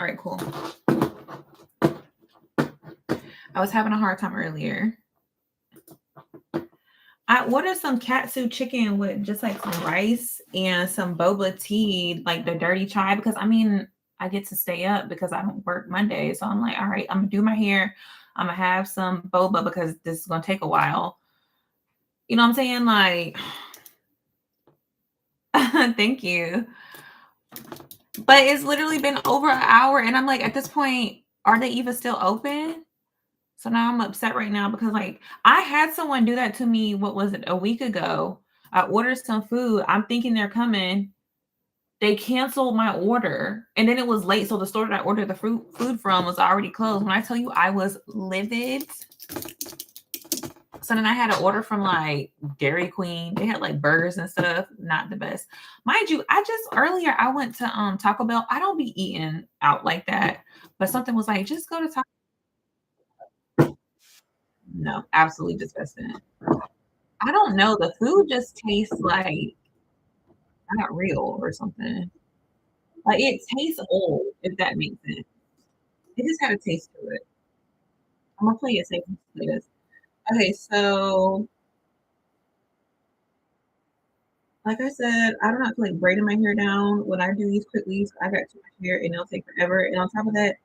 All right, cool. I was having a hard time earlier. I ordered some katsu chicken with just like some rice and some boba tea, like the dirty chai, because I mean, I get to stay up because I don't work Monday. So I'm like, all right, I'm gonna do my hair. I'm gonna have some boba because this is gonna take a while. You know what I'm saying? Like, thank you. But it's literally been over an hour, and I'm like, at this point, are they even still open? So now I'm upset right now because like I had someone do that to me, what was it, a week ago? I ordered some food. I'm thinking they're coming. They canceled my order. And then it was late. So the store that I ordered the food from was already closed. When I tell you I was livid. So then I had an order from like Dairy Queen. They had like burgers and stuff. Not the best. Mind you, earlier I went to Taco Bell. I don't be eating out like that. But something was like, just go to Taco. No, absolutely disgusting. I don't know. The food just tastes like not real or something. Like it tastes old, if that makes sense. It just had a taste to it. I'm gonna play it safe and say this. Okay, so like I said, I do not feel like braiding my hair down. When I do these quick weaves, I got too much hair and it'll take forever. And on top of that,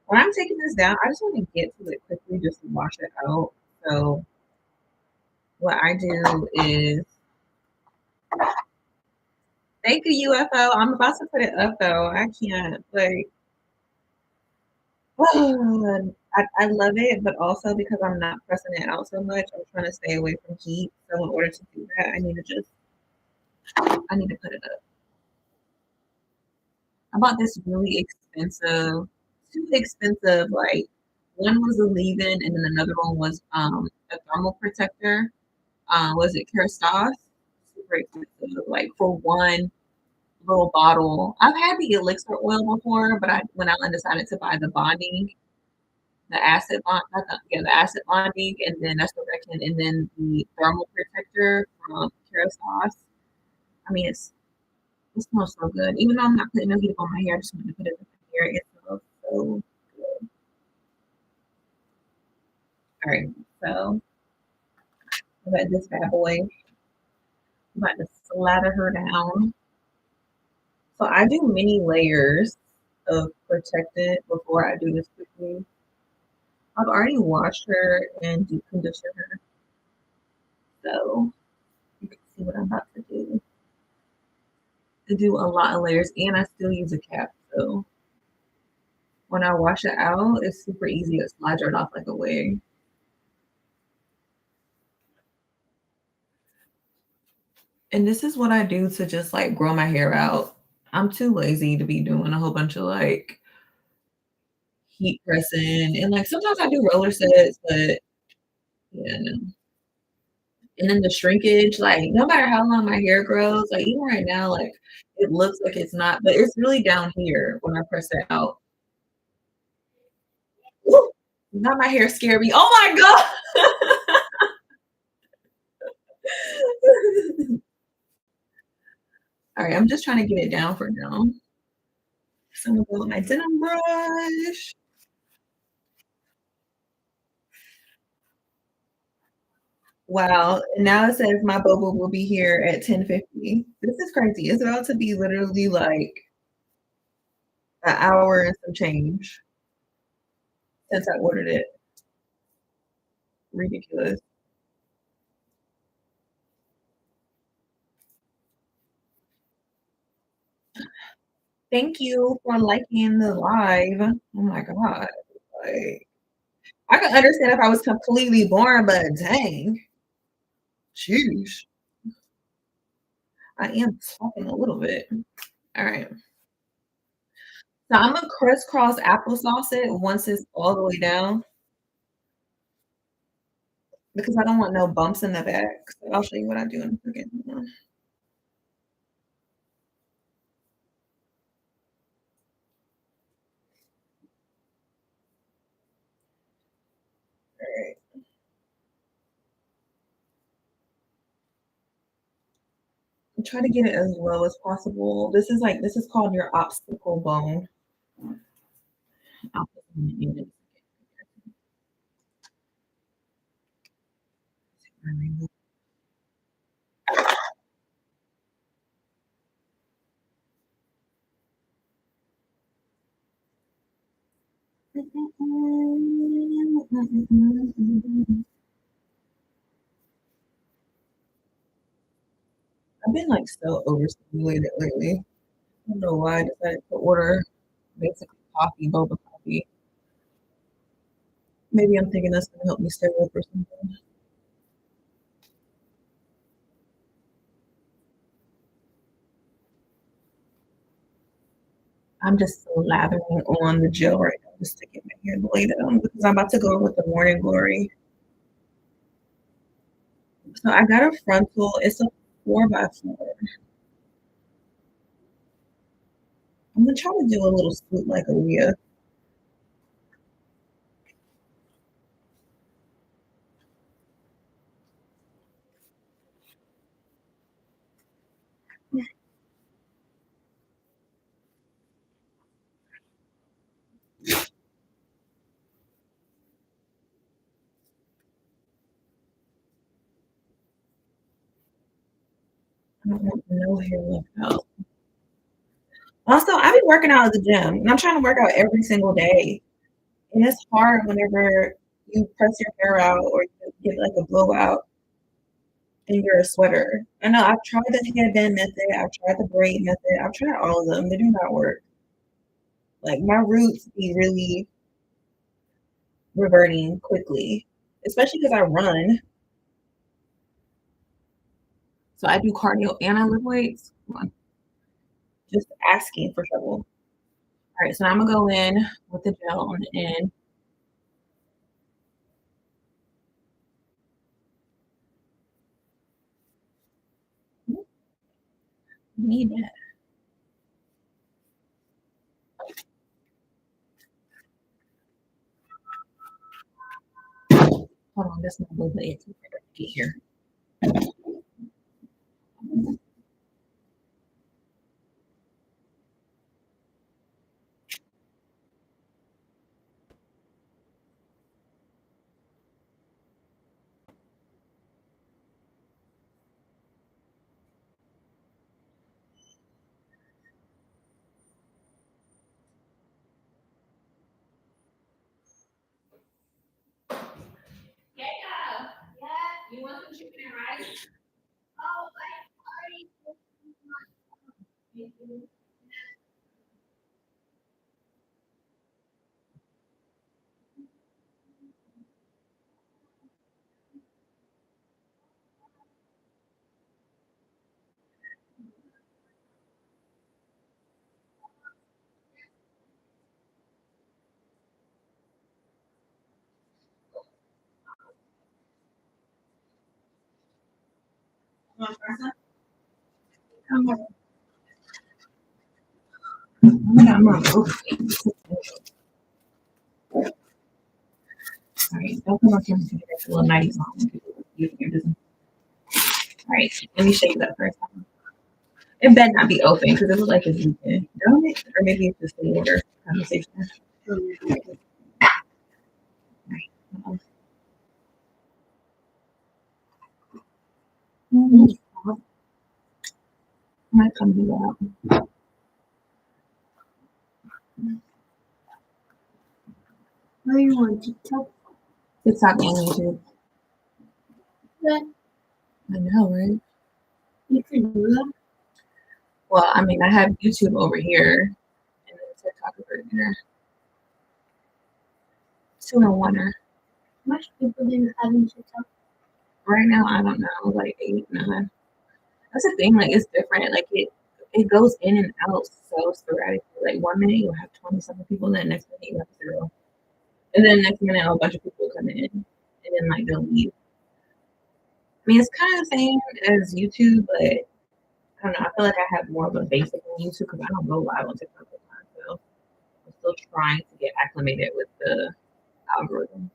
when I'm taking this down, I just want to get to it quickly just to wash it out. So what I do is thank you, UFO. I'm about to put it up though. I can't like I love it, but also because I'm not pressing it out so much, I'm trying to stay away from heat. So in order to do that, I need to put it up. I bought this really expensive, too expensive. Like one was a leave-in, and then another one was a thermal protector. Was it Kerastase? Super expensive. Like for one little bottle. I've had the elixir oil before, but when I decided to buy the bonding, the acid bond, not the acid bonding, and then that's the reckon, and then the thermal protector from Kerastase. I mean, it smells so good. Even though I'm not putting no heat on my hair, I just want to put it in my hair. It smells so good. All right, so I got this bad boy. I'm about to slather her down. So I do many layers of protectant before I do this quickly. I've already washed her and deep conditioned her, so you can see what I'm about to do. I do a lot of layers, and I still use a cap, so when I wash it out, it's super easy. It slides right off like a wig. And this is what I do to just like grow my hair out. I'm too lazy to be doing a whole bunch of like heat pressing, and like sometimes I do roller sets, but yeah, no. And then the shrinkage, like no matter how long my hair grows, like even right now, like it looks like it's not, but it's really down here when I press it out. Woo! Not my hair scare me. Oh my god! All right, I'm just trying to get it down for now. So I'm gonna go with my denim brush. Wow, and now it says my boba will be here at 10:50. This is crazy. It's about to be literally like an hour and some change since I ordered it. Ridiculous. Thank you for liking the live. Oh my god. Like I could understand if I was completely boring, but dang. Sheesh. I am talking a little bit. All right. So I'm gonna crisscross applesauce it once it's all the way down because I don't want no bumps in the back. So I'll show you what I do in a second. Alright. Try to get it as low as possible. This is called your obstacle bone. I'll put them in a second. I've been like so overstimulated lately. I don't know why I decided to order basically coffee, boba coffee. Maybe I'm thinking that's gonna help me stay up or something. I'm just so lathering on the gel right now just to get my hair laid down because I'm about to go with the morning glory. So I got a frontal. It's a 4x4. I'm gonna try to do a little swoop like Aaliyah. I don't want no hair left out. Also, I be working out at the gym and I'm trying to work out every single day. And it's hard whenever you press your hair out or you get like a blowout and you're a sweater. I know I've tried the headband method, I've tried the braid method, I've tried all of them. They do not work. Like my roots be really reverting quickly, especially because I run. So I do cardio and I lift weights. Come on, just asking for trouble. All right, so I'm gonna go in with the gel on the end. Need that. Hold on, this might be the it get here. Yeah, yeah. You want some chicken and rice? Oh, want pasta? Come on. I'm on. All right, don't come up here and get a little nighties on. All right, let me shake that first. It better not be open because it looks like it's leaking. Don't it? Or maybe it's just the water conversation. I might come do that. What do you want, TikTok? TikTok and YouTube. What? I know, right? You can do that? Well, I mean, I have YouTube over here and then TikTok over there. Two in oneer. How much people do you have in TikTok? Right now, I don't know, like 8, 9. That's the thing, like it's different. Like it goes in and out so sporadically. Like 1 minute you'll have 20 something people, and then next minute you have 0. And then next minute a bunch of people come in and then like they'll leave. I mean, it's kind of the same as YouTube, but I don't know. I feel like I have more of a basic on YouTube because I don't go live on TikTok all the time. So I'm still trying to get acclimated with the algorithm.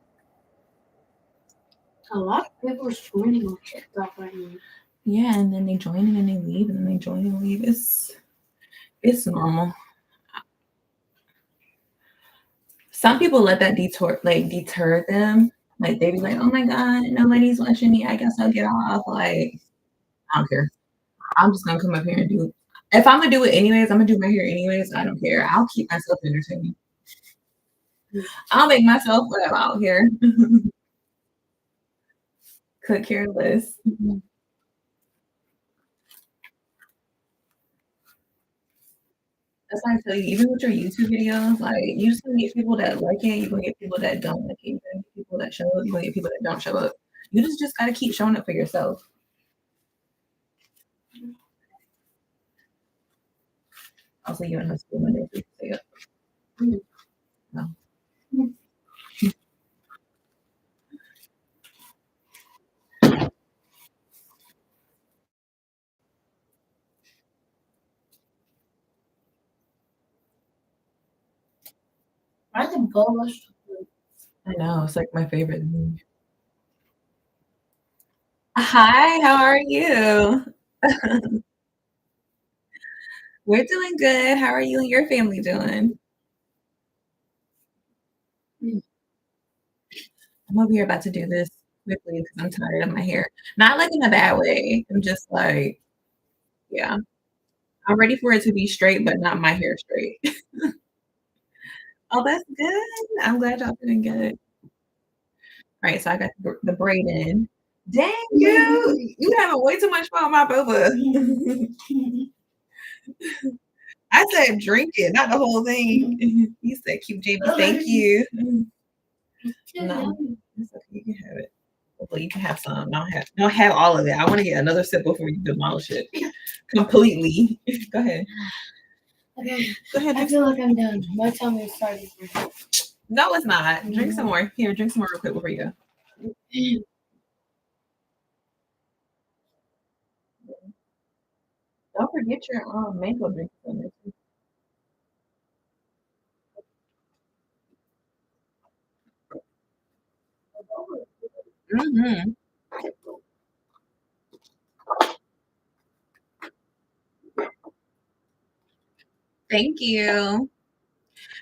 A lot of people are joining on TikTok right now. Yeah, and then they join and then they leave and then they join and leave. It's normal. Some people let that deter them. Like they be like, "Oh my god, nobody's watching me. I guess I'll get off." Like I don't care. I'm just gonna come up here and do. If I'm gonna do it anyways, I'm gonna do my hair anyways. I don't care. I'll keep myself entertained. I'll make myself laugh out here. Could care less. That's why I tell you, even with your YouTube videos, like you just gonna get people that like it, you're gonna get people that don't like it, you're gonna get people that show up, you're gonna get people that don't show up. You just gotta keep showing up for yourself. Also, you in high school Monday through Thursday. No. I can go. I know, it's like my favorite thing. Hi, how are you? We're doing good. How are you and your family doing? I'm over here about to do this quickly because I'm tired of my hair. Not like in a bad way. I'm just like, yeah. I'm ready for it to be straight, but not my hair straight. Oh, that's good. I'm glad y'all feeling good. All right, so I got the braid in. Dang you having way too much fun, my boba. I said drink it, not the whole thing. You said cute JB, thank you. No, it's okay. You can have it. Well, you can have some. Don't have all of it. I want to get another sip before you demolish it completely. Go ahead. Okay. Go ahead. I feel like I'm done. My tummy is starting. No, it's not. Drink some more. Here, drink some more real quick before you go. Don't forget your mango drink in there too. Mm-hmm. Thank you.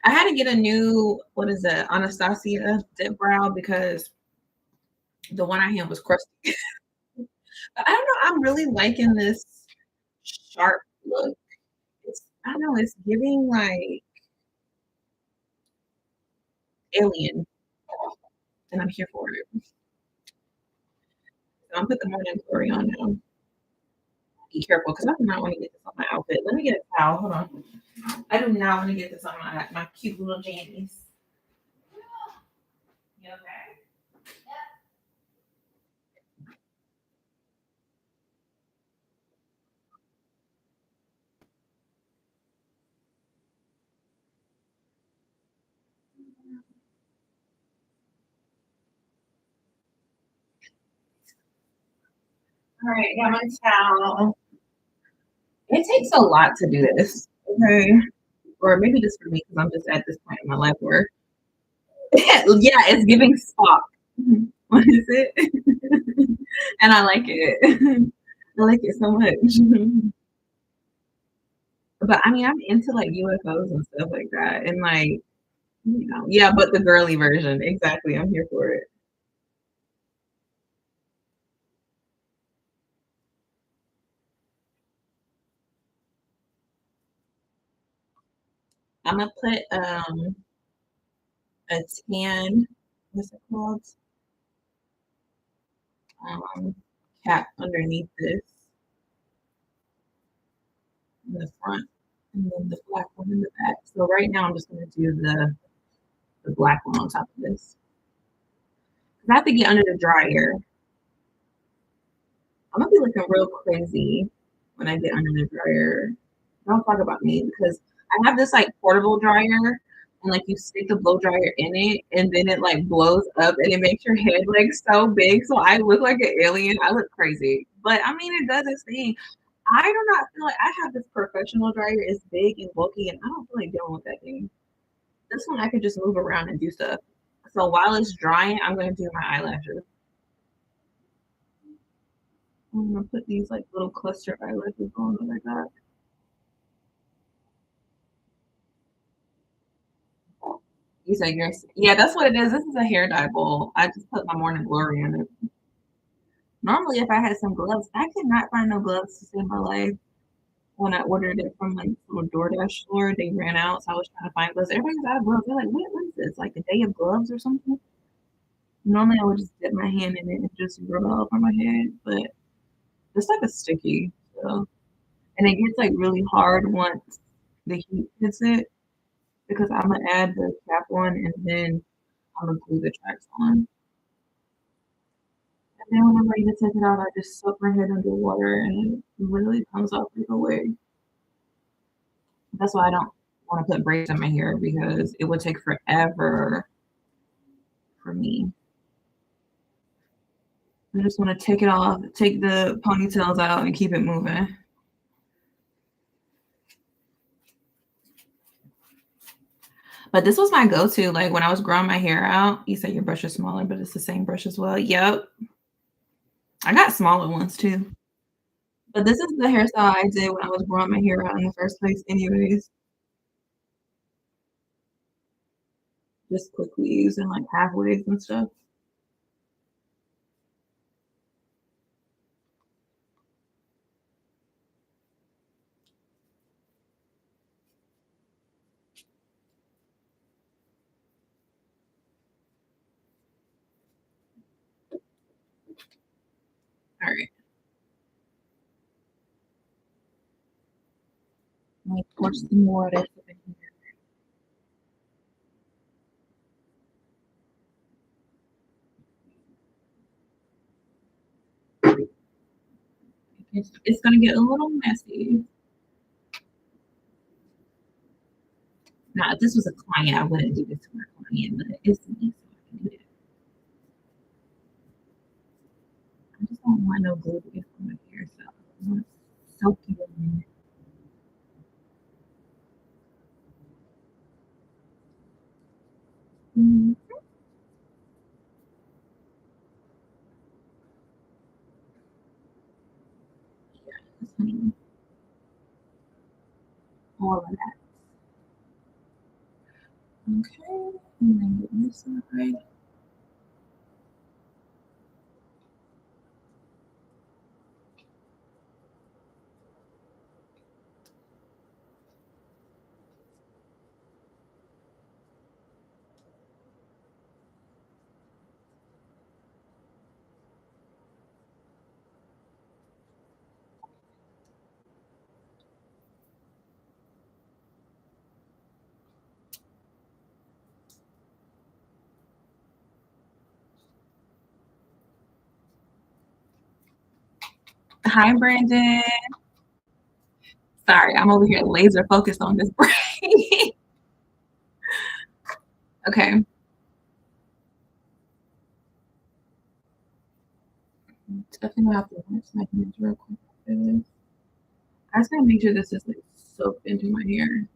I had to get a new, what is it, Anastasia dip brow because the one I had was crusty. But I don't know. I'm really liking this sharp look. I don't know. It's giving like alien, and I'm here for it. So I'm put the morning glory on now. Be careful because I do not want to get this on my outfit. Let me get a towel. Hold on. I do not want to get this on my cute little jammies. You okay? All right, got my towel. It takes a lot to do this. Okay. Or maybe just for me because I'm just at this point in my life where yeah, it's giving Spock. What is it? And I like it. I like it so much. But I mean, I'm into like UFOs and stuff like that, and like yeah, but the girly version. Exactly, I'm here for it. I'm gonna put a tan. What's it called? Um, Cap underneath this in the front, and then the black one in the back. So right now, I'm just gonna do the black one on top of this. I have to get under the dryer. I'm gonna be looking real crazy when I get under the dryer. Don't talk about me because I have this like portable dryer and like you stick the blow dryer in it and then it like blows up and it makes your head like so big. So I look like an alien. I look crazy. But I mean it does its thing. I do not feel like I have this professional dryer. It's big and bulky and I don't feel like dealing with that thing. This one I could just move around and do stuff. So while it's drying, I'm gonna do my eyelashes. I'm gonna put these like little cluster eyelashes on that I got. You said yours. Yeah, that's what it is. This is a hair dye bowl. I just put my morning glory in it. Normally, if I had some gloves, I could not find no gloves to save my life. When I ordered it from a DoorDash store, they ran out, so I was trying to find gloves. Everybody's out of gloves. They're like, what is this? Like the day of gloves or something? Normally, I would just dip my hand in it and just rub it all over my head, but this stuff is sticky, so and it gets like really hard once the heat hits it because I'm gonna add the cap on and then I'm gonna glue the tracks on. And then when I'm ready to take it out, I just soak my head under water and it literally comes off right away. That's why I don't want to put braids in my hair because it would take forever for me. I just want to take it off, take the ponytails out, and keep it moving. But this was my go-to. Like when I was growing my hair out, you say your brush is smaller, but it's the same brush as well. Yep. I got smaller ones too. But this is the hairstyle I did when I was growing my hair out in the first place, anyways. Just quick weaves and like half waves and stuff. All right. Let me pour some more of this up in here. It's gonna get a little messy. Now, if this was a client, I wouldn't do this to my client, but it's me, so I can do it. I just don't want no glue to get on my hair, so I want to soak it in. Mm, just all of that. Okay, and then get this side. Hi, Brandon. Sorry, I'm over here laser focused on this braid. Okay. Definitely gonna have to rinse my hands real quick after this. I just gotta make sure this is like soaked into my hair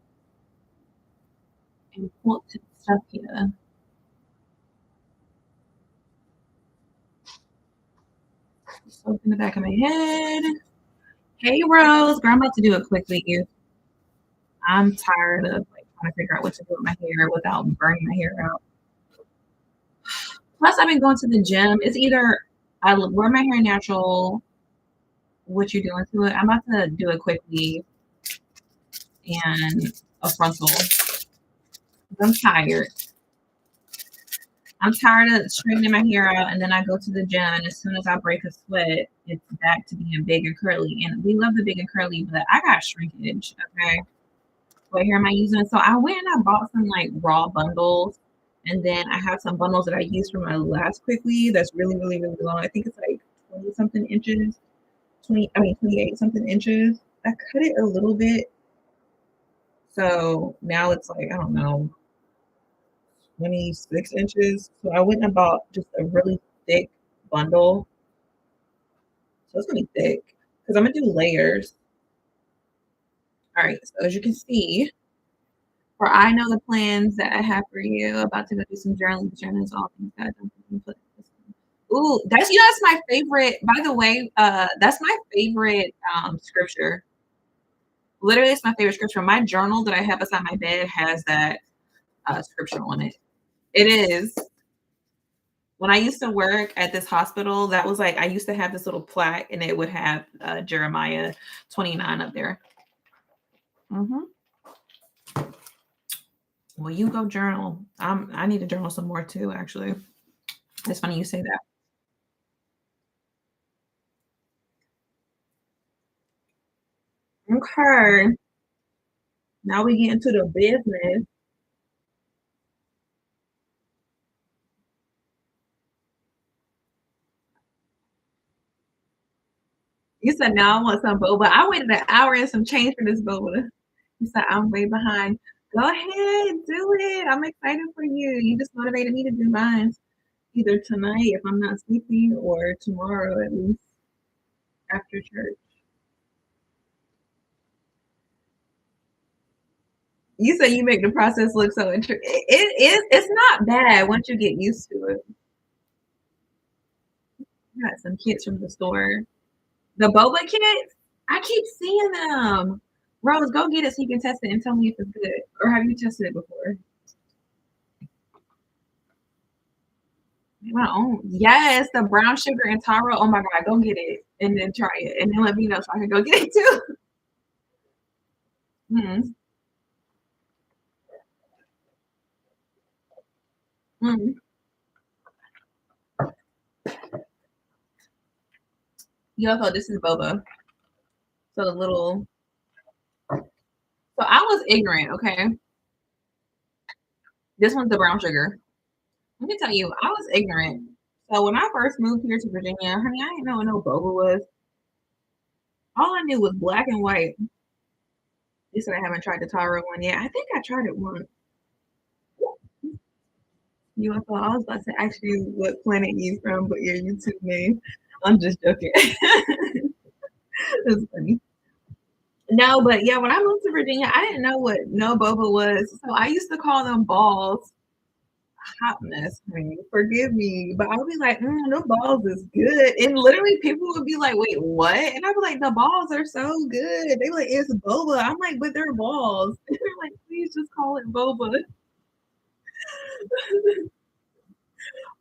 and pull to the stuff here. Soaked in the back of my head. Hey, Rose. Girl, I'm about to do it quickly. I'm tired of like trying to figure out what to do with my hair without burning my hair out. Plus, I've been going to the gym. It's either I wear my hair natural, what you doing to it. I'm about to do a quick weave and a frontal. I'm tired. I'm tired of straightening my hair out, and then I go to the gym, and as soon as I break a sweat, it's back to being big and curly. And we love the big and curly, but I got shrinkage. Okay, what hair am I using? So I went and I bought some like raw bundles, and then I have some bundles that I used for my last quick weave. That's really, really, really long. I think it's like 20 something inches, 28 something inches. I cut it a little bit, so now it's like I don't know 26 inches. So I went and bought just a really thick bundle. So it's gonna be thick because I'm gonna do layers. All right, so as you can see, for I know the plans that I have for you, about to go do some journaling. Journals, all things that I don't put this one. Ooh, that's that's my favorite. By the way, that's my favorite scripture. Literally, it's my favorite scripture. My journal that I have beside my bed has that scripture on it. It is. When I used to work at this hospital, that was like I used to have this little plaque, and it would have Jeremiah 29 up there. Hmm. Well, you go journal. I need to journal some more too. Actually, it's funny you say that. Okay, now we get into the business. You said now I want some boba. I waited an hour and some change for this boba. You said I'm way behind. Go ahead, do it. I'm excited for you. You just motivated me to do mine either tonight if I'm not sleepy or tomorrow at least after church. You say you make the process look so interesting. It is. It's not bad once you get used to it. I got some kits from the store. The boba kits. I keep seeing them. Rose, go get it so you can test it and tell me if it's good. Or have you tested it before? My own. Yes, the brown sugar and taro. Oh my god, go get it and then try it and then let me know so I can go get it too. Mm, mm. UFO, this is boba. So the little. So I was ignorant. Okay, this one's the brown sugar. Let me tell you, I was ignorant. So when I first moved here to Virginia, honey, I didn't know what no boba was. All I knew was black and white. You said I haven't tried the taro one yet. I think I tried it once. UFO. I was about to ask you what planet you from, but your YouTube name. I'm just joking. That's funny. No, but yeah, when I moved to Virginia, I didn't know what no boba was. So I used to call them balls. Hot mess, honey. Forgive me. But I would be like, the balls is good. And literally people would be like, wait, what? And I'd be like, the balls are so good. They like, it's boba. I'm like, but they're balls. And they're like, please just call it boba.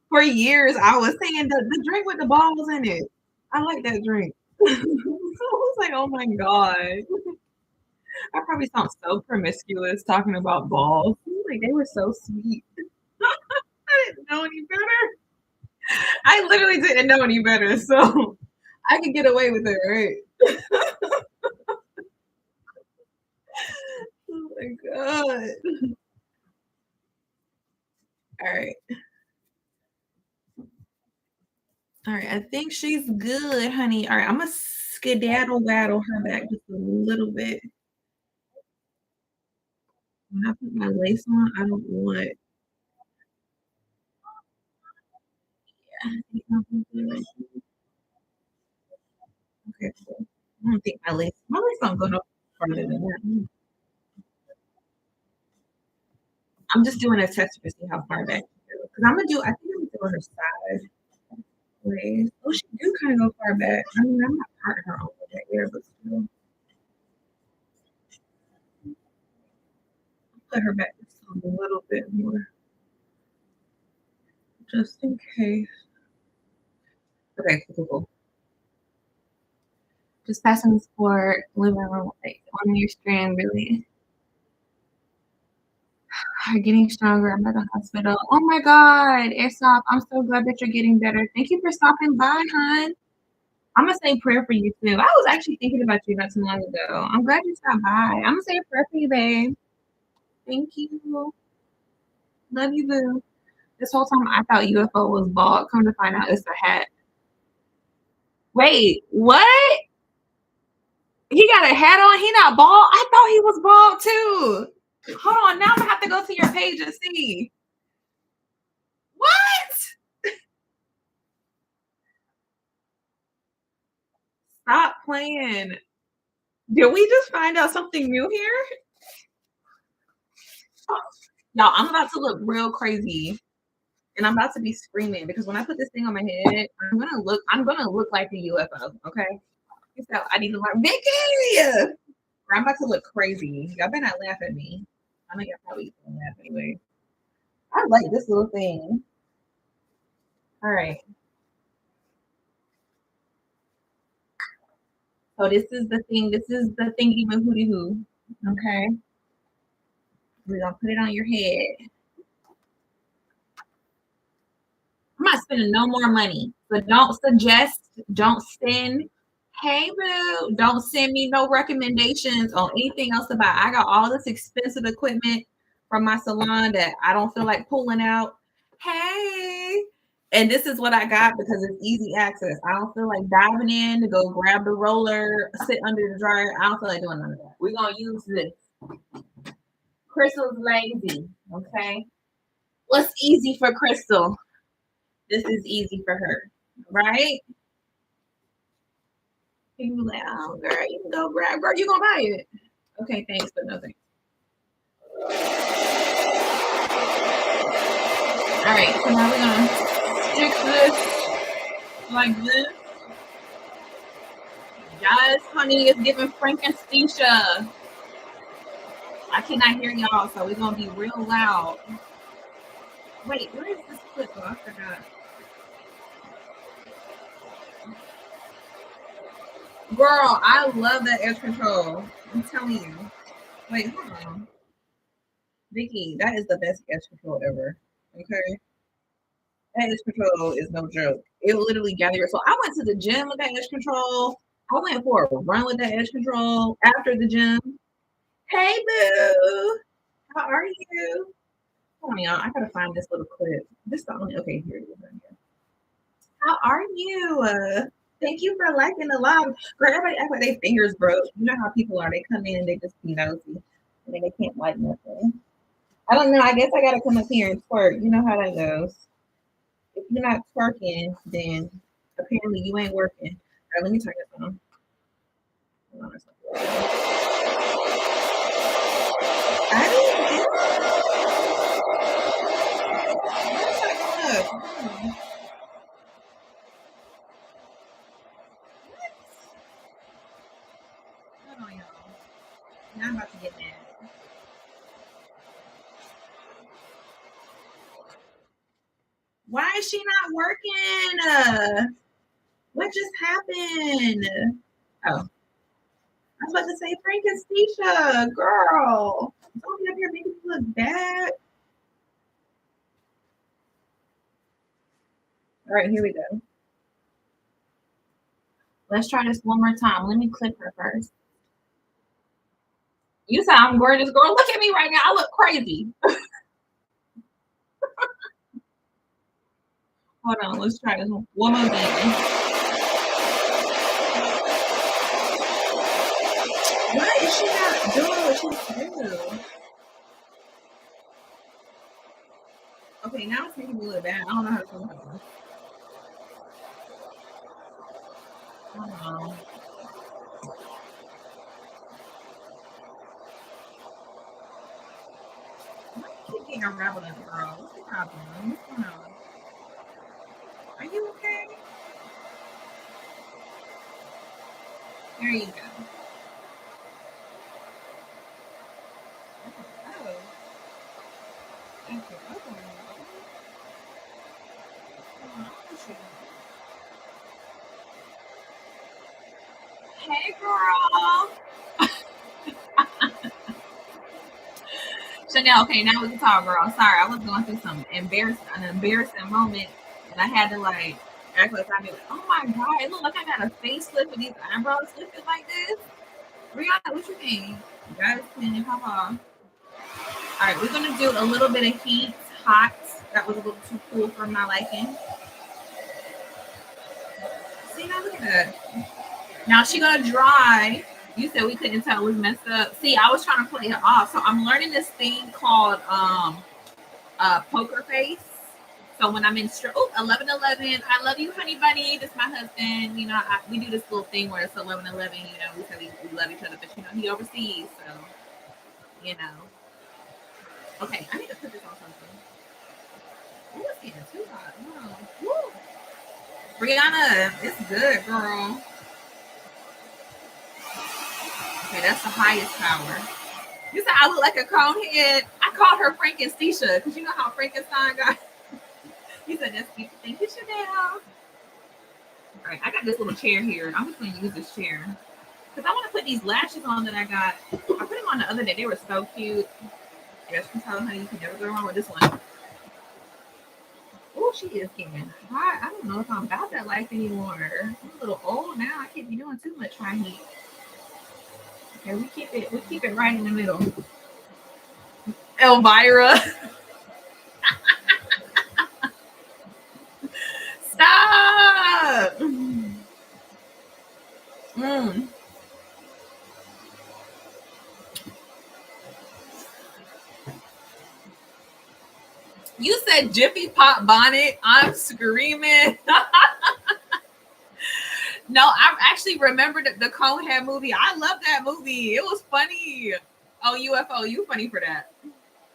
For years, I was saying the drink with the balls in it. I like that drink. So I was like, oh my God. I probably sound so promiscuous talking about balls. Like they were so sweet. I didn't know any better. I literally didn't know any better, so I could get away with it, right? Oh my god. All right. All right. I think she's good, honey. All right. I'm gonna skedaddle waddle her back just a little bit. When I put my lace on, I don't want. Okay, cool. I don't think my lace don't go no further than that. I'm just doing a test to see how far back because I'm gonna do. I think I'm gonna do her side. Ways. Oh, she do kind of go far back. I mean, I'm not parting her over that ear, but still, put her back just a little bit more, just in case. Okay, cool, cool. Just passing the sport, living room, like on your strand, really. Are getting stronger. I'm at the hospital. Oh my God, Aesop, I'm so glad that you're getting better. Thank you for stopping by, hon. I'm gonna say a prayer for you too. I was actually thinking about you not too long ago. I'm glad you stopped by. I'm gonna say a prayer for you, babe. Thank you. Love you, boo. This whole time I thought UFO was bald. Come to find out it's a hat. Wait, what? He got a hat on? He not bald? I thought he was bald too. Hold on, now I'm gonna have to go to your page and see. What? Stop playing. Did we just find out something new here? Y'all, I'm about to look real crazy. And I'm about to be screaming because when I put this thing on my head, I'm gonna look like a UFO, okay? So I need to learn Vicky. I'm about to look crazy. Y'all better not laugh at me. I know y'all probably gonna laugh anyway. I like this little thing. All right. So this is the thing. This is the thingy mahooty hoo. Okay. We're gonna put it on your head. I'm not spending no more money. So don't send, hey boo, don't send me no recommendations on anything else to buy. I got all this expensive equipment from my salon that I don't feel like pulling out. Hey. And this is what I got because it's easy access. I don't feel like diving in to go grab the roller, sit under the dryer. I don't feel like doing none of that. We're gonna use this. Crystal's lazy. Okay. What's easy for Crystal? This is easy for her, right? People like, oh, girl, you can go grab, girl, you gonna buy it. Okay, thanks, but no thanks. All right, so now we're gonna stick this like this. Yes, honey, it's giving Frankenstein. I cannot hear y'all, so we're gonna be real loud. Wait, where is this clip? Oh, I forgot. Girl, I love that edge control. I'm telling you. Wait, hold on. Vicky, that is the best edge control ever. Okay. That edge control is no joke. It will literally gather your soul. I went to the gym with that edge control. I went for a run with that edge control after the gym. Hey, boo. How are you? Hold on, y'all. I gotta find this little clip. This is the only. Okay, here it is right here. How are you? Thank you for liking the live. Girl, everybody act like their fingers broke. You know how people are. They come in and they just be nosy. And then they can't like nothing. I don't know. I guess I gotta come up here and twerk. You know how that goes. If you're not twerking, then apparently you ain't working. All right, let me turn this on. Hold on a second. I didn't get it. Hold on, y'all. Now I'm about to get mad. Why is she not working? What just happened? Oh, I was about to say Frankenstein, girl. Don't be up here making me look bad. All right, here we go. Let's try this one more time. Let me clip her first. You said I'm gorgeous, girl. Look at me right now. I look crazy. Hold on. Let's try this one more thing. Why is she not doing what she's supposed to do? Okay, now it's making me look bad. I don't know how to feel about this. Hold on. I keep getting unraveled in the girl. What's the problem? What's going on? Are you okay? There you go. Oh. Okay. Okay. Hey, girl. Chanel, okay, now we can talk, girl. Sorry, I was going through an embarrassing moment, and I had to like act like I knew. Oh my god, it looked like I got a facelift with these eyebrows lifted like this. Rihanna, what you think? Guys, can you pop off? All right, we're gonna do a little bit of heat, hot. That was a little too cool for my liking. See, now look at that. Now she gonna dry. You said we couldn't tell it was messed up. See, I was trying to play it off. So I'm learning this thing called poker face. So when I'm in 11:11, I love you, honey bunny. This is my husband. You know, we do this little thing where it's 11:11. You know, we say we love each other, but you know, he overseas. So, you know. Okay, I need to put this on something. Oh, it's getting too hot. Wow. Woo. Brianna, it's good, girl. Okay, that's the highest power. You said I look like a cone head. I called her Frankensteisha because you know how Frankenstein got. He said that's cute. Thank you, Chanel. All right, I got this little chair here. I'm just gonna use this chair because I want to put these lashes on that I got. I put them on the other day. They were so cute. You guys can tell how you can never go wrong with this one. Oh, she is getting hot. I don't know if I'm about that life anymore. I'm a little old now. I can't be doing too much high heat. Okay, we keep it right in the middle. Elvira. Stop. Mm. You said Jiffy Pop Bonnet. I'm screaming. No, I actually remembered the Conehead movie. I love that movie. It was funny. Oh, UFO, you funny for that.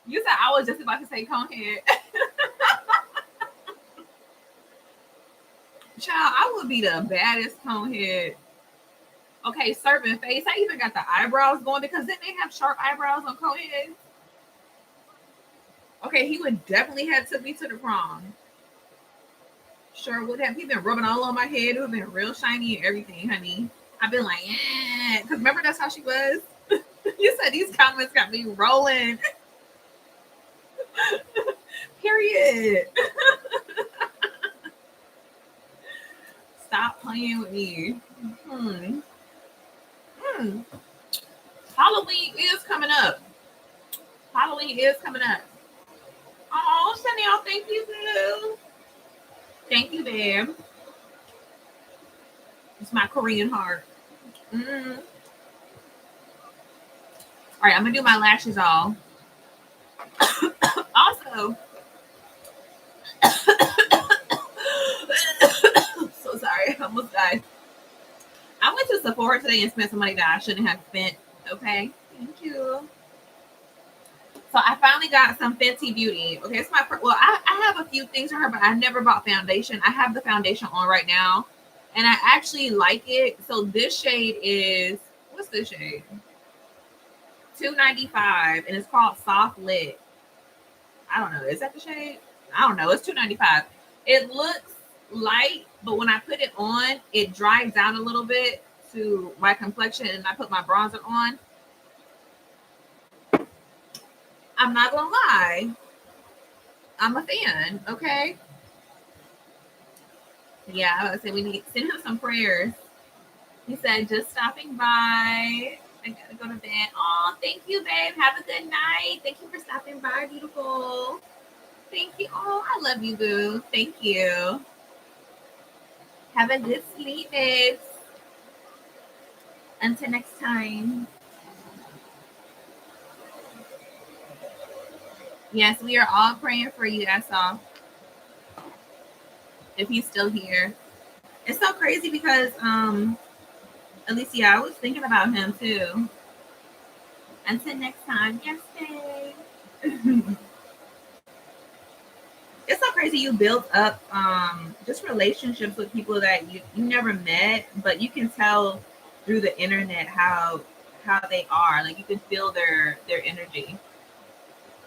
You said I was just about to say Conehead. Child, I would be the baddest Conehead. Okay, serving face. I even got the eyebrows going because then they have sharp eyebrows on Conehead. Okay, he would definitely have took me to the prom. Sure would have. He been rubbing all on my head. It would have been real shiny and everything, honey. I've been like, yeah. Because remember, that's how she was. You said these comments got me rolling. Period. Stop playing with me. Hmm. Hmm. Halloween is coming up. Halloween is coming up. Oh, Chanel, thank you, boo. Thank you, babe. It's my Korean heart. Mm. All right, I'm gonna do my lashes all. Also, so sorry, I almost died. I went to Sephora today and spent some money that I shouldn't have spent. Okay, thank you. So I finally got some Fenty Beauty. Okay, it's my well. I have a few things from her, but I never bought foundation. I have the foundation on right now, and I actually like it. So this shade is what's this shade? $2.95, and it's called Soft Lit. I don't know. Is that the shade? I don't know. It's $2.95. It looks light, but when I put it on, it dries down a little bit to my complexion, and I put my bronzer on. I'm not gonna lie. I'm a fan. Okay. Yeah, I would say we need send him some prayers. He said, just stopping by. I gotta go to bed. Oh, thank you, babe. Have a good night. Thank you for stopping by, beautiful. Thank you. Oh, I love you, boo. Thank you. Have a good sleep, babes. Until next time. Yes, we are all praying for you, that's all. If he's still here. It's so crazy because Alicia, I was thinking about him too. Until next time, yes, babe. It's so crazy you build up just relationships with people that you never met, but you can tell through the internet how they are. Like you can feel their energy.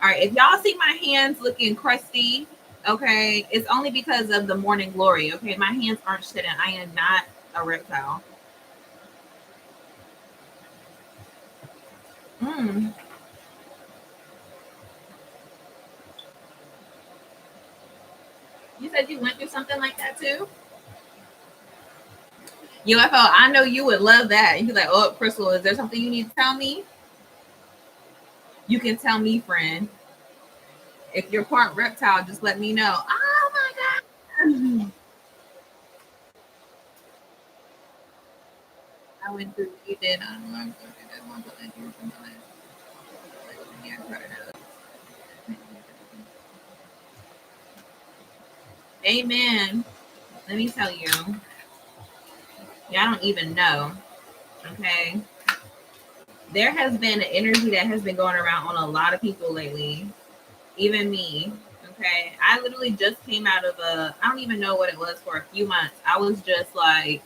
All right, if y'all see my hands looking crusty, okay, it's only because of the morning glory. Okay, my hands aren't sitting. I am not a reptile. Mm. You said you went through something like that too? UFO, I know you would love that. You'd be like, oh, Crystal, is there something you need to tell me? You can tell me, friend. If you're part reptile, just let me know. Oh my God. I went through, you did. I don't know. Amen. Let me tell you. Yeah, I don't even know. Okay. There has been an energy that has been going around on a lot of people lately, even me. Okay. I literally just came out of I don't even know what it was for a few months. I was just like,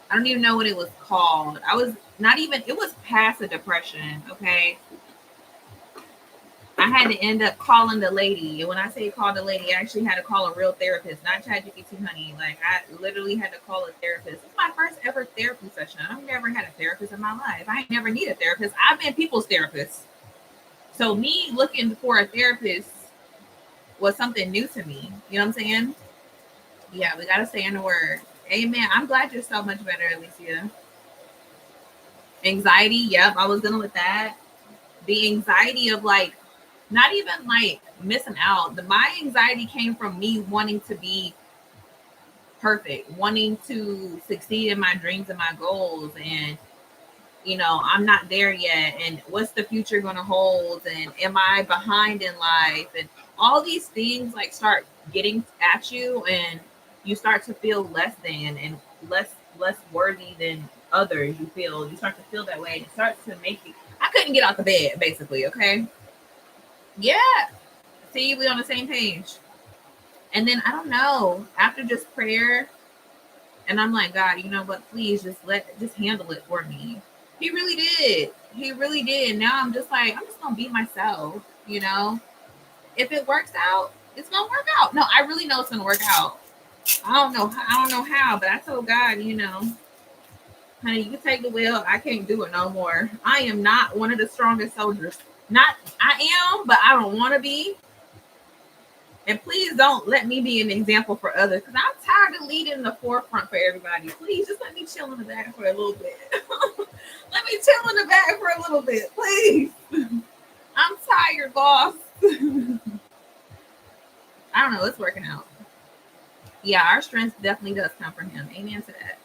I don't even know what it was called. I was not even, it was past a depression. Okay. I had to end up calling the lady. And when I say call the lady, I actually had to call a real therapist, not ChatGPT, honey. Like, I literally had to call a therapist. It's my first ever therapy session. I've never had a therapist in my life. I ain't never need a therapist. I've been people's therapist. So me looking for a therapist was something new to me. You know what I'm saying? Yeah, we gotta stay in the word. Amen. I'm glad you're so much better, Alicia. Anxiety, yep, I was dealing with that. The anxiety of like not even like missing out. My anxiety came from me wanting to be perfect, wanting to succeed in my dreams and my goals. And, you know, I'm not there yet. And what's the future going to hold? And am I behind in life? And all these things like start getting at you, and you start to feel less than and less worthy than others. You start to feel that way. And it starts to make you, I couldn't get out the bed, basically. Okay. Yeah. See, we on the same page. And then I don't know, after just prayer, and I'm like, God, you know what? Please just handle it for me. He really did. He really did. Now I'm just like, I'm just gonna be myself. You know, if it works out, it's gonna work out. No, I really know it's gonna work out. I don't know. I don't know how, but I told God, you know, honey, you can take the wheel. I can't do it no more. I am not one of the strongest soldiers. Not I am, but I don't want to be. And please don't let me be an example for others, because I'm tired of leading in the forefront for everybody. Please just let me chill in the back for a little bit. Let me chill in the back for a little bit, please. I'm tired, boss. I don't know. It's working out. Yeah, our strength definitely does come from him. Amen to that.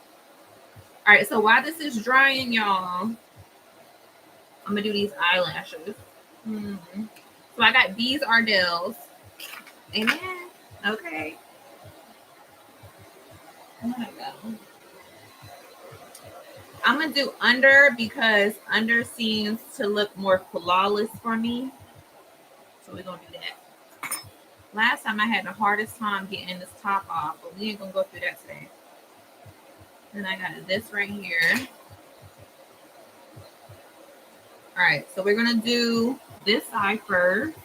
All right. So while this is drying, y'all, I'm going to do these eyelashes. Mm-hmm. So I got these Ardells. Amen. Okay. I'm going to go. I'm going to do under because under seems to look more flawless for me. So we're going to do that. Last time I had the hardest time getting this top off, but we ain't going to go through that today. Then I got this right here. All right, so we're going to do this side first.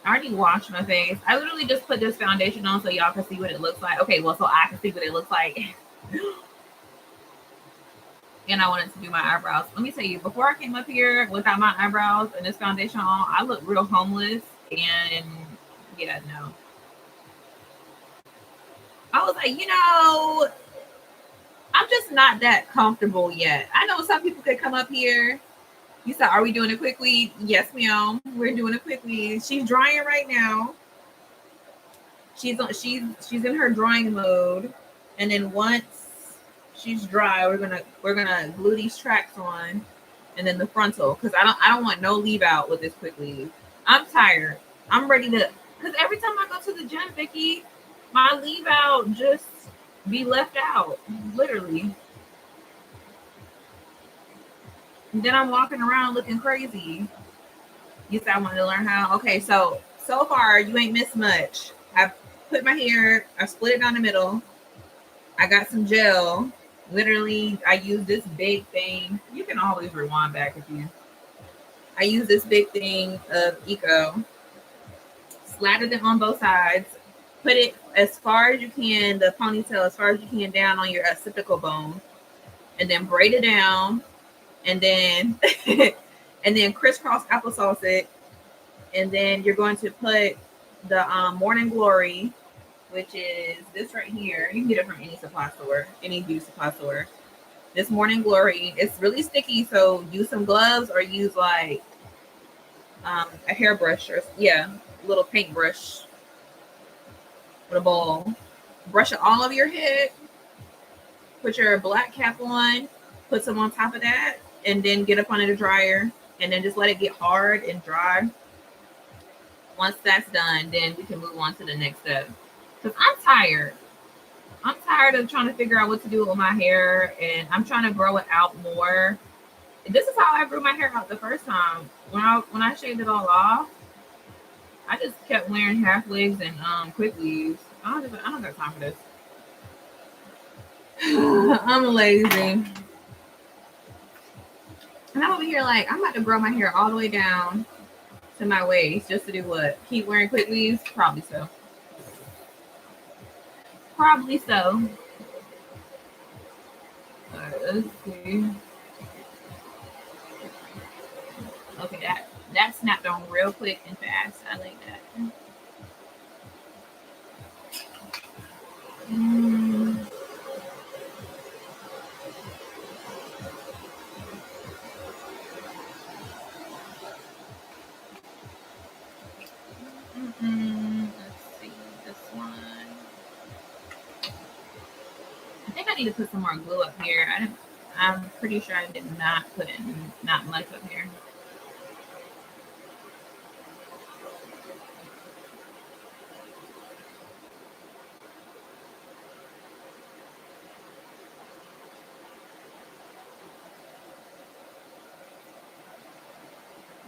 I already washed my face. I literally just put this foundation on so y'all can see what it looks like. Okay, well, so I can see what it looks like. And I wanted to do my eyebrows. Let me tell you, before I came up here without my eyebrows and this foundation on, I looked real homeless. And yeah, no. I was like, you know, I'm just not that comfortable yet. I know some people could come up here. You said, are we doing a quick weed? Yes, ma'am. We're doing a quick weed. She's drying right now. She's in her drying mode. And then once she's dry, we're gonna glue these tracks on, and then the frontal, because I don't want no leave out with this quick leave. I'm tired. I'm ready to, because every time I go to the gym, Vicky, my leave out just be left out, literally. And then I'm walking around looking crazy. You said I wanted to learn how. Okay, so far you ain't missed much. I put my hair, I split it down the middle. I got some gel. Literally, I use this big thing. You can always rewind back if you. I use this big thing of Eco. Slathered it on both sides. Put it as far as you can, the ponytail as far as you can down on your occipital bone, and then braid it down, and then and then crisscross applesauce it, and then you're going to put the Morning Glory, which is this right here. You can get it from any supply store, any beauty supply store. This Morning Glory, it's really sticky, so use some gloves or use like a hairbrush or a little paintbrush with a ball. Brush it all over your head. Put your black cap on. Put some on top of that, and then get up under the dryer, and then just let it get hard and dry. Once that's done, then we can move on to the next step. Because I'm tired. I'm tired of trying to figure out what to do with my hair, and I'm trying to grow it out more. This is how I grew my hair out the first time. When I shaved it all off, I just kept wearing half wigs and quick weaves. I don't got time for this. I'm lazy. And I'm over here like, I'm about to grow my hair all the way down to my waist just to do what? Keep wearing quick weaves? Probably so. Probably so. Let's see. Okay, that snapped on real quick and fast. I like that. Mm, let's see this one. I think I need to put some more glue up here. I'm pretty sure I did not put in not much up here.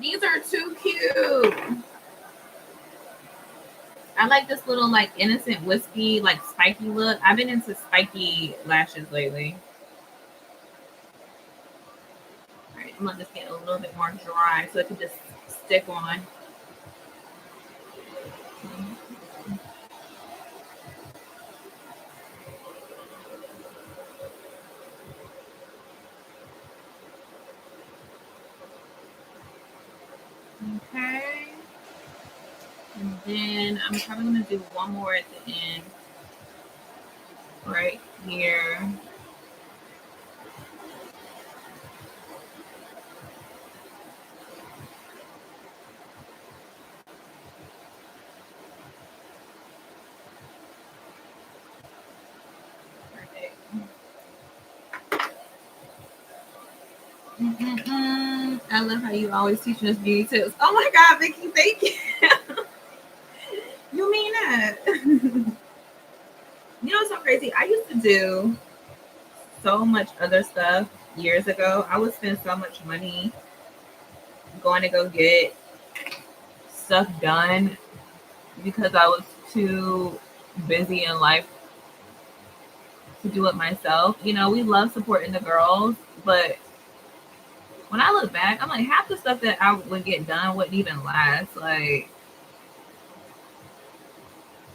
These are too cute. I like this little like innocent wispy like spiky look. I've been into spiky lashes lately. All right, I'm gonna just get a little bit more dry so it can just stick on. Okay. And then I'm probably gonna do one more at the end. Right here. Perfect. I love how you always teach us beauty tips. Oh my God, Vicky, thank you. You mean that? You know what's so crazy? I used to do so much other stuff years ago. I would spend so much money going to go get stuff done because I was too busy in life to do it myself. You know, we love supporting the girls, but when I look back, I'm like, half the stuff that I would get done wouldn't even last. Like,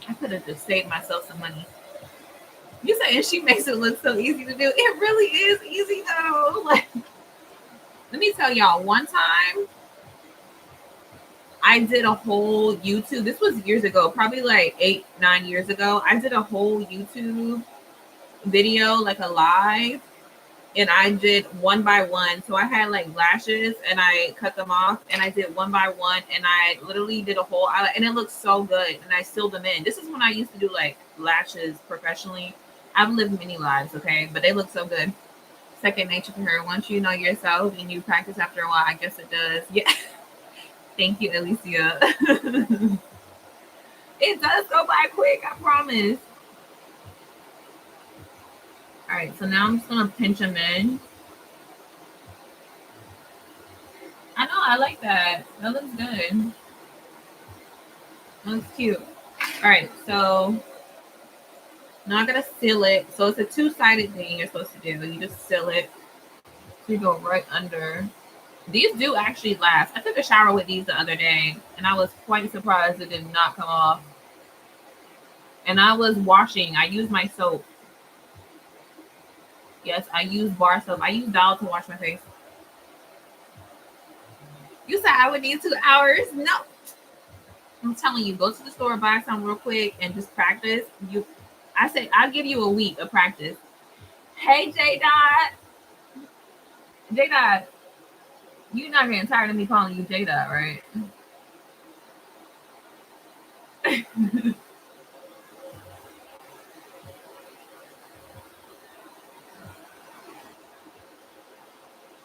I could have just saved myself some money. You saying she makes it look so easy to do? It really is easy though. Like, let me tell y'all, one time I did a whole YouTube. This was years ago, probably like 8, 9 years ago. I did a whole YouTube video, like a live, and I did one by one. So I had like lashes and I cut them off and I did one by one and I literally did a whole eyelash and it looked so good and I sealed them in. This is when I used to do like lashes professionally. I've lived many lives, okay, but they look so good. Second nature for her. Once you know yourself and you practice after a while, I guess it does. Yeah. Thank you, Alicia. It does go by quick, I promise. All right, so now I'm just gonna pinch them in. I know, I like that. That looks good. That looks cute. All right, so now I'm gonna seal it. So it's a two-sided thing you're supposed to do. You just seal it. So you go right under. These do actually last. I took a shower with these the other day, and I was quite surprised it did not come off. And I was washing. I used my soap. Yes, I use bar soap. I use Dial to wash my face. You said I would need 2 hours? No. I'm telling you, go to the store, buy some real quick, and just practice. I said I'll give you a week of practice. Hey, J Dot. J Dot, you're not getting tired of me calling you J Dot, right?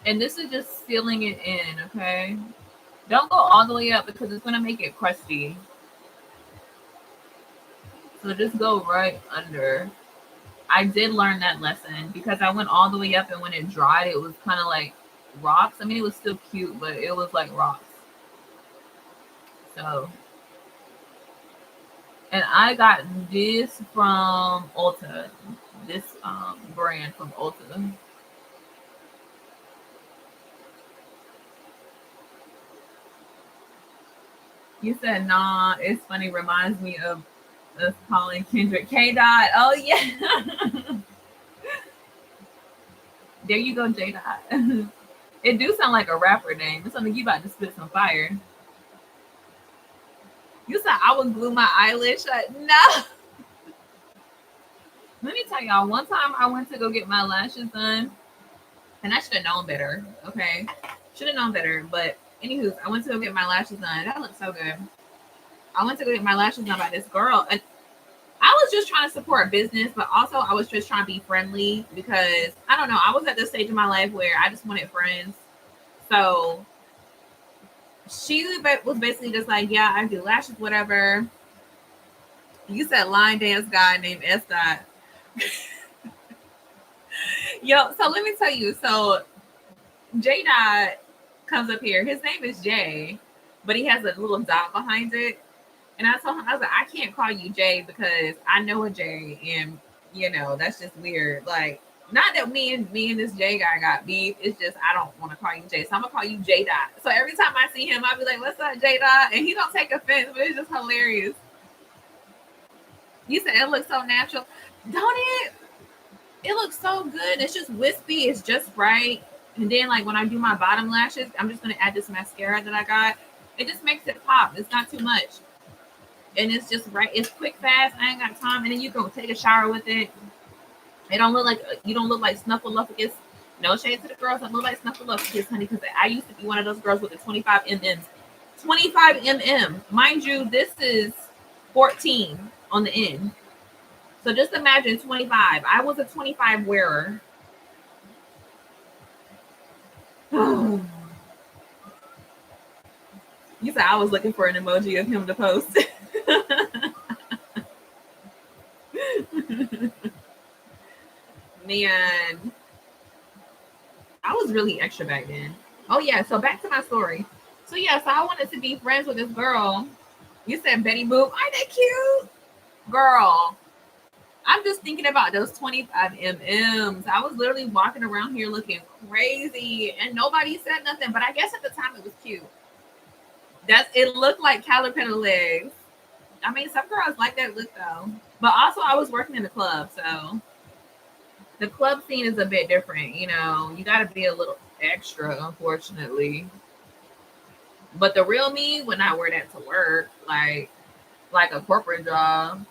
And this is just sealing it in, okay? Don't go all the way up because it's gonna make it crusty. So just go right under. I did learn that lesson because I went all the way up and when it dried, it was kind of like rocks. I mean, it was still cute, but it was like rocks. So, and I got this from Ulta, this brand from Ulta. You said nah. It's funny. Reminds me of us calling Kendrick K Dot. Oh yeah. There you go, J Dot. It do sound like a rapper name. It's something you about to spit some fire. You said I would glue my eyelash shut. No. Let me tell y'all. One time I went to go get my lashes done, and I should have known better. Okay, should have known better. But anywho, I went to go get my lashes done. That looked so good. I went to go get my lashes done by this girl, and I was just trying to support business, but also I was just trying to be friendly because I don't know. I was at this stage in my life where I just wanted friends. So she was basically just like, yeah, I do lashes, whatever. You said line dance guy named S. Dot. Yo, so let me tell you. So J. Dot comes up here. His name is Jay, but he has a little dot behind it. And I told him, I was like, I can't call you Jay because I know a Jay, and that's just weird. Like, not that me and this Jay guy got beef. It's just I don't want to call you Jay, so I'm gonna call you J Dot. So every time I see him, I'll be like, "What's up, J Dot?" And he don't take offense, but it's just hilarious. You said it looks so natural, don't it? It looks so good. It's just wispy. It's just right. And then like when I do my bottom lashes, I'm just gonna add this mascara that I got. It just makes it pop. It's not too much. And it's just right. It's quick, fast. I ain't got time. And then you go take a shower with it. It don't look like you don't look like Snuffleupagus. No shade to the girls that look like Snuffleupagus, honey, because I used to be one of those girls with the 25 mm's. 25 mind you. This is 14 on the end. So just imagine 25. I was a 25 wearer. You said I was looking for an emoji of him to post. Man, I was really extra back then. Oh yeah, so back to my story. So yeah, so I wanted to be friends with this girl. You said Betty Boop. Aren't they cute? Girl, I'm just thinking about those 25 mm's. I was literally walking around here looking crazy and nobody said nothing, but I guess at the time it was cute. It looked like caterpillar legs. I mean, some girls like that look though. But also I was working in the club, so the club scene is a bit different, you gotta be a little extra, unfortunately. But the real me would not wear that to work, like a corporate job.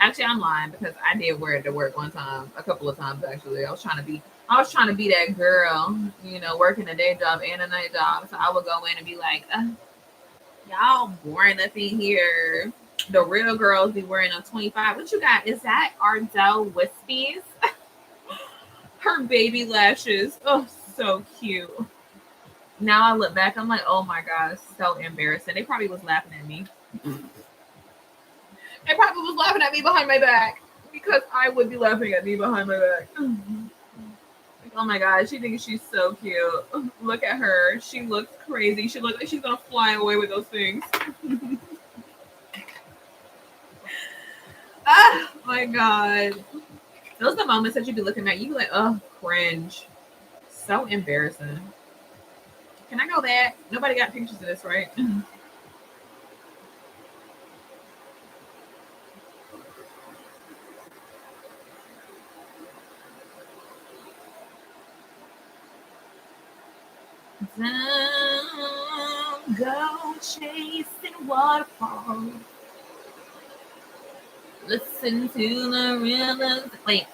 Actually, I'm lying because I did wear it to work one time, a couple of times actually. I was trying to be that girl, working a day job and a night job. So I would go in and be like, y'all boring up in here. The real girls be wearing a 25. What you got? Is that Ardell Wispies? Her baby lashes. Oh, so cute. Now I look back, I'm like, oh my gosh, so embarrassing. They probably was laughing at me. They probably was laughing at me behind my back because I would be laughing at me behind my back. Like, oh my god, she thinks she's so cute. Look at her. She looks crazy. She looks like she's gonna fly away with those things. Oh my god. Those are the moments that you be looking at. You be like, oh, cringe. So embarrassing. Can I go back? Nobody got pictures of this, right? Don't go chasing waterfalls. Listen to the rivers. Wait,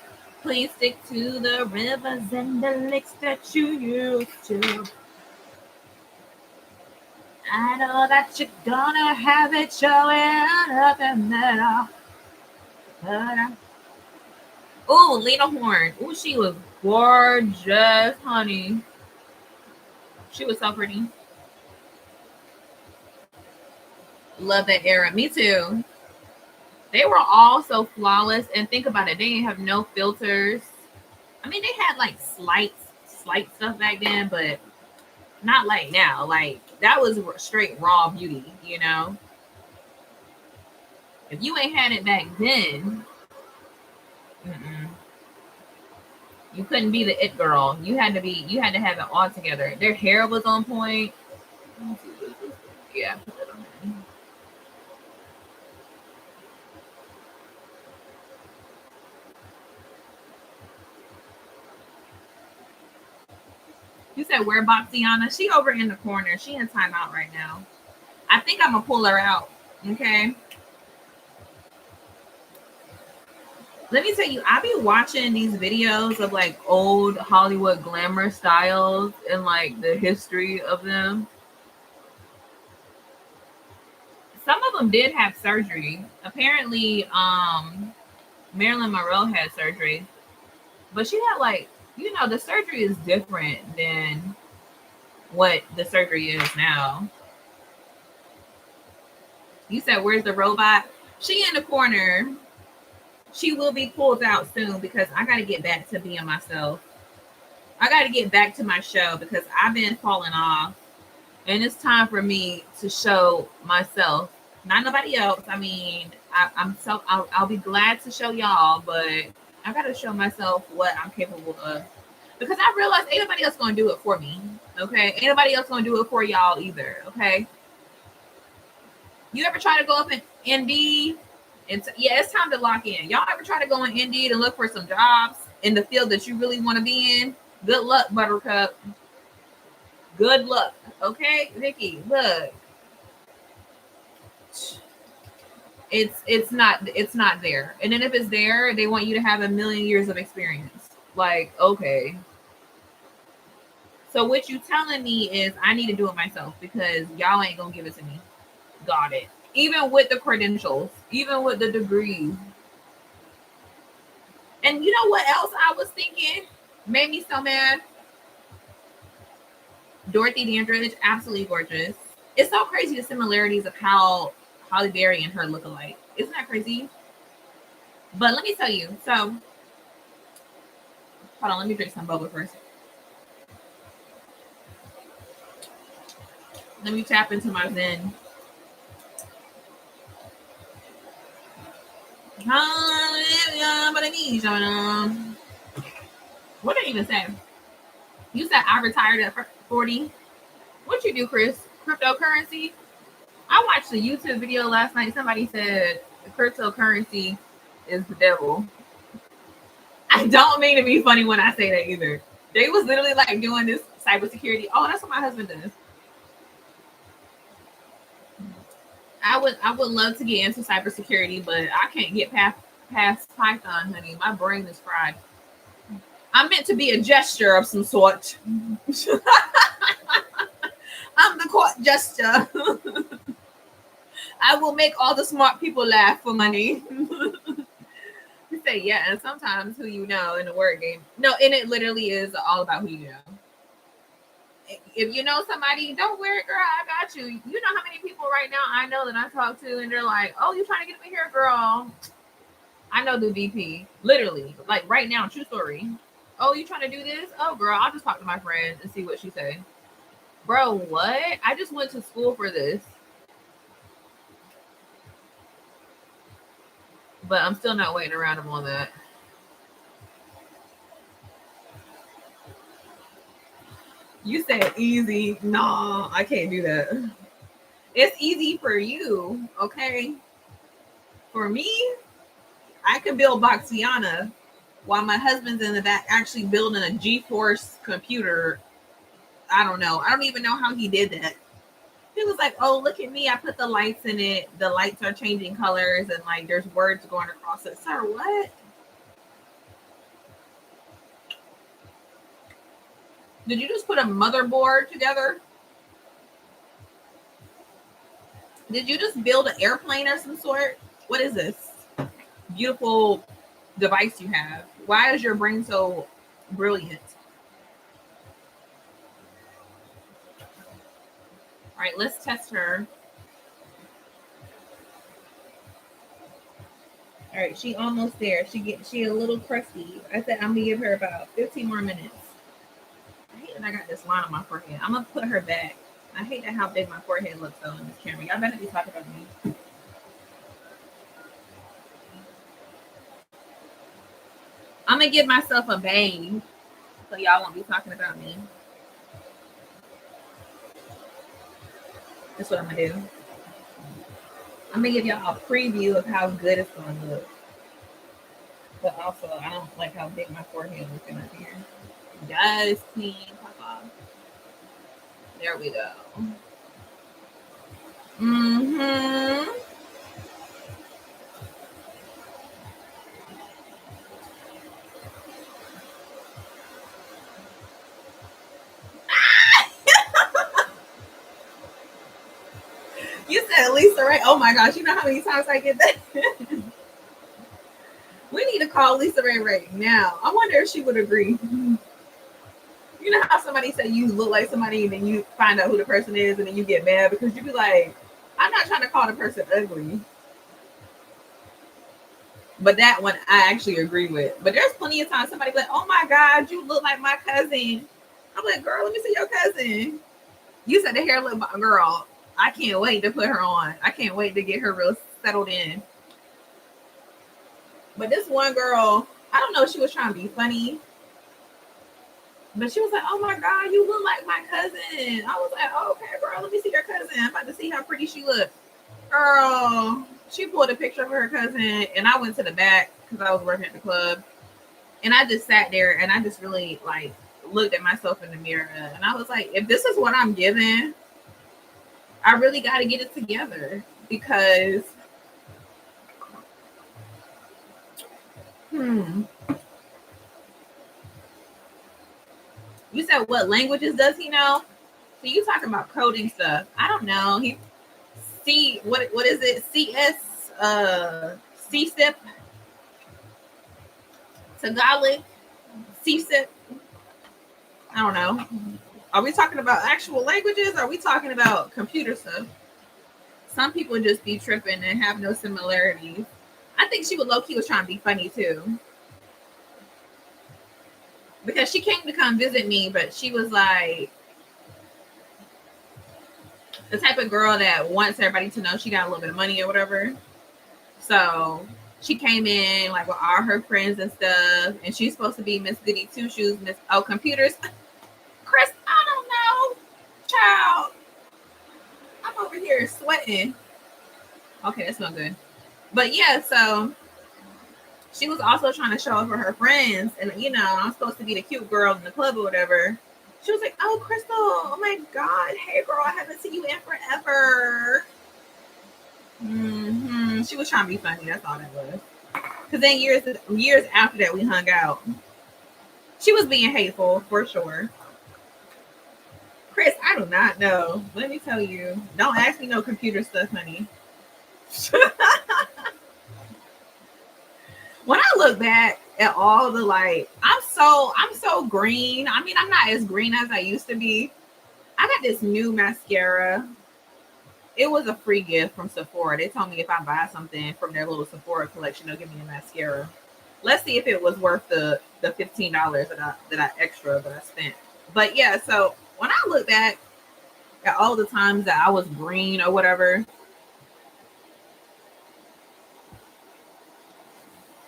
please stick to the rivers and the lakes that you used to. I know that you're gonna have it showing up in that. Oh, Lena Horne. Oh, she was gorgeous, honey. She was so pretty. Love that era. Me too. They were all so flawless. And think about it, they didn't have no filters. I mean, they had like slight stuff back then, but not like now. Like that was straight raw beauty. If you ain't had it back then, mm-mm, you couldn't be the it girl. You had to have it all together. Their hair was on point. Yeah. You said where Boxiana? She over in the corner. She in timeout right now. I think I'm gonna pull her out. Okay. Let me tell you, I be watching these videos of like old Hollywood glamour styles and like the history of them. Some of them did have surgery. Apparently, Marilyn Monroe had surgery, but she had like, the surgery is different than what the surgery is now. You said, where's the robot? She in the corner. She will be pulled out soon because I got to get back to being myself. I got to get back to my show because I've been falling off, and it's time for me to show myself, not nobody else. I mean, I'll be glad to show y'all, but I got to show myself what I'm capable of because I realize ain't nobody else gonna do it for me. Okay, ain't nobody else gonna do it for y'all either. Okay, you ever try to go up in Indeed? Yeah, it's time to lock in. Y'all ever try to go in Indeed and look for some jobs in the field that you really want to be in? Good luck, Buttercup. Good luck. Okay, Vicky, look. It's not there. And then if it's there, they want you to have a million years of experience. Like, okay. So what you telling me is I need to do it myself because y'all ain't gonna give it to me. Got it. Even with the credentials, even with the degrees. And you know what else I was thinking? Made me so mad. Dorothy Dandridge, absolutely gorgeous. It's so crazy the similarities of how Holly Berry and her look alike. Isn't that crazy? But let me tell you. So, hold on. Let me drink some bubble first. Let me tap into my Zen. What did I even say? You said I retired at 40. What you do, Chris? Cryptocurrency? I watched a YouTube video last night. Somebody said cryptocurrency is the devil. I don't mean to be funny when I say that either. They was literally like doing this cybersecurity. Oh, that's what my husband does. I would love to get into cybersecurity, but I can't get past Python, honey. My brain is fried. I'm meant to be a gesture of some sort. I'm the court gesture. I will make all the smart people laugh for money. You say yeah, and sometimes who you know in the word game. No, and it literally is all about who you know. If you know somebody, don't worry, girl, I got you. You know how many people right now I know that I talk to, and they're like, "Oh, you trying to get me here, girl?" I know the VP, literally, like right now, true story. Oh, you trying to do this? Oh, girl, I'll just talk to my friend and see what she say. Bro, what? I just went to school for this. But I'm still not waiting around him on that. You said easy. No, I can't do that. It's easy for you, okay? For me, I can build Boxiana while my husband's in the back actually building a GeForce computer. I don't know. I don't even know how he did that. He was like, "Oh, look at me! I put the lights in it. The lights are changing colors, and like there's words going across it." Sir, what? Did you just put a motherboard together? Did you just build an airplane or some sort? What is this beautiful device you have? Why is your brain so brilliant? All right, let's test her. All right, she almost there. She a little crusty. I said I'm gonna give her about 15 more minutes. I hate that I got this line on my forehead. I'm gonna put her back. I hate that how big my forehead looks though in this camera. Y'all better be talking about me. I'm gonna give myself a bang so y'all won't be talking about me. That's what I'm gonna do. I'm gonna give y'all a preview of how good it's gonna look. But also, I don't like how big my forehead looking up here. Yes, queen, pop off. There we go. Mm-hmm. You said Lisa Ray. Oh my gosh, you know how many times I get that? We need to call Lisa Ray right now. I wonder if she would agree. You know how somebody say you look like somebody and then you find out who the person is and then you get mad because you be like, I'm not trying to call the person ugly. But that one I actually agree with. But there's plenty of times somebody be like, oh my God, you look like my cousin. I'm like, girl, let me see your cousin. You said the hair look girl. I can't wait to put her on. I can't wait to get her real settled in. But this one girl, I don't know if she was trying to be funny, but she was like, oh my God, you look like my cousin. I was like, oh, okay, girl, let me see your cousin. I'm about to see how pretty she looks. Girl, she pulled a picture of her cousin, and I went to the back because I was working at the club. And I just sat there and I just really like looked at myself in the mirror. And I was like, if this is what I'm given, I really got to get it together because, hmm. You said what languages does he know? So you talking about coding stuff? I don't know. He C what is it? CS CSIP Tagalog CSIP. I don't know. Are we talking about actual languages? Or are we talking about computer stuff? Some people just be tripping and have no similarities. I think she would low key was trying to be funny too. Because she came to come visit me, but she was like the type of girl that wants everybody to know she got a little bit of money or whatever. So she came in like with all her friends and stuff, and she's supposed to be Miss Goody Two Shoes, Miss Oh Computers. Chris, I don't know, child. I'm over here sweating. Okay, that's not good. But yeah, so she was also trying to show off for her friends, and I'm supposed to be the cute girl in the club or whatever. She was like, "Oh, Crystal, oh my God, hey girl, I haven't seen you in forever." She was trying to be funny. That's all that was. Because then years after that, we hung out. She was being hateful for sure. Chris, I do not know. Let me tell you. Don't ask me no computer stuff, honey. When I look back at all the like, I'm so green. I mean, I'm not as green as I used to be. I got this new mascara. It was a free gift from Sephora. They told me if I buy something from their little Sephora collection, they'll give me a mascara. Let's see if it was worth the $15 that I extra that I spent. But yeah, so when I look back at all the times that I was green or whatever,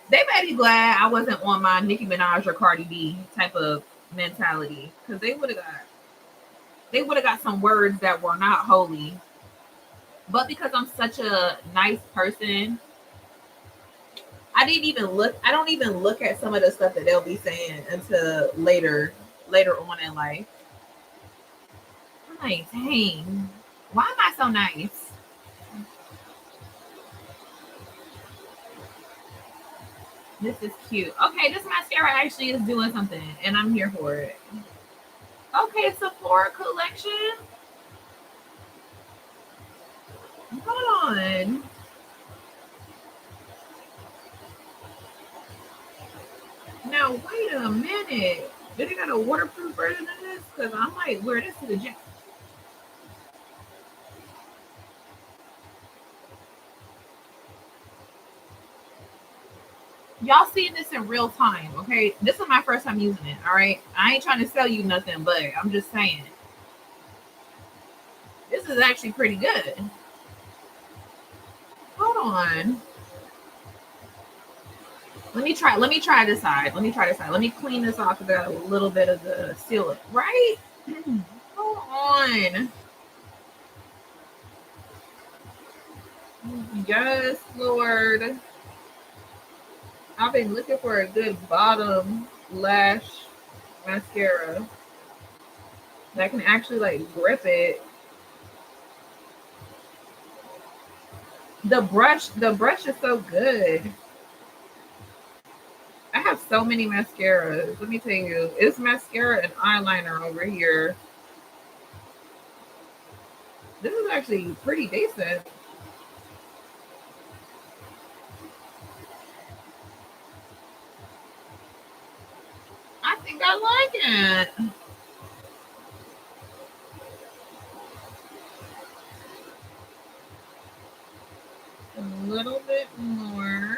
they may be glad I wasn't on my Nicki Minaj or Cardi B type of mentality because they would have got some words that were not holy. But because I'm such a nice person, I don't even look at some of the stuff that they'll be saying until later on in life. I'm like, dang, why am I so nice? This is cute. Okay, this mascara actually is doing something, and I'm here for it. Okay, Sephora collection. Hold on. Now wait a minute. Did they got a waterproof version of this? Because I might wear this to the gym. Y'all seeing this in real time, okay? This is my first time using it, all right? I ain't trying to sell you nothing, but I'm just saying. This is actually pretty good. Hold on. Let me try this side. Let me try this side. Let me clean this off because I got a little bit of the sealant, right? Hold on. Yes, Lord. I've been looking for a good bottom lash mascara. that can actually like grip it. The brush is so good. I have so many mascaras. Let me tell you, it's mascara and eyeliner over here. This is actually pretty decent. I think I like it. A little bit more.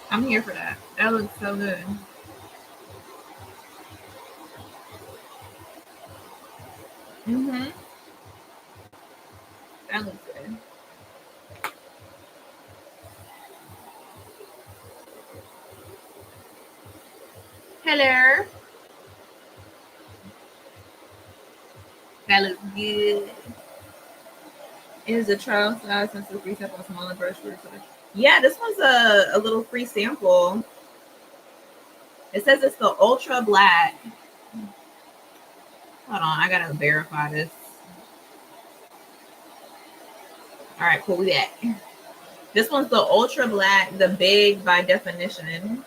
I'm here for that. That looks so good. Mm-hmm. That looks good. Hello. That looks good. It is a trial size since the free sample smaller brush for size. Yeah, this one's a little free sample. It says it's the ultra black. Hold on, I gotta verify this. All right, cool. We back. This one's the ultra black, the big by definition.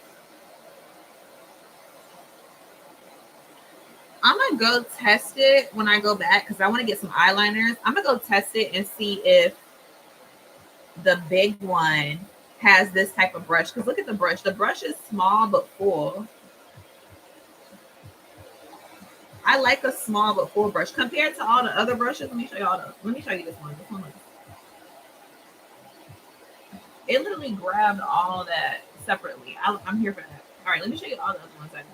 I'm gonna go test it when I go back because I want to get some eyeliners. I'm gonna go test it and see if the big one has this type of brush. Because look at the brush. The brush is small but full. I like a small but full brush compared to all the other brushes. Let me show you all the. Let me show you this one. This one looks. It literally grabbed all that separately. I'm here for that. All right, let me show you all the other ones I got.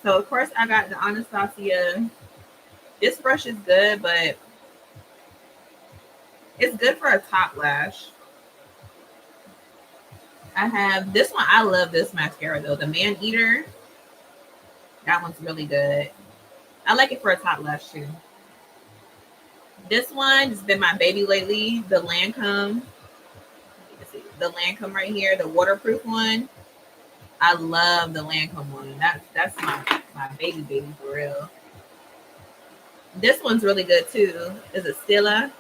So of course I got the Anastasia. This brush is good, but it's good for a top lash. I have this one. I love this mascara though. The Man Eater. That one's really good. I like it for a top lash too. This one has been my baby lately. The Lancome. The Lancome right here, the waterproof one. I love the Lancome one. That's my baby for real. This one's really good too. Is it Stila?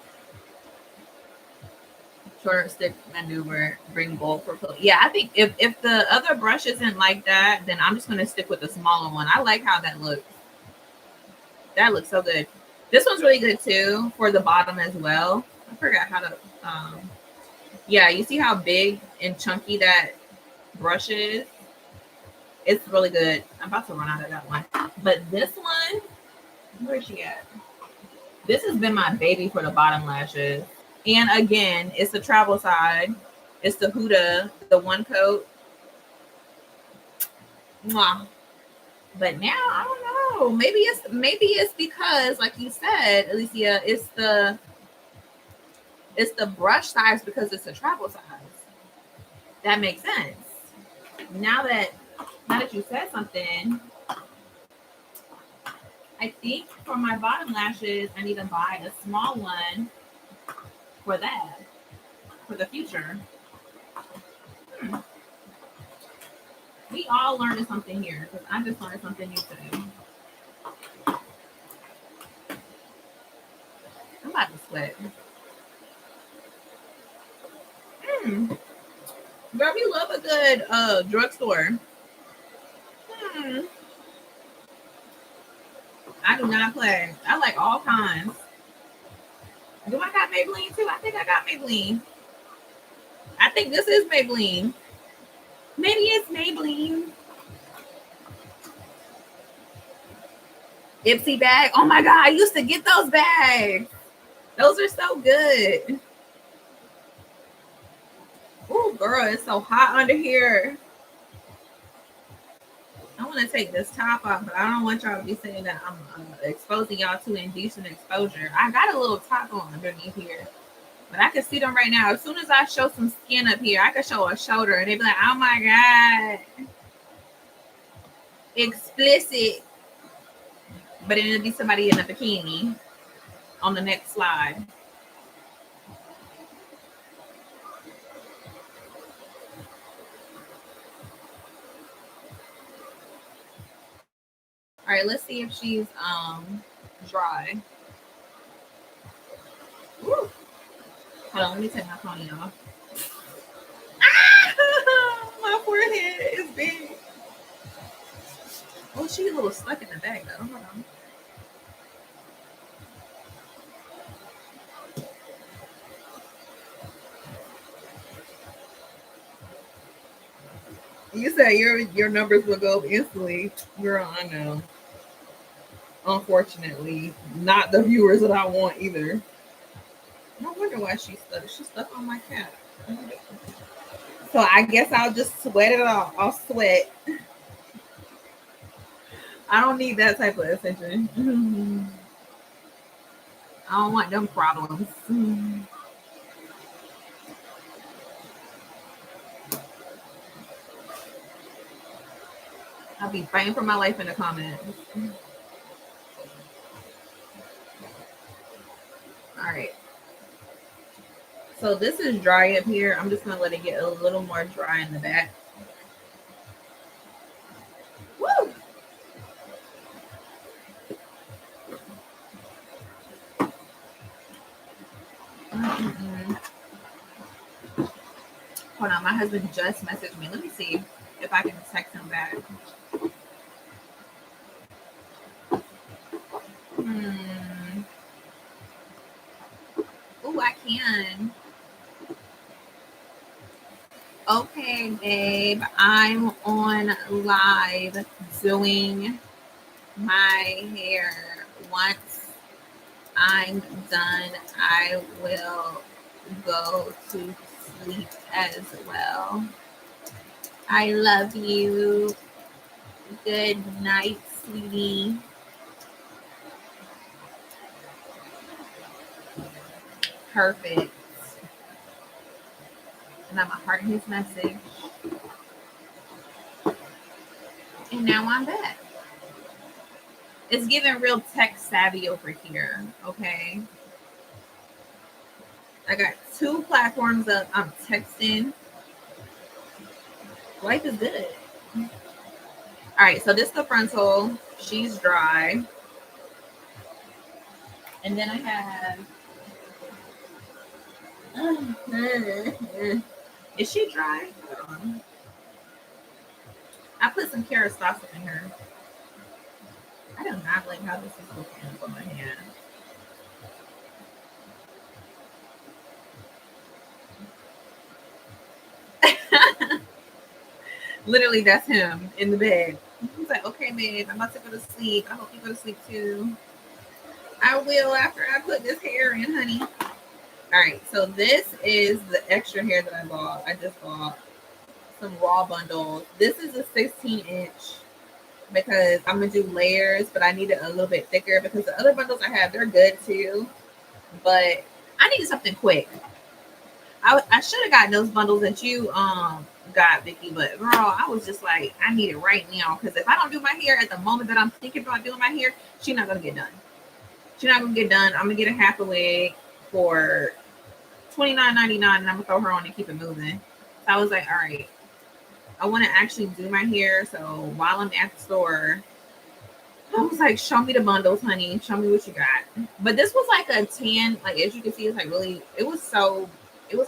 Short stick maneuver, bring bold for pull. Yeah, I think if the other brush isn't like that, then I'm just gonna stick with the smaller one. I like how that looks. That looks so good. This one's really good too for the bottom as well. I forgot how to. Yeah, you see how big and chunky that brush is? It's really good. I'm about to run out of that one. But this one, where's she at? This has been my baby for the bottom lashes. And again, it's the travel side. It's the Huda, the one coat. Mwah. But now I don't know. Maybe it's because, like you said, Alicia, it's the brush size because it's a travel size. That makes sense. Now that you said something, I think for my bottom lashes, I need to buy a small one for that, for the future. Hmm. We all learning something here because I just learned something new today. I'm about to sweat. Hmm. Girl, we love a good drugstore. Hmm. I do not play. I like all kinds. Do I got Maybelline too? I think I got Maybelline. I think this is Maybelline. Maybe it's Maybelline. Ipsy bag. Oh my god, I used to get those bags. Those are so good. Oh, girl, it's so hot under here. I want to take this top off, but I don't want y'all to be saying that I'm exposing y'all to indecent exposure. I got a little top on underneath here, but I can see them right now. As soon as I show some skin up here, I can show a shoulder, and they be like, "Oh my god, explicit." But it'll be somebody in a bikini on the next slide. All right, let's see if she's dry. Woo. Hold on, let me take my pony off. Ah! My forehead is big. Oh, she's a little stuck in the bag though. Hold on. You said your numbers will go up instantly. Girl, I know. Unfortunately, not the viewers that I want either. No wonder why she's stuck. She's stuck on my cat. So I guess I'll just sweat it off. I'll sweat. I don't need that type of attention. I don't want them problems. I'll be fighting for my life in the comments. All right. So this is dry up here. I'm just gonna let it get a little more dry in the back. Woo! Mm-mm. Hold on, my husband just messaged me. Let me see if I can text him back. Hmm. Oh, I can. Okay, babe. I'm on live doing my hair. Once I'm done, I will go to sleep as well. I love you. Good night, sweetie. Perfect. And I'm a heart his message. And now I'm back. It's giving real tech savvy over here. Okay. I got 2 platforms up. I'm texting. Life is good. All right. So this is the frontal. She's dry. And then I have. Is she dry? Hold on. I put some kerastase in her. I do not like how this is looking on my hand. Literally, that's him in the bed. He's like, okay, babe, I'm about to go to sleep. I hope you go to sleep too. I will after I put this hair in, honey. All right, so this is the extra hair that I bought. I just bought some raw bundles. This is a 16-inch because I'm gonna do layers, but I need it a little bit thicker because the other bundles I have, they're good too. But I needed something quick. I should have gotten those bundles that you got, Vicky, but girl, I was just like, I need it right now because if I don't do my hair at the moment that I'm thinking about doing my hair, she's not gonna get done. She's not gonna get done. I'm gonna get a half a wig for $29.99, and I'm gonna throw her on and keep it moving. So I was like, all right, I want to actually do my hair. So while I'm at the store, I was like, show me the bundles, honey. Show me what you got. But this was like a tan, like as you can see, it's like really, it was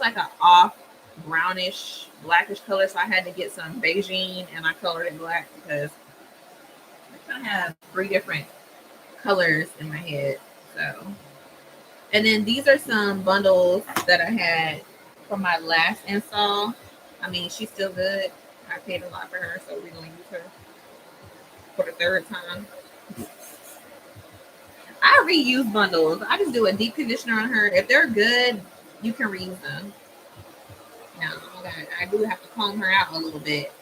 like an off brownish, blackish color. So I had to get some beiging and I colored it black because I kind of have 3 different colors in my head. So, and then these are some bundles that I had from my last install. I mean, she's still good. I paid a lot for her, so we're gonna use her for the 3rd time. I reuse bundles. I just do a deep conditioner on her. If they're good, you can reuse them. Now, I do have to comb her out a little bit.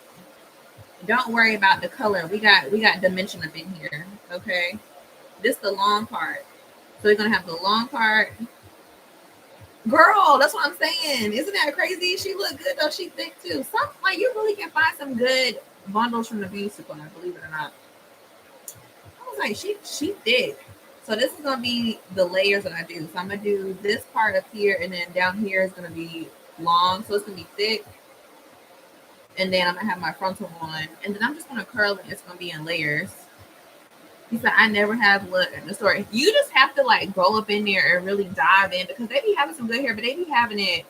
Don't worry about the color. We got dimension up in here. Okay, this is the long part. So we're gonna have the long part. Girl, that's what I'm saying. Isn't that crazy? She look good though. She thick too. Some like you really can find some good bundles from the beauty supply. Believe it or not. I was like, she thick. So this is gonna be the layers that I do. So I'm gonna do this part up here, and then down here is gonna be long. So it's gonna be thick, and then I'm gonna have my frontal on, and then I'm just gonna curl it. It's gonna be in layers. He said, I never have looked at the store. You just have to like go up in there and really dive in because they be having some good hair, but they be having it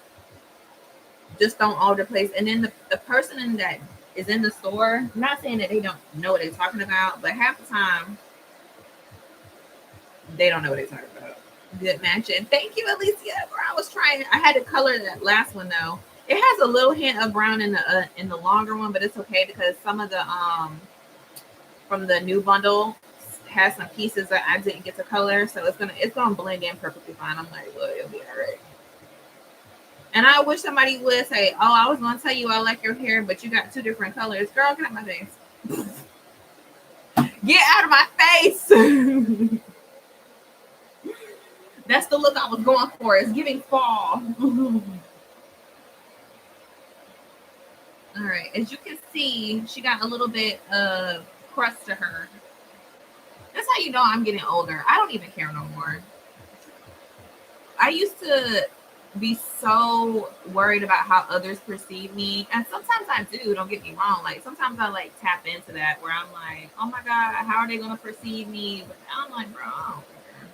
just on all the place. And then the person in that is in the store, I'm not saying that they don't know what they're talking about, but half the time they don't know what they're talking about. Good matching. Thank you, Alicia. Bro, I was trying. I had to color that last one though. It has a little hint of brown in the longer one, but it's okay because some of the from the new bundle has some pieces that I didn't get to color, so it's gonna blend in perfectly fine. I'm like, well, it'll be all right. And I wish somebody would say, "Oh, I was gonna tell you I like your hair, but you got two different colors." Girl, get out my face. Get out of my face. That's the look I was going for. It's giving fall. All right, as you can see, she got a little bit of crust to her. That's how you know I'm getting older. I don't even care no more. I used to be so worried about how others perceive me. And sometimes I do, don't get me wrong. Like sometimes I like tap into that where I'm like, oh my God, how are they gonna perceive me? But I'm like, bro, I don't care.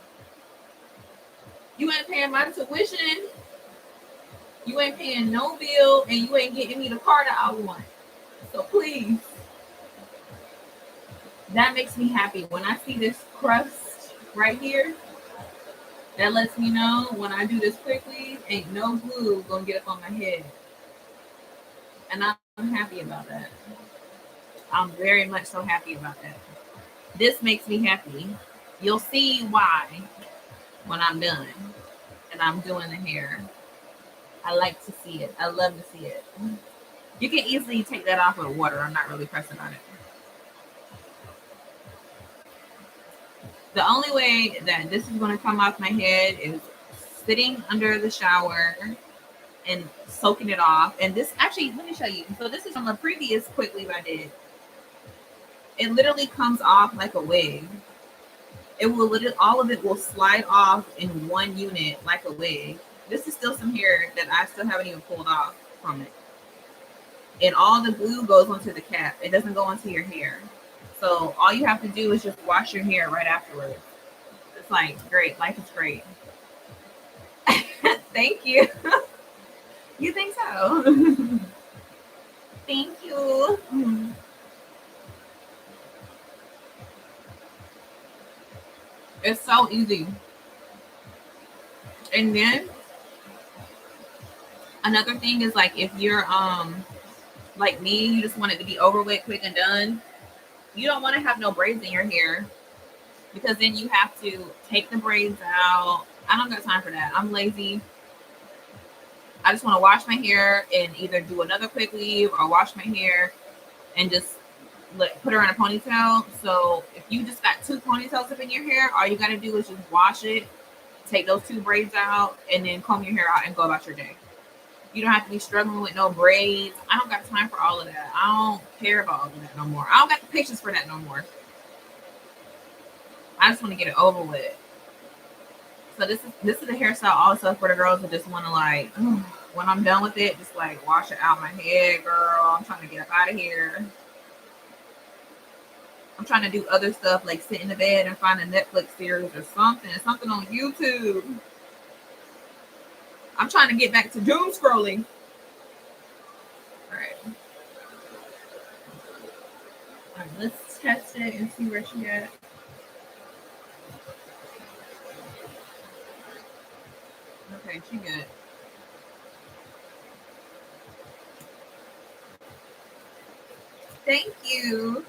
You ain't paying my tuition, you ain't paying no bill, and you ain't getting me the car that I want. So please. That makes me happy. When I see this crust right here, that lets me know when I do this quickly, ain't no glue gonna get up on my head. And I'm happy about that. I'm very much so happy about that. This makes me happy. You'll see why when I'm done and I'm doing the hair. I like to see it. I love to see it. You can easily take that off with water. I'm not really pressing on it. The only way that this is going to come off my head is sitting under the shower and soaking it off. And this actually, let me show you. So this is from a previous quick weave I did. It literally comes off like a wig. It will literally, all of it will slide off in one unit like a wig. This is still some hair that I still haven't even pulled off from it. And all the glue goes onto the cap. It doesn't go onto your hair. So all you have to do is just wash your hair right afterwards. It's like great. Life is great. Thank you. You think so? Thank you. It's so easy. And then another thing is like if you're like me, you just want it to be over with, quick and done. You don't want to have no braids in your hair because then you have to take the braids out. I don't got time for that. I'm lazy. I just want to wash my hair and either do another quick weave or wash my hair and just put her in a ponytail. So if you just got two ponytails up in your hair, all you got to do is just wash it, take those two braids out, and then comb your hair out and go about your day. You don't have to be struggling with no braids. I don't got time for all of that. I don't care about all of that no more. I don't got the patience for that no more. I just want to get it over with. So this is a hairstyle also for the girls that just want to like, when I'm done with it, just like wash it out my head, girl. I'm trying to get up out of here. I'm trying to do other stuff like sit in the bed and find a Netflix series or something on YouTube. I'm trying to get back to doom scrolling. All right. All right, let's test it and see where she at. Okay, she good. Thank you.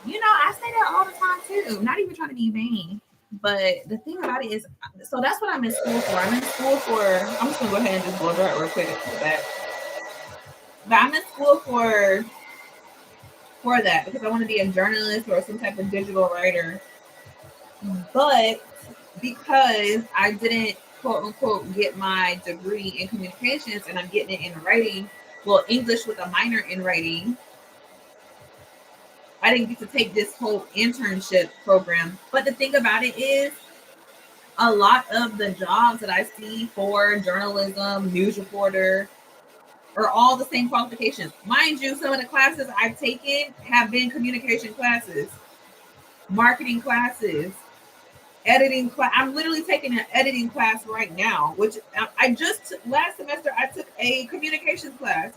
You know, I say that all the time too. Not even trying to be vain. But the thing about it is, so that's what I'm in school for. I'm in school for, I'm just gonna go ahead and just blow dry it real quick and go back. But I'm in school for that because I want to be a journalist or some type of digital writer. But because I didn't quote unquote get my degree in communications and I'm getting it in writing, well, English with a minor in writing, I didn't get to take this whole internship program. But the thing about it is, a lot of the jobs that I see for journalism, news reporter, are all the same qualifications. Mind you, some of the classes I've taken have been communication classes. marketing classes, editing class. I'm literally taking an editing class right now, which I just last semester I took a communications class.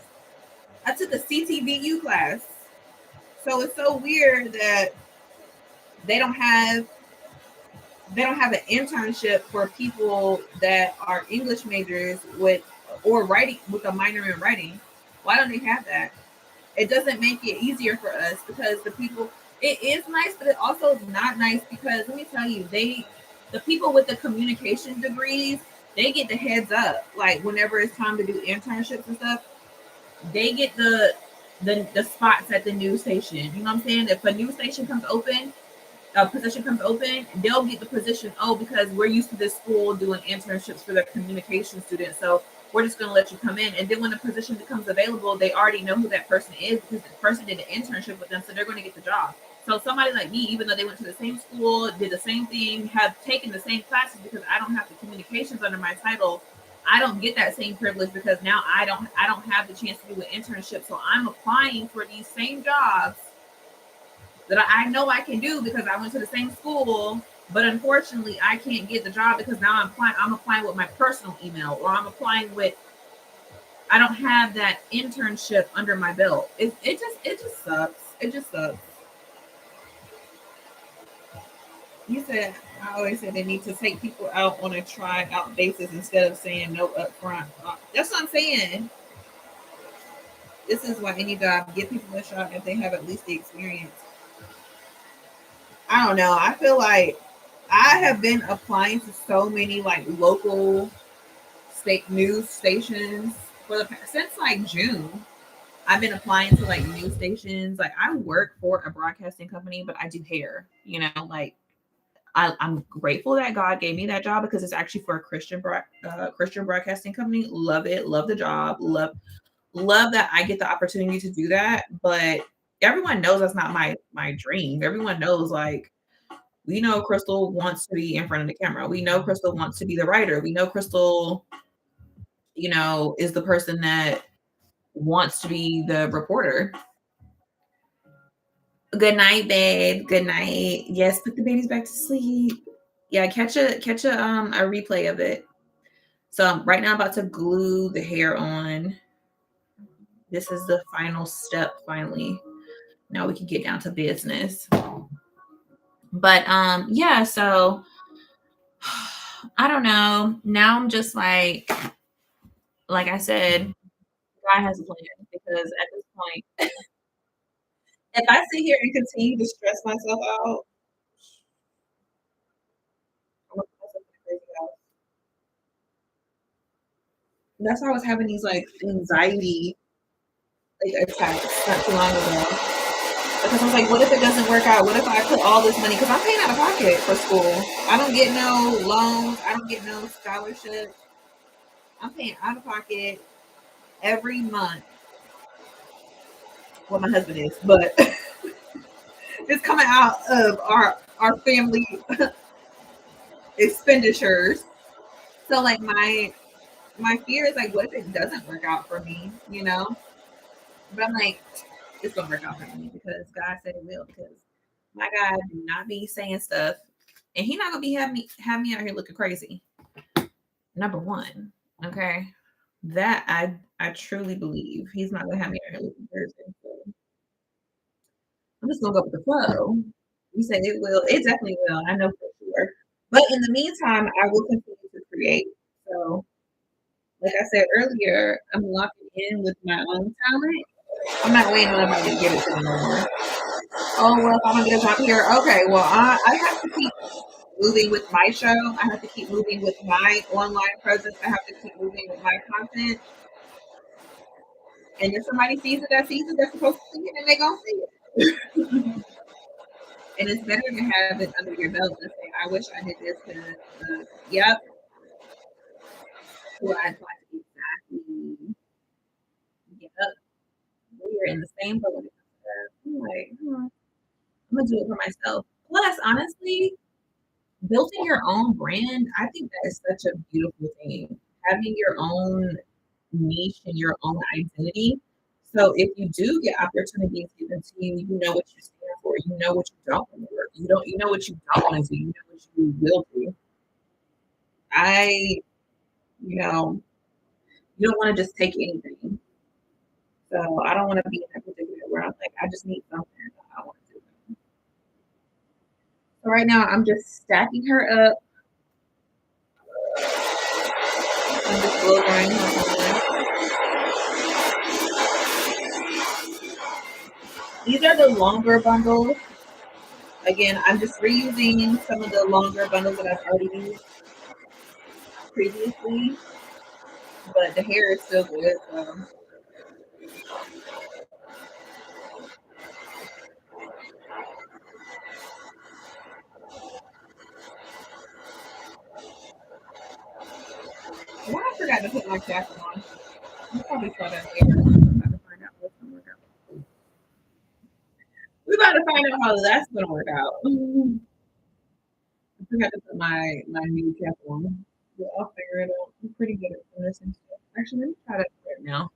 I took a CTVU class. So it's so weird that they don't have they don't have an internship for people that are English majors with or writing with a minor in writing. Why don't they have that? It doesn't make it easier for us because the people it is nice, but it also is not nice because let me tell you, the people with the communication degrees, they get the heads up. Like whenever it's time to do internships and stuff, they get the spots at the news station. You know what I'm saying? If a news station comes open, a position comes open, they'll get the position. Oh, because we're used to this school doing internships for their communication students, so we're just going to let you come in. And then when the position becomes available, they already know who that person is because the person did an internship with them, so they're going to get the job. So somebody like me, even though they went to the same school, did the same thing, have taken the same classes, because I don't have the communications under my title, I don't get that same privilege because now I don't have the chance to do an internship. So I'm applying for these same jobs that I know I can do because I went to the same school, but unfortunately I can't get the job because now I'm applying with my personal email, or I'm applying with I don't have that internship under my belt. It just sucks. It just sucks. You said I always say they need to take people out on a try out basis instead of saying no up front. That's what I'm saying. This is why any job give people a shot if they have at least the experience. I don't know. I feel like I have been applying to so many like local state news stations for the past since like June. I've been applying to like news stations. Like I work for a broadcasting company, but I do hair. Like I'm grateful that God gave me that job because it's actually for a Christian broadcasting company. Love it. Love the job. Love that I get the opportunity to do that. But everyone knows that's not my dream. Everyone knows like we know Crystal wants to be in front of the camera. We know Crystal wants to be the writer. We know Crystal, is the person that wants to be the reporter. Good night, babe. Good night. Yes, put the babies back to sleep. Yeah, catch a replay of it. So right now I'm about to glue the hair on. This is the final step, finally. Now we can get down to business. But yeah, so I don't know. Now I'm just like I said, God has a plan because at this point, if I sit here and continue to stress myself out, I'm gonna put myself in a crazy house. That's why I was having these like anxiety like attacks not too long ago. Because I was like, what if it doesn't work out? What if I put all this money? Because I'm paying out of pocket for school. I don't get no loans. I don't get no scholarship. I'm paying out of pocket every month. Well, my husband is, but it's coming out of our family expenditures. So like my fear is like, what if it doesn't work out for me? But I'm like, it's gonna work out for me because God said it will. Because my God do not be saying stuff, and He not gonna be have me out here looking crazy. Number one, okay, that I truly believe He's not gonna have me out here looking crazy. So I'm just gonna go with the flow. You said it will. It definitely will. I know for sure. But in the meantime, I will continue to create. So, like I said earlier, I'm locking in with my own talent. I'm not waiting on nobody to give it to me no more. Oh well, if I'm gonna get a job here, okay. Well, I have to keep moving with my show. I have to keep moving with my online presence. I have to keep moving with my content. And if somebody sees it, that sees it, they're supposed to see it, and they gonna see it. And it's better to have it under your belt and say, "I wish I did this." Because, yep, who I'd like exactly. Yep, we are in the same boat. I'm like, I'm gonna do it for myself. Plus, honestly, building your own brand, I think that is such a beautiful thing. Having your own niche and your own identity. So if you do get opportunities given to you, you know what you stand for. You know what you don't want to work. You know what you don't want to do. You know what you will do. I, you know, you don't want to just take anything. So I don't want to be in that particular where I'm like, I just need something. I want to do it. So right now I'm just stacking her up. I'm just lowering her on. These are the longer bundles. Again, I'm just reusing some of the longer bundles that I've already used previously, but the hair is still good. So. Well, I forgot to put my cap on. You probably saw that later. I'm about to find out what's gonna work out. We're about to find out how that's gonna work out. I forgot to put my new cap on. But I'll figure it out. I'm pretty good at this and stuff. Actually, let me try that right now.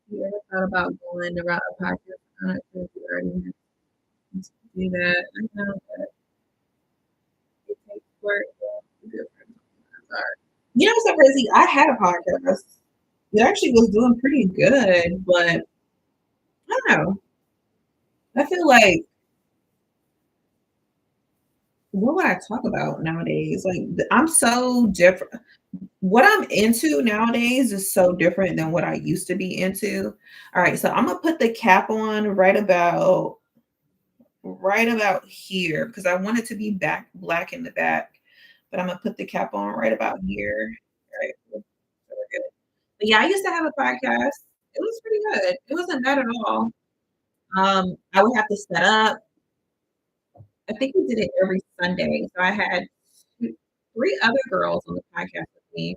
You ever thought about going the route of podcast? I'm not sure if you already have to do that. I know that it takes work. But good friends. You know, what's so crazy. I had a podcast. It actually was doing pretty good, but I don't know. I feel like what would I talk about nowadays? Like I'm so different. What I'm into nowadays is so different than what I used to be into. All right, so I'm gonna put the cap on right about here because I want it to be back black in the back, but I'm gonna put the cap on right about here. All right, so we're good. But yeah, I used to have a podcast. It was pretty good. It wasn't bad at all. I would have to set up. I think we did it every Sunday. So I had three other girls on the podcast with me,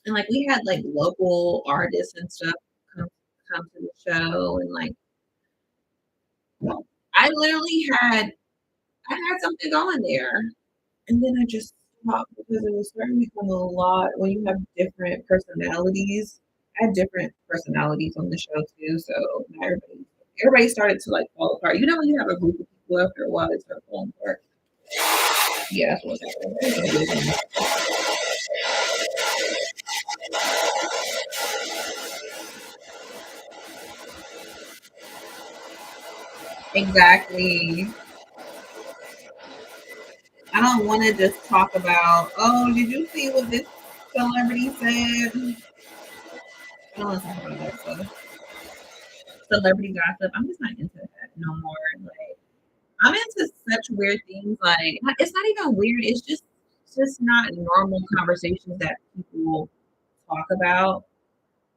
and like we had like local artists and stuff come come to the show, and like I literally had something going there, and then I just stopped because it was starting to become a lot when you have different personalities. I had different personalities on the show too, so not everybody started to like fall apart. You know when you have a group of people after a while they start falling apart. Yeah, that's what's happening. Exactly. I don't want to just talk about, oh, did you see what this celebrity said? I don't want to talk about that stuff. Celebrity gossip. I'm just not into that no more. Like I'm into such weird things. Like it's not even weird. It's just not normal conversations that people talk about.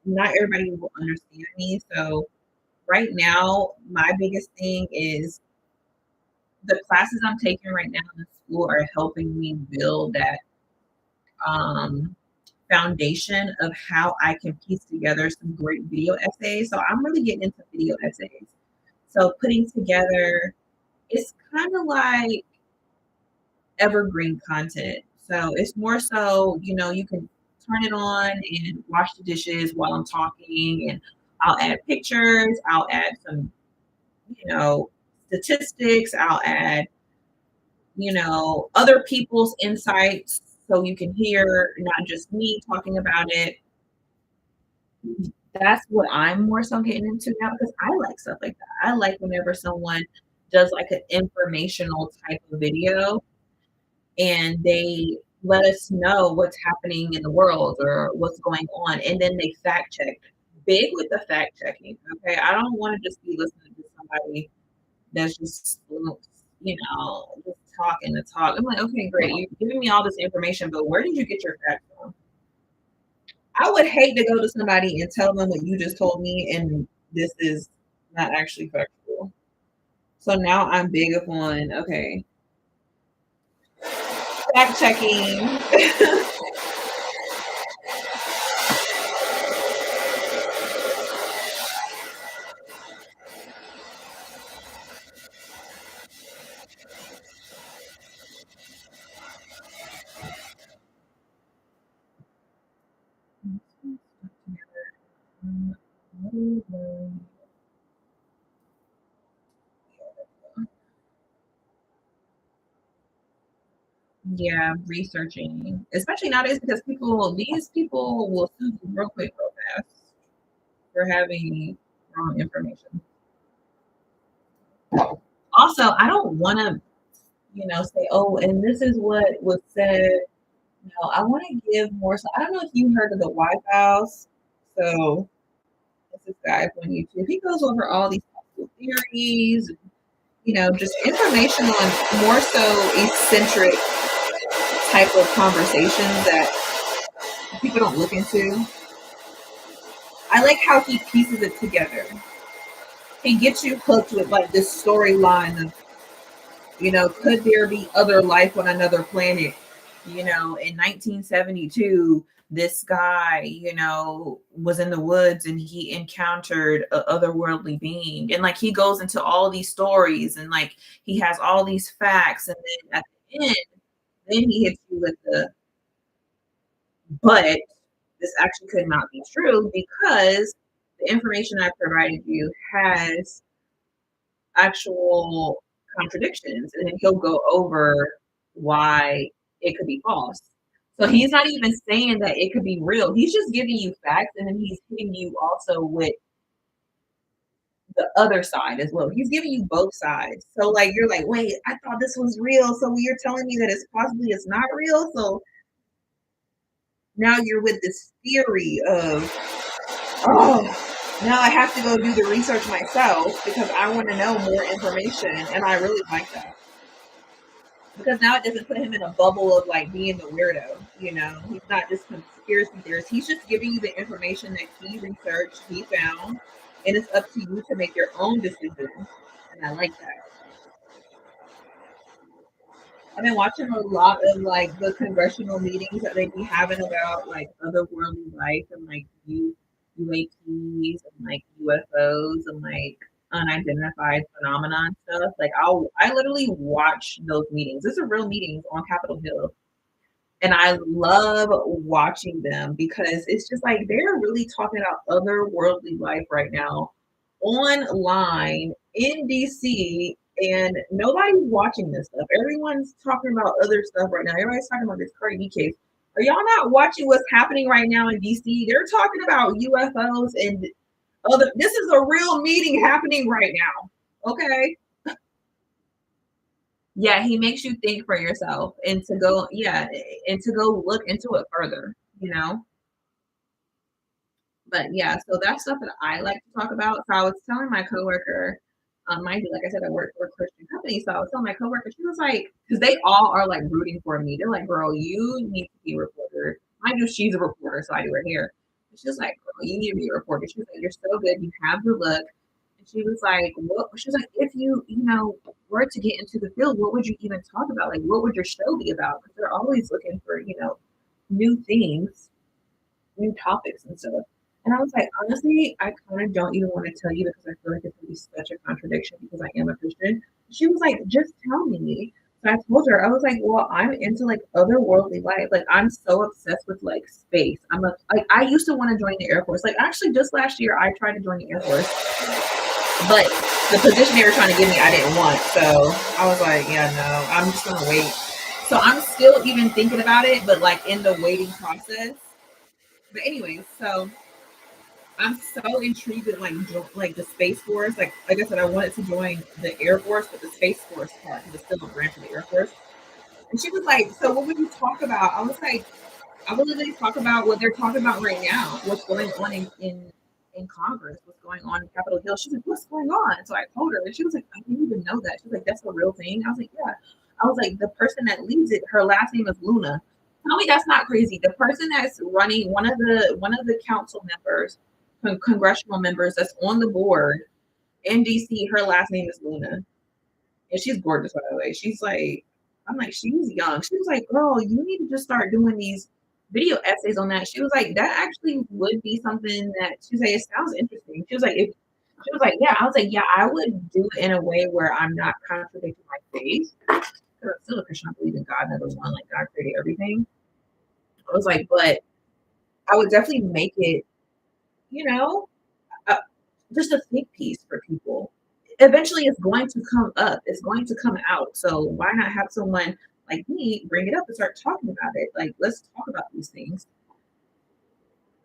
Not everybody will understand me. So right now, my biggest thing is the classes I'm taking right now in school are helping me build that um, foundation of how I can piece together some great video essays. So I'm really getting into video essays. So putting together, it's kind of like evergreen content. So it's more so, you can turn it on and wash the dishes while I'm talking, and I'll add pictures, I'll add some, statistics, I'll add, other people's insights so you can hear not just me talking about it. That's what I'm more so getting into now because I like stuff like that. I like whenever someone does like an informational type of video and they let us know what's happening in the world or what's going on, and then they fact check. Big with the fact checking. Okay, I don't want to just be listening to somebody that's just just talking to talk. I'm like, okay, great, you're giving me all this information, but where did you get your facts from? I would hate to go to somebody and tell them what you just told me, and this is not actually factual. So now I'm big upon okay, fact checking. Yeah, researching, especially nowadays because these people will sue you real quick, real fast for having wrong information. Also, I don't want to, say, oh, and this is what was said. No, I want to give more. So I don't know if you heard of the White House. So it's this guy on YouTube. He goes over all these possible theories, just information on more so eccentric type of conversations that people don't look into. I like how he pieces it together. He gets you hooked with like this storyline of, could there be other life on another planet? In 1972, this guy, was in the woods and he encountered a otherworldly being. And like he goes into all these stories and like he has all these facts. And then at the end, then he hits you with but this actually could not be true because the information I provided you has actual contradictions, and then he'll go over why it could be false. So he's not even saying that it could be real. He's just giving you facts, and then he's hitting you also with the other side as well. He's giving you both sides. So like you're like, wait, I thought this was real. So you're telling me that it's not real. So now you're with this theory of, oh, now I have to go do the research myself because I want to know more information. And I really like that. Because now it doesn't put him in a bubble of like being the weirdo. He's not just conspiracy theorist. He's just giving you the information that he researched, he found, and it's up to you to make your own decision. And I like that. I've been watching a lot of like the congressional meetings that they be having about like otherworldly life and like UAPs and like UFOs and like unidentified phenomena and stuff. Like I literally watch those meetings. These are real meetings on Capitol Hill. And I love watching them because it's just like they're really talking about otherworldly life right now online in DC, and nobody's watching this stuff. Everyone's talking about other stuff right now. Everybody's talking about this Cardi B case. Are y'all not watching what's happening right now in DC? They're talking about UFOs and other. This is a real meeting happening right now. Okay. Yeah, he makes you think for yourself and to go, yeah, and to go look into it further. But yeah, so that's stuff that I like to talk about. So I was telling my coworker, mind you, like I said, I work for a Christian company. So I was telling my coworker, she was like, because they all are like rooting for me. They're like, girl, you need to be a reporter. Mind you, she's a reporter, so I do her hair. She was like, girl, you need to be a reporter. She was like, you're so good. You have the look. And she was like, what? She was like, if you were to get into the field, what would you even talk about? Like, what would your show be about? Because they're always looking for, new things, new topics and stuff. And I was like, honestly, I kind of don't even want to tell you because I feel like it's going to be such a contradiction because I am a Christian. She was like, just tell me. So I told her, I was like, well, I'm into like otherworldly life. Like I'm so obsessed with like space. Like I used to want to join the Air Force. Like actually just last year I tried to join the Air Force, but the position they were trying to give me, I didn't want. So I was like, yeah, no, I'm just gonna wait. So I'm still even thinking about it, but like in the waiting process. But anyways, so I'm so intrigued with like the Space Force. Like I said, I wanted to join the Air Force, but the Space Force part because it's still a branch of the Air Force. And she was like, "So what would you talk about?" I was like, "I would literally talk about what they're talking about right now. What's going on in Congress? What's going on in Capitol Hill?" She's like, "What's going on?" So I told her, and she was like, "I didn't even know that." She was like, "That's a real thing." I was like, "Yeah." I was like, "The person that leads it, her last name is Luna." Tell me that's not crazy. The person that's running one of the council members, congressional members that's on the board in DC, her last name is Luna, and she's gorgeous by the way. She's like, I'm like, she's young. She was like, girl, you need to just start doing these video essays on that. She was like, that actually would be something that she was like, it sounds interesting. She was like, if she was like, yeah, I was like, yeah, I would do it in a way where I'm not contradicting my faith. Because I'm still a Christian, I believe in God, number one, like God created everything. I was like, but I would definitely make it, you know, uh, just a think piece for people. Eventually, it's going to come up. It's going to come out. So why not have someone? like me bring it up and start talking about it. Like, let's talk about these things.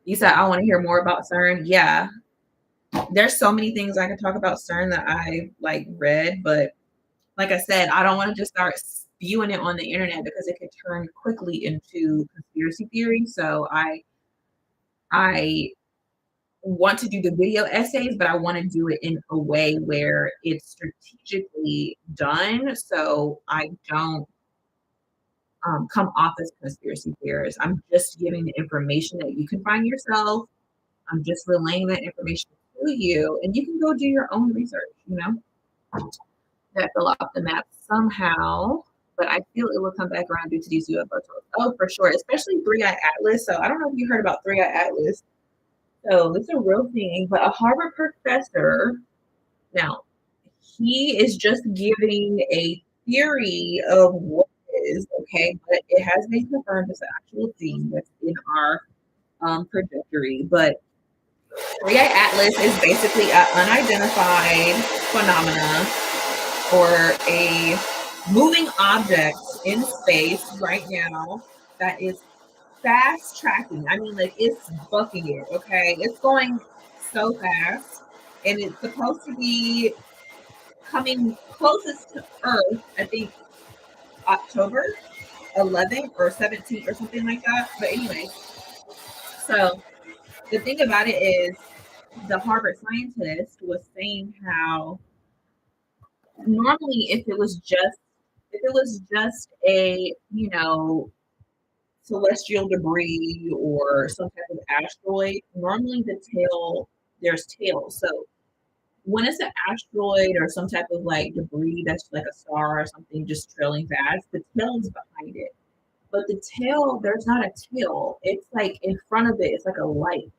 You said I want to hear more about CERN. Yeah, there's so many things I can talk about CERN that I like read, but like I said, I don't want to just start spewing it on the internet because it could turn quickly into conspiracy theory. So I want to do the video essays, but I want to do it in a way where it's strategically done so I don't come off as conspiracy theorist. I'm just giving the information that you can find yourself. I'm just relaying that information to you, and you can go do your own research, you know, that fill out the map somehow. But I feel it will come back around due to these UFO tours. Oh, for sure, especially Three Eye Atlas. So I don't know if you heard about Three Eye Atlas. So it's a real thing, but a Harvard professor, now, he is just giving a theory of what it is, okay? But it has been confirmed as an actual thing that's in our trajectory. But Three Eye Atlas is basically an unidentified phenomena or a moving object in space right now that is fast tracking. I mean, like it's bucking it, okay? It's going so fast, and it's supposed to be coming closest to Earth, I think October 11th or 17th or something like that. But anyway, so the thing about it is the Harvard scientist was saying how normally if it was just a, celestial debris or some type of asteroid, normally there's tails. So when it's an asteroid or some type of like debris that's like a star or something just trailing fast, the tail is behind it. But the tail, there's not a tail. It's like in front of it, it's like a light.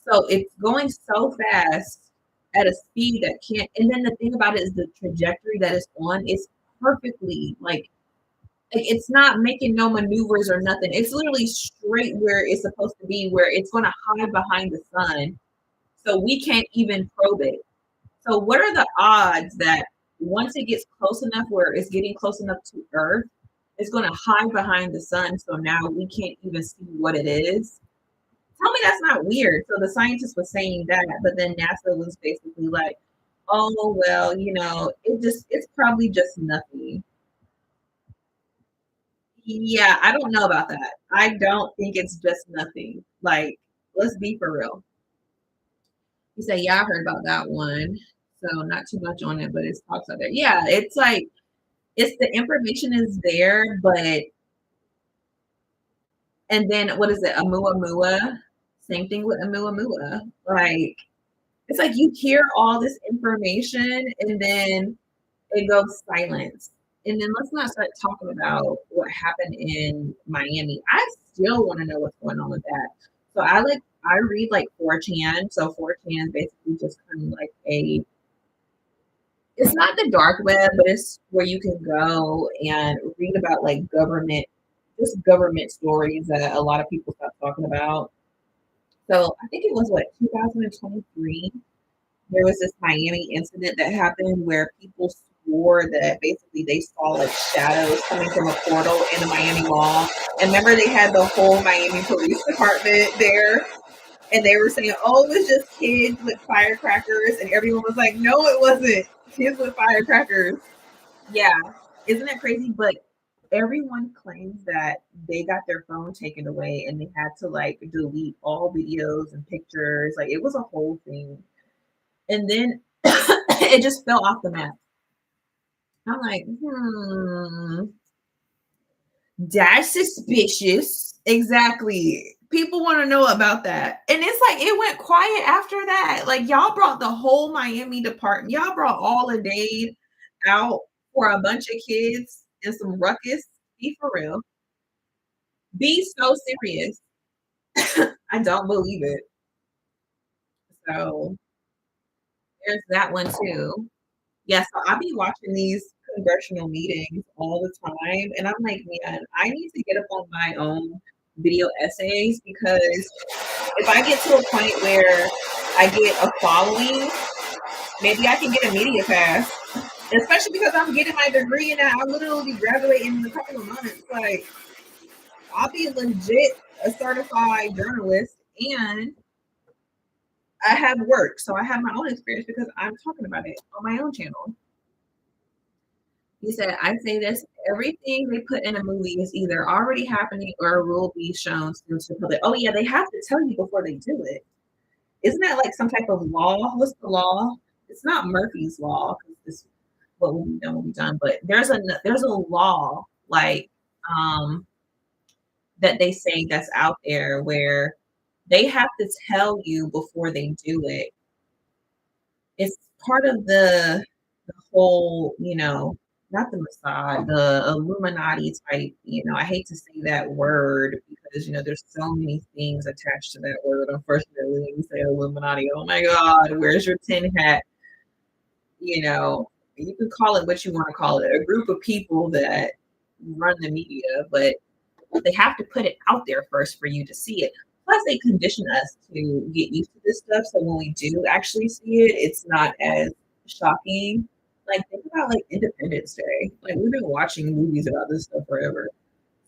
So it's going so fast at a speed that can't. And then the thing about it is the trajectory that it's on is perfectly like it's not making no maneuvers or nothing. It's literally straight where it's supposed to be, where it's going to hide behind the sun. So we can't even probe it. So what are the odds that once it gets close enough where it's getting close enough to Earth, it's going to hide behind the sun so now we can't even see what it is? Tell me that's not weird. So the scientist was saying that, but then NASA was basically like, oh, well, it's probably just nothing. Yeah, I don't know about that. I don't think it's just nothing. Like, let's be for real. You say, yeah, I heard about that one. So not too much on it, but it's talks out there. Yeah, it's like it's the information is there, but and then what is it? Amuamua. Same thing with Amuamua. Like it's like you hear all this information and then it goes silent. And then let's not start talking about what happened in Miami. I still want to know what's going on with that. So I read like 4chan. So 4chan is basically just kind of like a it's not the dark web, but it's where you can go and read about like government stories that a lot of people stop talking about. So I think it was what 2023. There was this Miami incident that happened where people swore that basically they saw like shadows coming from a portal in the Miami Mall. And remember, they had the whole Miami Police Department there, and they were saying, "Oh, it was just kids with firecrackers," and everyone was like, "No, it wasn't kids with firecrackers." Yeah, isn't that crazy? But everyone claims that they got their phone taken away and they had to like delete all videos and pictures. Like it was a whole thing. And then it just fell off the map. I'm like, that's suspicious. Exactly. People want to know about that. And it's like it went quiet after that. Like y'all brought the whole Miami department, y'all brought all of Dade out for a bunch of kids and some ruckus. Be for real. Be so serious. I don't believe it. So there's that one too. Yeah, so I'll be watching these congressional meetings all the time, and I'm like, man, I need to get up on my own video essays because if I get to a point where I get a following, maybe I can get a media pass. Especially because I'm getting my degree and I'm literally graduating in a couple of months. Like, I'll be legit a certified journalist and I have work. So I have my own experience because I'm talking about it on my own channel. He said, I say this everything they put in a movie is either already happening or will be shown to the public. Oh, yeah, they have to tell you before they do it. Isn't that like some type of law? What's the law? It's not Murphy's law because this what will be done will be done. But there's a law like that they say that's out there where they have to tell you before they do it. It's part of the whole, not the Mossad, the Illuminati type. I hate to say that word because there's so many things attached to that word. Unfortunately, when you say Illuminati, oh my God, where's your tin hat? You can call it what you want to call it, a group of people that run the media, but they have to put it out there first for you to see it. Plus, they condition us to get used to this stuff, so when we do actually see it, it's not as shocking. Like, think about like Independence Day. Like, we've been watching movies about this stuff forever.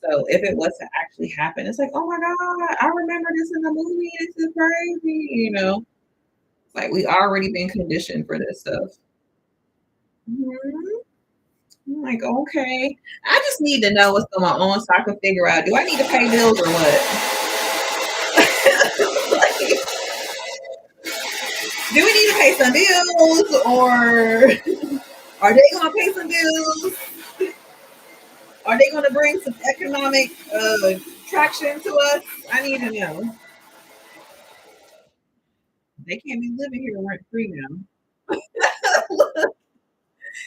So if it was to actually happen, it's like, oh my God, I remember this in the movie. This is crazy. Like, we already been conditioned for this stuff. Mhm. I'm like, okay. I just need to know what's going on so I can figure out, do I need to pay bills or what? Like, do we need to pay some bills or are they going to pay some bills? Are they going to bring some economic traction to us? I need to know. They can't be living here rent free now.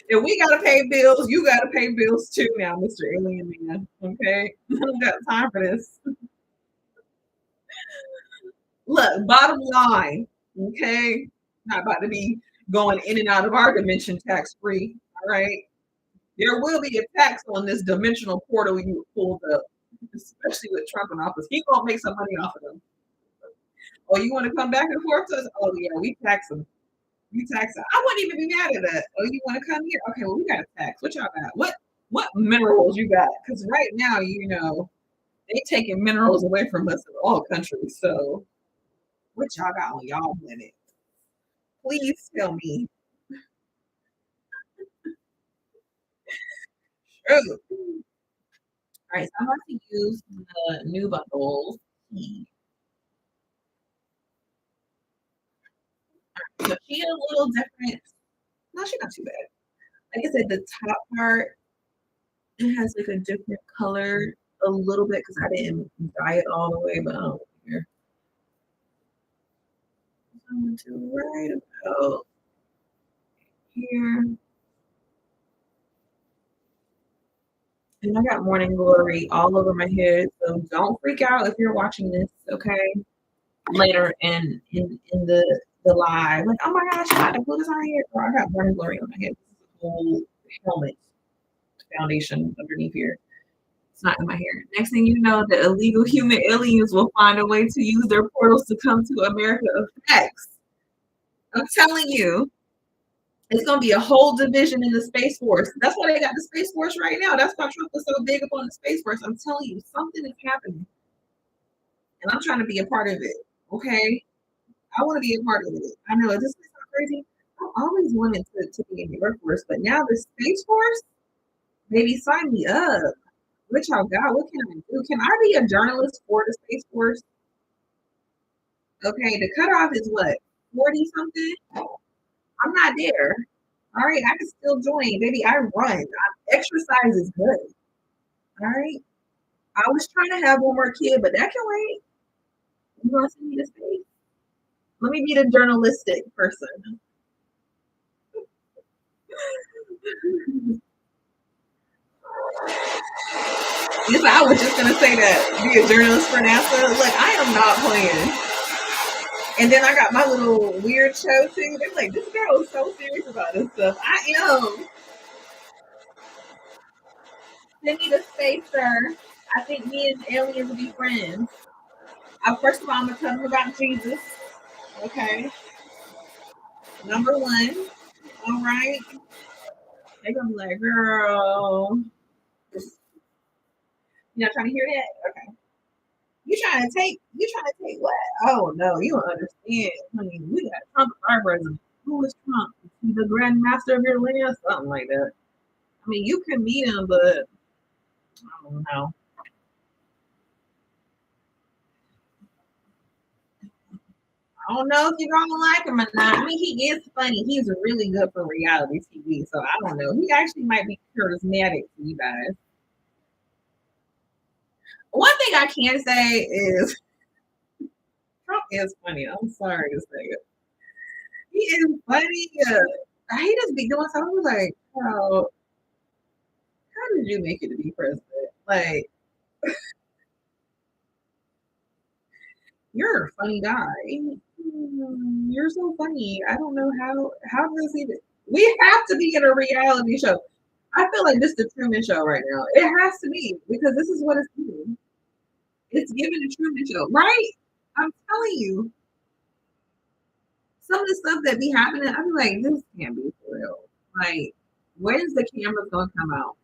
If we got to pay bills, you got to pay bills too now, Mr. Alien Man. Okay? I don't got time for this. Look, bottom line, okay? Not about to be going in and out of our dimension tax free. All right. There will be a tax on this dimensional portal you pulled up, especially with Trump in office. He gonna make some money off of them. Oh, you want to come back and forth to us? Oh yeah, we tax them. We tax them. I wouldn't even be mad at that. Oh, you want to come here? Okay, well we got a tax. What y'all got? What minerals you got? Because right now, they taking minerals away from us in all countries. So what y'all got on y'all planet? Please tell me. True. All right, so I'm about to use the new bundle. So she a little different. No, she's not too bad. Like I said, the top part it has like a different color a little bit because I didn't dye it all the way, but I don't care. I'm going to right about here. And I got morning glory all over my head. So don't freak out if you're watching this, okay? Later in the live. Like, oh my gosh, I put this on here. Oh, I got morning glory on my head. This is a whole helmet foundation underneath here. It's not in my hair. Next thing you know, the illegal human aliens will find a way to use their portals to come to America effects. I'm telling you, it's going to be a whole division in the Space Force. That's why they got the Space Force right now. That's why Trump was so big upon the Space Force. I'm telling you, something is happening. And I'm trying to be a part of it. Okay? I want to be a part of it. I know, this is so crazy. I always wanted to be in the Air Force, but now the Space Force, maybe sign me up. What y'all got? What can I do? Can I be a journalist for the Space Force? Okay, the cutoff is what? 40 something? I'm not there. All right, I can still join. Baby, I run. Exercise is good. All right. I was trying to have one more kid, but that can wait. You want to send me to space? Let me be the journalistic person. Yes, I was just gonna say that. Be a journalist for NASA. Look, I am not playing. And then I got my little weird show too. They're like, this girl is so serious about this stuff. I am. Send me to space, sir. I think me and aliens will be friends. First of all, I'm gonna tell them about Jesus. Okay. Number one. All right. They're gonna be like, girl, you're not trying to hear that? Okay. You trying to take what? Oh no, you don't understand. Honey, we got Trump as our president. Who is Trump? Is he the grandmaster of your land? Something like that. I mean, you can meet him, but I don't know. I don't know if you're gonna like him or not. I mean, he is funny. He's really good for reality TV, so I don't know. He actually might be charismatic to you guys. One thing I can say is Trump is funny. I'm sorry to say it. He is funny. He just be doing something like, how did you make it to be president? Like, you're a funny guy. You're so funny. I don't know how does he we have to be in a reality show. I feel like this is the Truman Show right now. It has to be because this is what it's doing. It's giving a Truman Show, right? I'm telling you, some of the stuff that be happening, I'm like, this can't be for real. Like, when's the cameras gonna come out?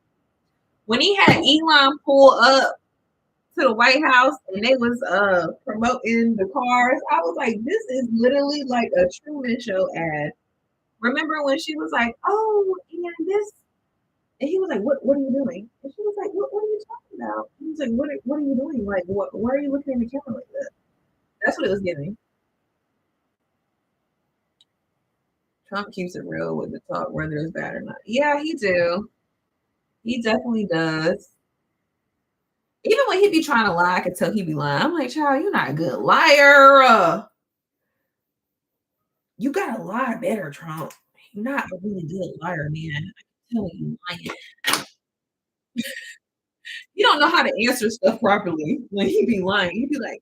When he had Elon pull up to the White House and they was promoting the cars, I was like, this is literally like a Truman Show ad. Remember when she was like, oh, and this, and he was like, what are you doing? And she was like, what are you talking about? He was like, what are you doing? Like, why are you looking at the camera like that? That's what it was giving. Trump keeps it real with the talk, whether it's bad or not. Yeah, he do. He definitely does. Even when he be trying to lie, I can tell he be lying. I'm like, child, you're not a good liar. You gotta lie better, Trump. You're not a really good liar, man. I can tell you lying. You don't know how to answer stuff properly when he be lying. He'd be like,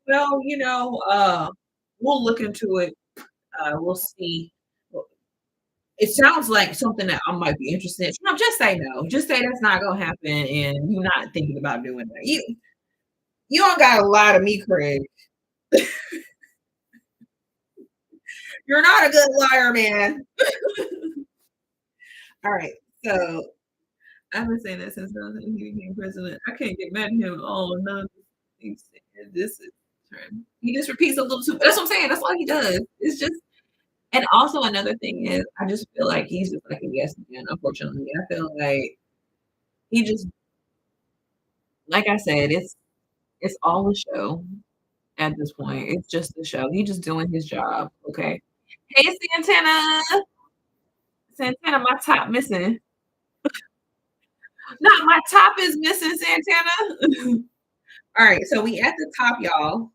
well, we'll look into it. We'll see. It sounds like something that I might be interested in. Trump, just say no. Just say that's not gonna happen, and you're not thinking about doing that. You don't gotta lie to me, Craig. You're not a good liar, man. All right, so I've been saying that since he became president. I can't get mad at him. Oh no, this is trend. He just repeats a little too. That's what I'm saying. That's all he does. It's just, and also another thing is, I just feel like he's just like a yes man. Unfortunately, I feel like he just, like I said, it's all a show at this point. It's just a show. He's just doing his job. Okay. Hey, Santana. Santana, my top missing. Not my top is missing, Santana. All right, so we at the top, y'all.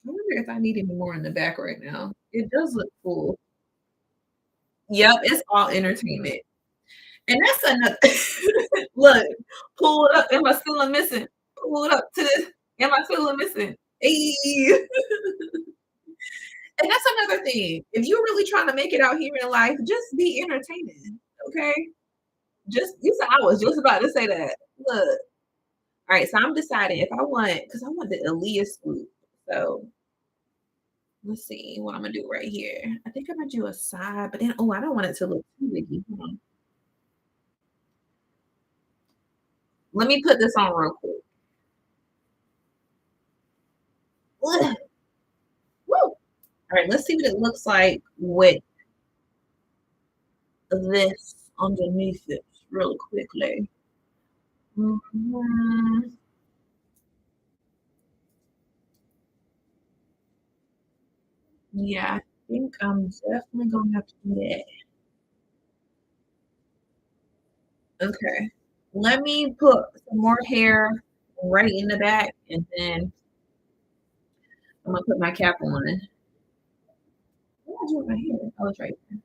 I wonder if I need any more in the back right now. It does look cool. Yep, it's all entertainment. And that's another look, pull it up. Am I still missing? Pull it up to this. Am I still missing? Hey. And that's another thing. If you're really trying to make it out here in life, just be entertaining. Okay. Just you said I was just about to say that. Look. All right, so I'm deciding if I want because I want the Aaliyah swoop. So let's see what I'm gonna do right here. I think I'm gonna do a side, but then I don't want it to look too wiggy. Hold on. Let me put this on real quick. Ugh. Woo! All right, let's see what it looks like with this underneath it real quickly. Mhm. Yeah, I think I'm definitely gonna have to do that. Okay. Let me put some more hair right in the back and then I'm gonna put my cap on. What did I do with my hair? Oh, it's right there.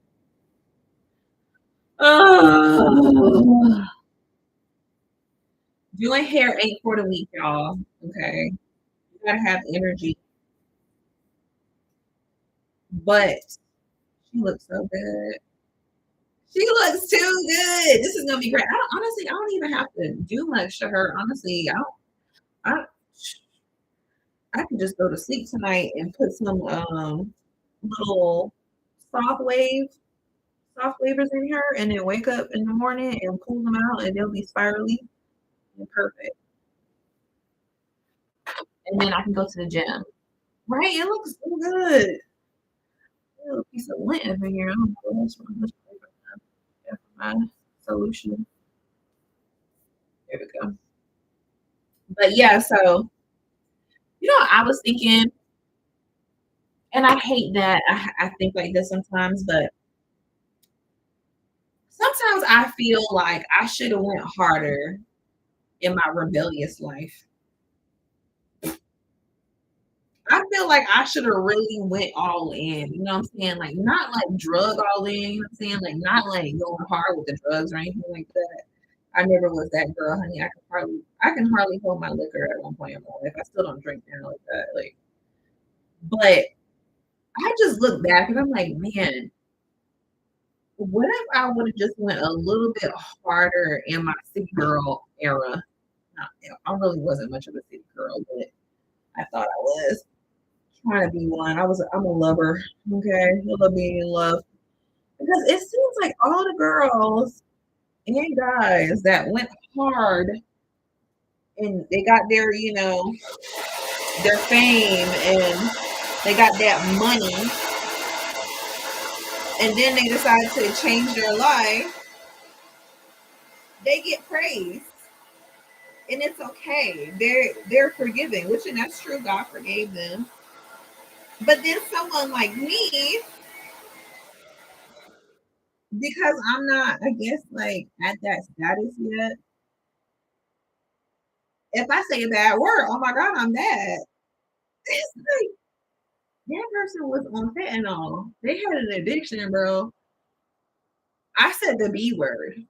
Oh, doing hair ain't for the weak, y'all. Okay. You gotta have energy. But she looks so good. She looks too good. This is gonna be great. Honestly, I don't even have to do much to her. Honestly, I I can just go to sleep tonight and put some little soft wave soft flavors in her and then wake up in the morning and pull them out and they'll be spirally and perfect. And then I can go to the gym. Right? It looks so good. A little piece of lint over here. I don't know what that's from. That's probably from my solution. There we go. But yeah, so I was thinking, and I hate that I think like this sometimes, but sometimes I feel like I should have went harder in my rebellious life. I feel like I should have really went all in, you know what I'm saying? Like not like drug all in, you know what I'm saying? Like not like going hard with the drugs or anything like that. I never was that girl, honey. I can hardly hold my liquor at one point in my life. I still don't drink now like that. Like, but I just look back and I'm like, man, what if I would have just went a little bit harder in my city girl era? Not, I really wasn't much of a city girl, but I thought I was trying to be one. I'm a lover. Okay. I love being in love. Because it seems like all the girls and guys that went hard and they got their fame and they got that money and then they decide to change their life, they get praised. And it's okay. They're forgiving, which and that's true. God forgave them. But then someone like me, because I'm not, I guess, like at that status yet. If I say a bad word, oh my God, I'm bad. It's like that person was on fentanyl. They had an addiction, bro. I said the B word,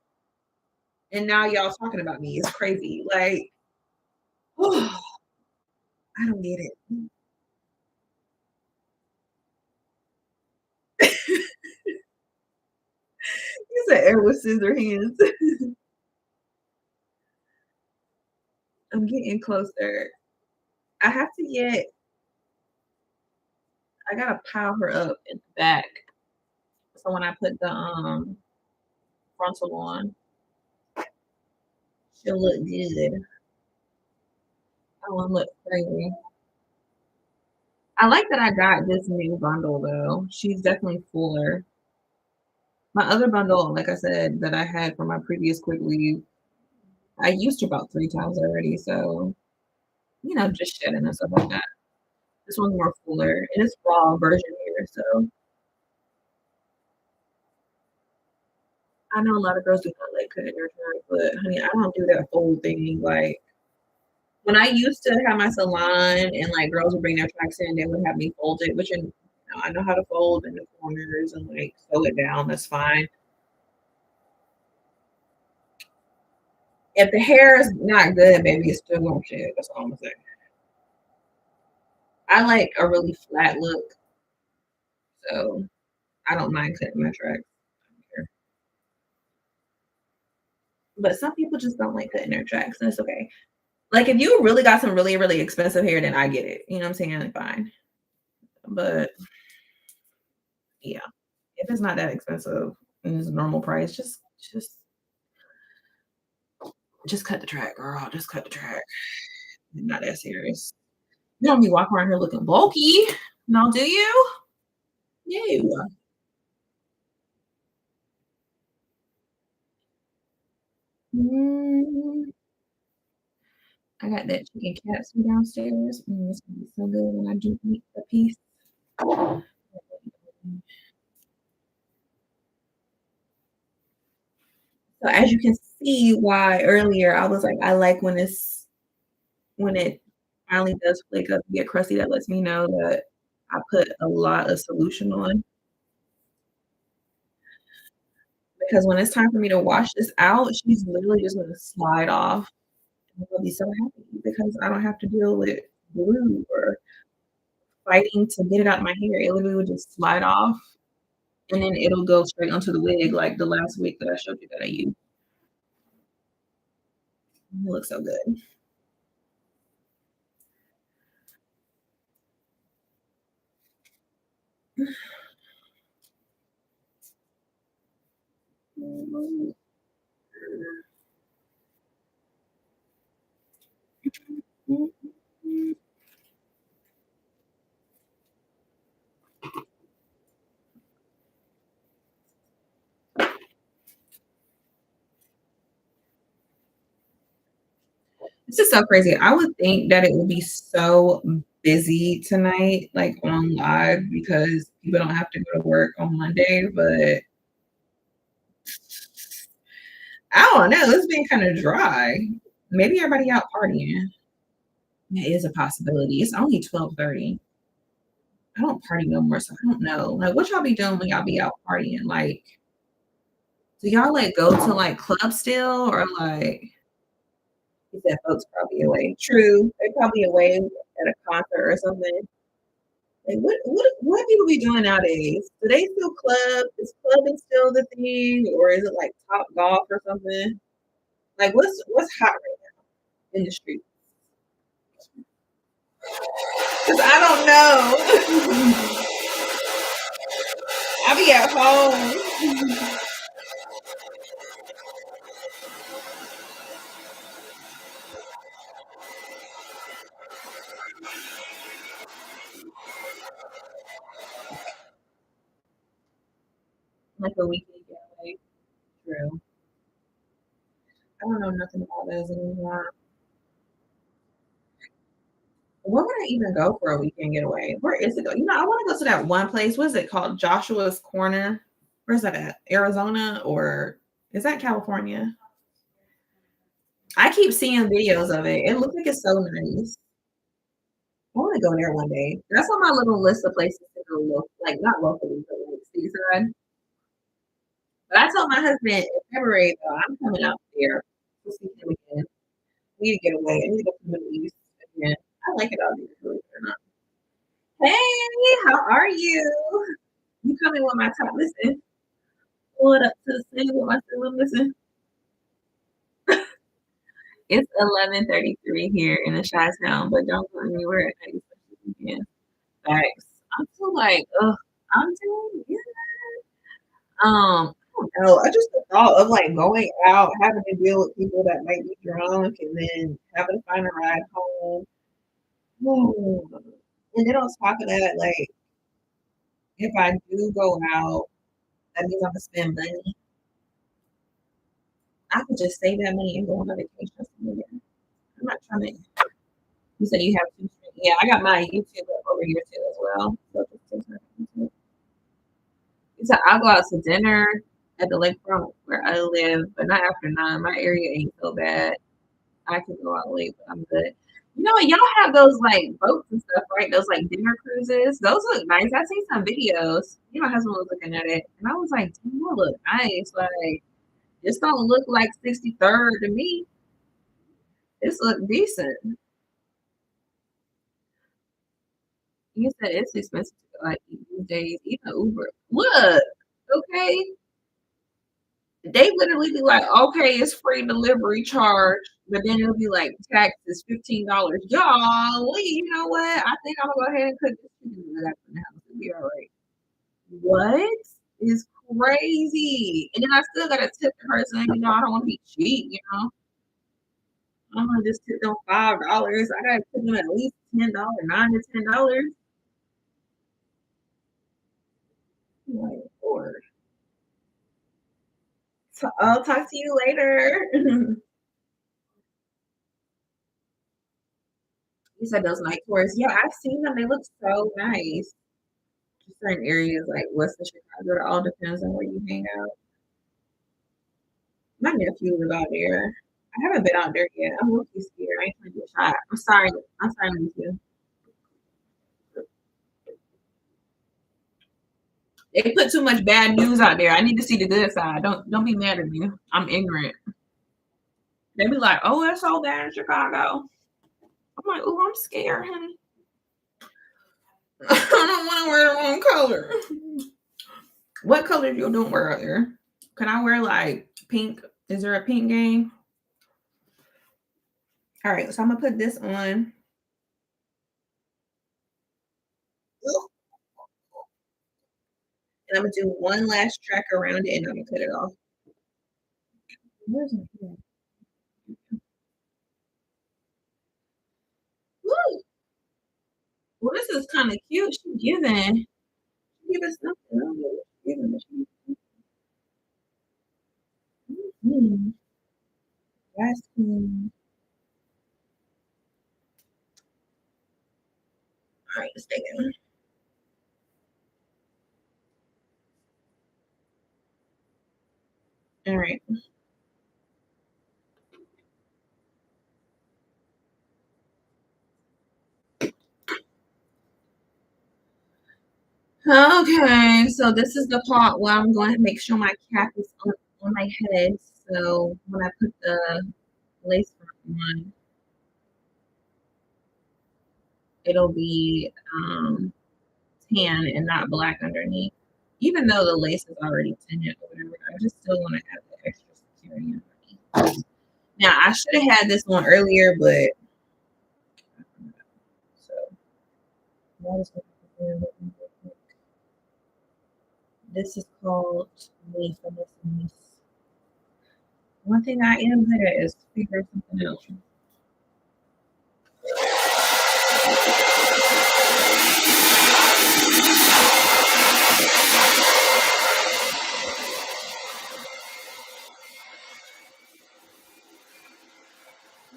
and now y'all talking about me. It's crazy. Like, oh, I don't get it. You said air with scissor hands. I'm getting closer. I have to get. I gotta pile her up in the back. So when I put the frontal on, she'll look good. I won't look crazy. I like that I got this new bundle though. She's definitely fuller. My other bundle, like I said, that I had from my previous quick weave, I used her about 3 times already. So, just shedding and stuff like that. This one's more fuller and it's raw version here. So I know a lot of girls do not like cutting their hair, but honey, I don't do that whole thing. Like when I used to have my salon and like girls would bring their tracks in, they would have me fold it, which I know how to fold in the corners and like sew it down. That's fine. If the hair is not good, maybe it's still gonna shed. That's all I'm saying. I like a really flat look, so I don't mind cutting my tracks. But some people just don't like cutting their tracks, and it's okay. Like if you really got some really, really expensive hair, then I get it. You know what I'm saying? Like, fine. But yeah, if it's not that expensive and it's a normal price, just cut the track, girl. Just cut the track. Not that serious. You don't be walking around here looking bulky. No, do you? No. Mm, I got that chicken capsule downstairs. It's gonna be so good when I do eat the piece. So as you can see why earlier I was like, I like when it finally does flake up and get crusty, that lets me know that I put a lot of solution on. Because when it's time for me to wash this out, she's literally just gonna slide off. And I'll be so happy because I don't have to deal with glue or fighting to get it out of my hair. It literally would just slide off and then it'll go straight onto the wig like the last wig that I showed you that I used. It looks so good. This is so crazy. I would think that it would be so busy tonight, like on live, because people don't have to go to work on Monday. But I don't know. It's been kind of dry. Maybe everybody out partying. It is a possibility. It's only 12:30. I don't party no more, so I don't know. Like, what y'all be doing when y'all be out partying? Like, do y'all like go to like clubs still, or like you said folks probably away? True, they probably away at a concert or something. Like, what people be doing nowadays? Do they still club? Is clubbing still the thing, or is it like Top Golf or something? Like, what's hot right now in the street? Cause I don't know. I be at home. Like a weekend getaway. True. I don't know nothing about those anymore. Where would I even go for a weekend getaway? Where is it go? I want to go to that one place. What is it called? Joshua's Corner. Where's that at? Arizona or is that California? I keep seeing videos of it. It looks like it's so nice. I want to go there one day. That's on my little list of places to go look, like not locally, but like seaside. But I told my husband in February though, I'm coming out there this weekend again. I need to get away. I need to go to the Middle East again. I like it out there, believe it or not. Hey, how are you? You coming with my top? Listen, pull it up to the city with my still listen. It's 11:33 here in the Chi Town, but don't go anywhere at night, especially weekend. Thanks. I'm still like, ugh, I'm doing good. I don't know. I just the thought of like going out, having to deal with people that might be drunk, and then having to find a ride home. Ooh. And then on top of that, like if I do go out, that means I'm gonna spend money. I could just save that money and go on a vacation somewhere. I'm not trying to. You said you have two. Yeah, I got my YouTube up over here too as well. So just YouTube. You said I'll go out to dinner at the lakefront where I live, but not after 9. My area ain't so bad. I can go out late, but I'm good. Y'all have those like boats and stuff, right? Those like dinner cruises. Those look nice. I seen some videos. My husband was looking at it, and I was like, "Damn, that look nice." Like, this don't look like 63rd to me. This look decent. You said it's expensive to like eat these days. Even Uber. Look, okay. They literally be like, okay, it's free delivery charge, but then it'll be like taxes $15. Y'all, wait, you know what? I think I'm gonna go ahead and cook this chicken that I got from the house. It'll be all right. What is crazy? And then I still gotta tip the person. I don't want to be cheap. I'm gonna just tip them $5. I gotta tip them at least $10, $9 to $10. Like, Lord. So I'll talk to you later. You said those night tours. Yeah, I've seen them. They look so nice. Just certain areas like west of Chicago. It all depends on where you hang out. My nephew live out there. I haven't been out there yet. I'm looking scared. I ain't trying to get shot. I'm sorry. I'm sorry, nephew. They put too much bad news out there. I need to see the good side. Don't be mad at me. I'm ignorant. They be like, oh, it's so bad in Chicago. I'm like, oh, I'm scared, honey. I don't want to wear the wrong color. What color you don't wear out there? Can I wear like pink? Is there a pink game? All right, so I'm gonna put this on, and I'm gonna do one last track around it, and I'm gonna cut it off. Where's my hair? Woo! Well, this is kind of cute. She giving. She giving something. I don't know what she giving, but she mm, that's cool. All right, let's take it. All right. Okay, so this is the part where I'm going to make sure my cap is on my head. So when I put the lace front on, it'll be tan and not black underneath. Even though the lace is already tinted or whatever, I just still want to have the extra security underneath. Now I should have had this one earlier, but so this is called lace. One thing I am good at is figure something out.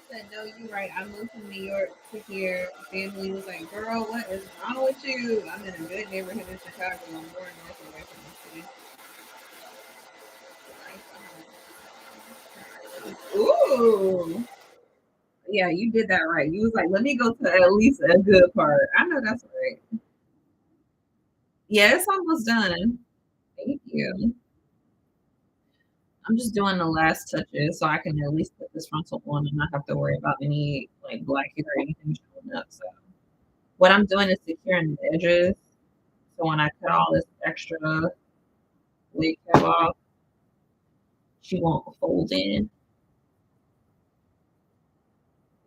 Said, no, you're right. I moved from New York to here. Family was like, girl, what is wrong with you? I'm in a good neighborhood in Chicago. I'm more north away from the city. Ooh. Yeah, you did that right. You was like, let me go to at least a good part. I know that's right. Yeah, it's almost done. Thank you. I'm just doing the last touches so I can at least put this frontal on and not have to worry about any like black hair or anything showing up. So what I'm doing is securing the edges. So when I cut all this extra wig cap off, she won't fold in.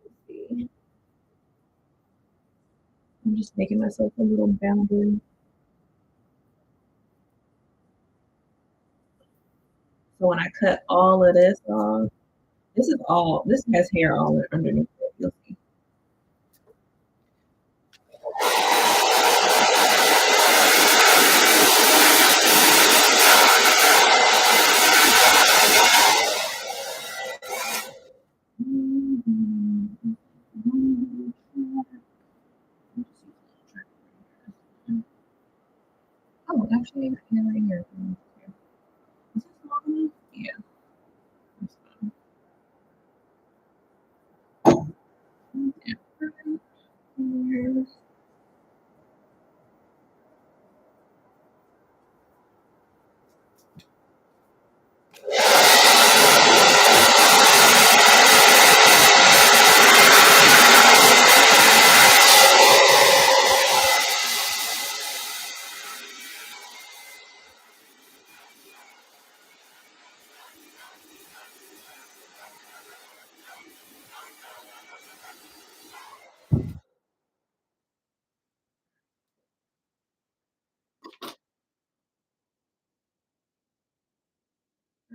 Let's see. I'm just making myself a little boundary. So when I cut all of this off, this has hair all underneath it. You'll see. Oh, actually, I can right here. Is this long enough? Yeah. Yeah.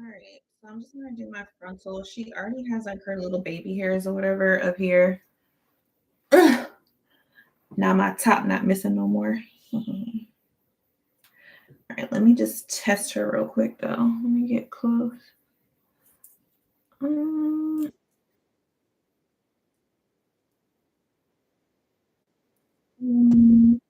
All right, so I'm just gonna do my frontal. She already has like her little baby hairs or whatever up here. Now my top not missing no more. All right, let me just test her real quick though. Let me get close. Um, mm,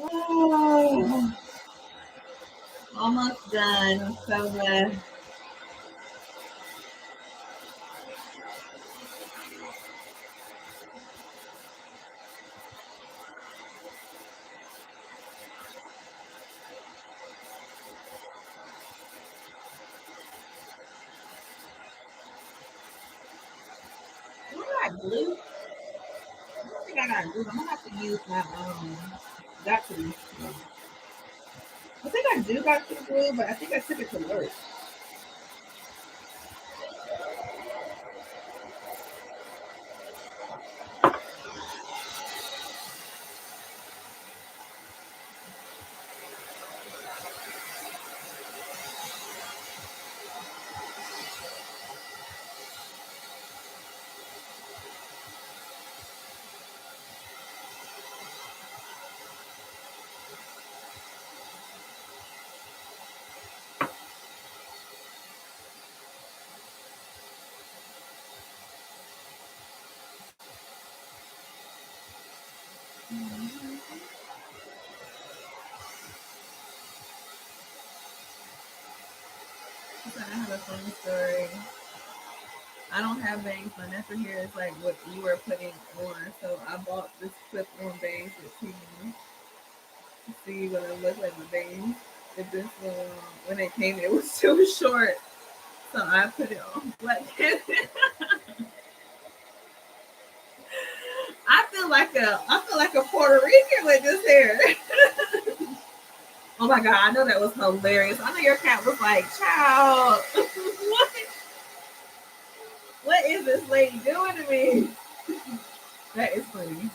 Oh, almost done. I'm so glad. Do I got glue? I don't think I got glue. I'm gonna have to use my got to. I think I do got some glue, but I think I took it to work. I have a funny story. I don't have bangs. My nephew here is like what you were putting on. So I bought this clip on bangs with TV to see what it looked like my bangs. But this when it came, it was too short. So I put it on black. I feel like a Puerto Rican with this hair. Oh my god, I know that was hilarious. I know your cat was like, "Child, what is this lady doing to me?" That is funny.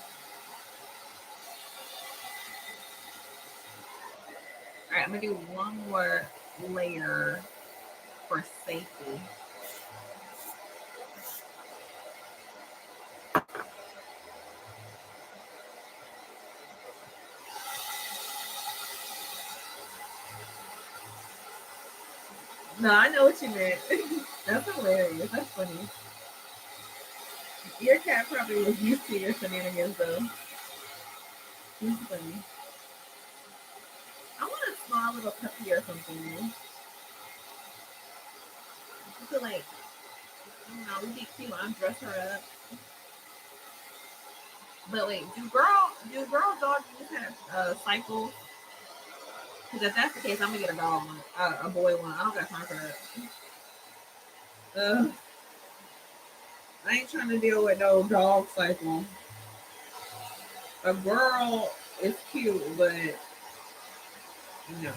All right, I'm gonna do one more layer for safety. No, I know what you meant. That's hilarious. That's funny. Your cat probably was used to your shenanigans though. It's funny. I want a small little puppy or something. I feel like, I don't know, it would be cute. I'd dress her up. But wait, do girl dogs just have cycles? Because if that's the case, I'm gonna get a dog one, a boy one. I don't got time for that. I ain't trying to deal with no dog cycle. A girl is cute, but no.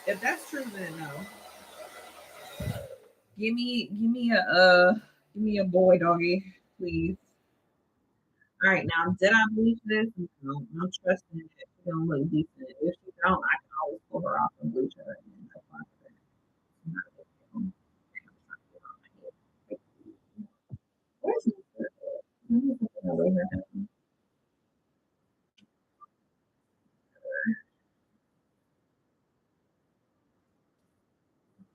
If that's true, then no. Give me a boy doggy, please. All right, now did I bleach this? No, I'm trusting that she's gonna look decent. If she don't, I can always pull her off and bleach her, and that's fine. It's not a big deal. Where's my shirt at? Let me put that away here.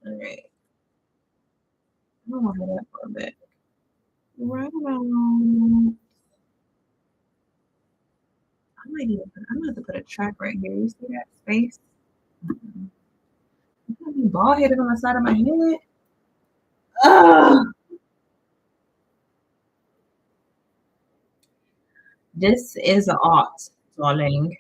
All right, I don't want to that for a bit. Right around. I'm gonna have to put a track right here. You see that space? I'm gonna be bald headed on the side of my head. Ugh. This is an art, darling.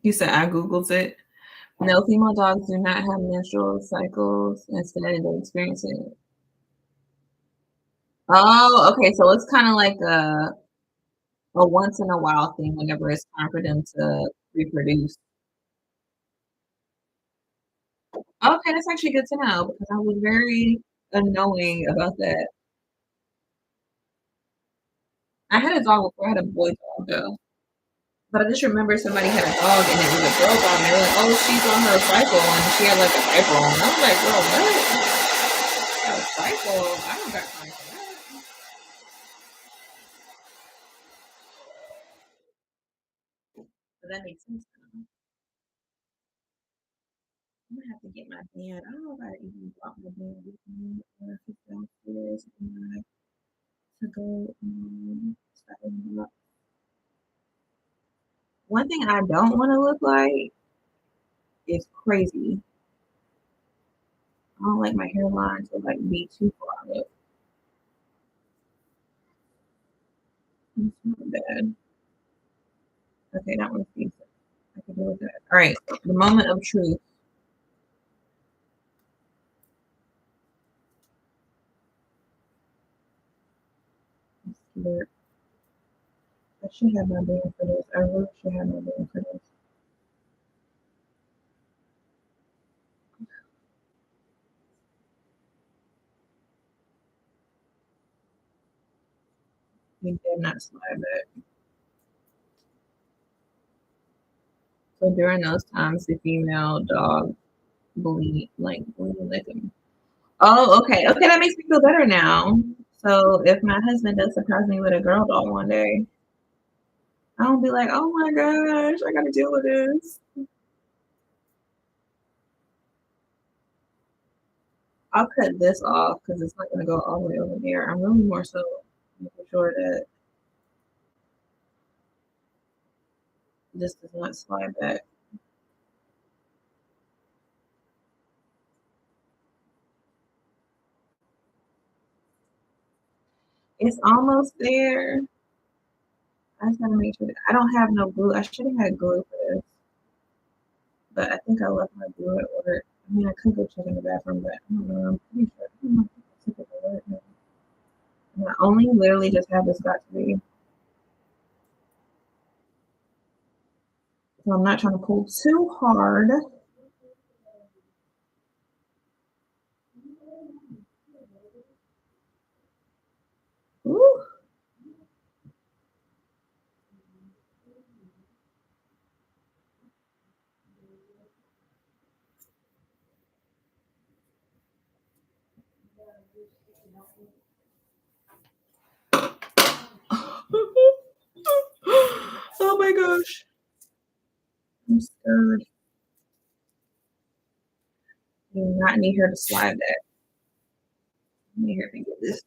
You said I googled it. No, female dogs do not have menstrual cycles. Instead, they experience it. Oh, okay. So it's kind of like a once in a while thing whenever it's time for them to reproduce. Okay, that's actually good to know because I was very annoying about that. I had a dog before. I had a boy dog though. But I just remember somebody had a dog and it was a girl dog and they were like, oh, she's on her cycle and she had like a cycle. And I was like, girl, what? A cycle? I don't got time for that. But that makes sense now. have to get my bed. I don't know if I even brought my bed with me or if it's downstairs and to go start it up. One thing I don't want to look like is crazy. I don't like my hairline to like be too far up. It's not bad. Okay, that one's decent. I can deal with that. All right, the moment of truth. I'm scared. I should have my band for this. I really should have my band for this. We did not slide that. So during those times, the female dog bleed like him. Oh, okay. Okay, that makes me feel better now. So if my husband does surprise me with a girl dog one day, I won't be like, oh my gosh, I gotta deal with this. I'll cut this off because it's not gonna go all the way over there. I'm really more so making sure that this does not slide back. It's almost there. I just gotta make sure that I don't have no glue. I should have had glue for this, but I think I left my glue at work. I mean, I could go check in the bathroom, but I don't know. I'm pretty sure. I don't know if I took it to work now. And I only literally just have this got to be. So I'm not trying to pull too hard. Ooh. Oh my gosh. I'm scared. I do not need her to slide that. I need her to get this.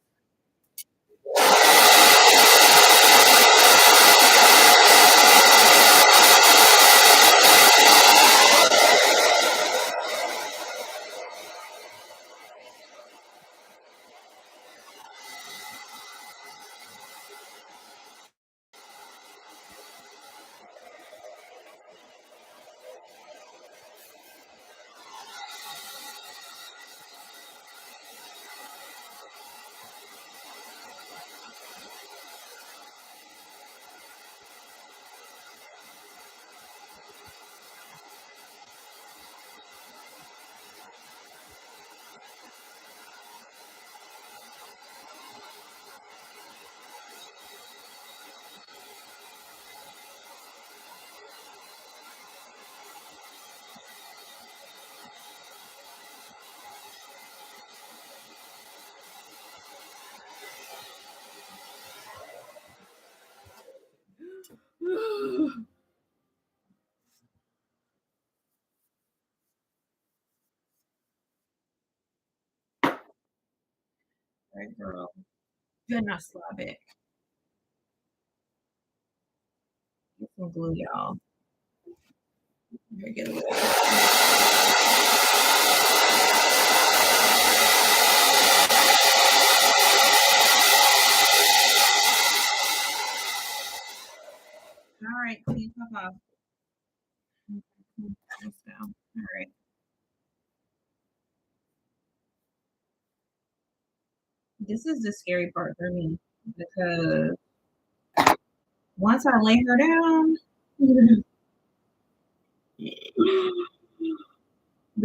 All right, girl. You're not slide it. Get some glue, y'all. Here, get it. All right, clean pop off. All right. This is the scary part for me because once I lay her down, then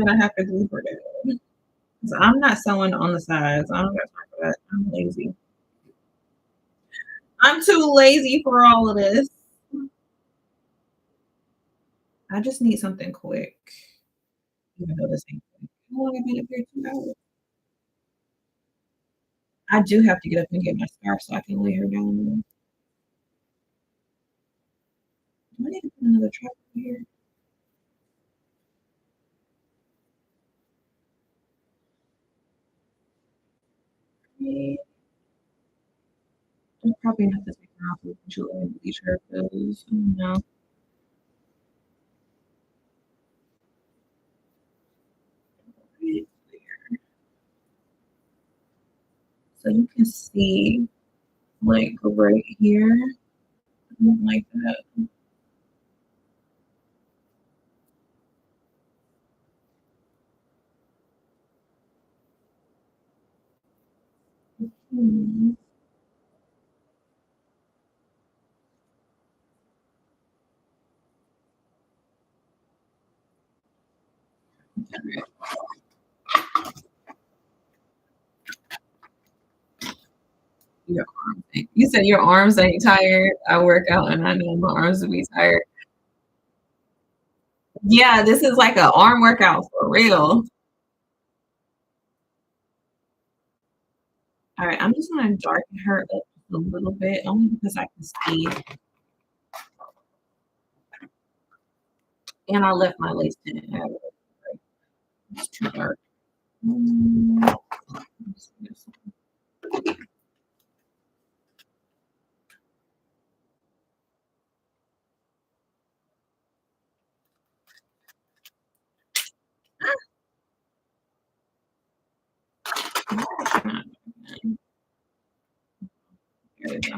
I have to glue her down. So I'm not sewing on the sides. I don't got time for that. I'm lazy. I'm too lazy for all of this. I just need something quick. Even though this ain't quick. How long have I been up here? 2 hours. I do have to get up and get my scarf so I can lay her down. Do I need to put another trap here? Probably have to take her off eventually and bleach her because I don't know. So you can see like right here, I don't like that. Hmm. Your arms. You said your arms ain't tired. I work out and I know my arms will be tired. Yeah, this is like an arm workout for real. All right, I'm just gonna darken her up a little bit, only because I can see. And I left my lace in it. It's too dark. Mm, There we go.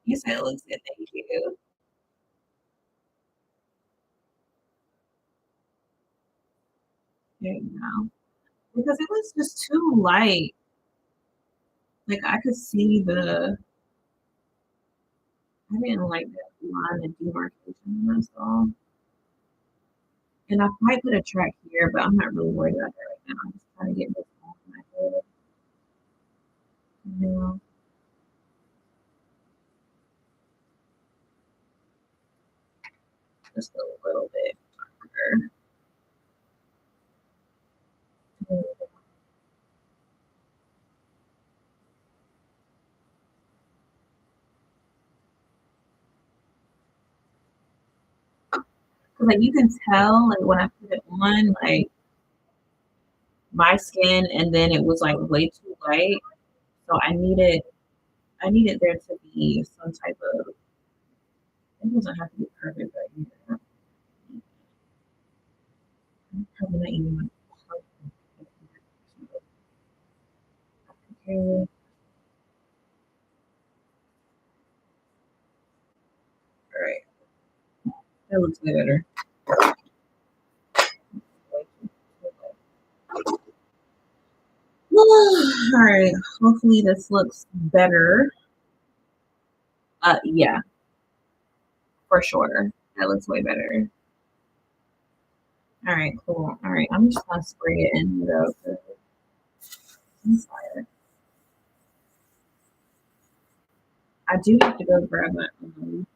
You said it looks good. Thank you. There you go. Because it was just too light. Like I could see I didn't like that line of demarcation. That's all. And I might put a track here, but I'm not really worried about that right now. I'm just trying to get this off my head. Now, just a little bit darker. Cause like you can tell, like when I put it on, like my skin, and then it was like way too light. So I needed there to be some type of. It doesn't have to be perfect right here. Probably not even like perfect. Okay. All right, that looks way better. All right, hopefully this looks better. Yeah, for sure. That looks way better. All right, cool. All right, I'm just gonna spray it in though. I do have to go grab my band.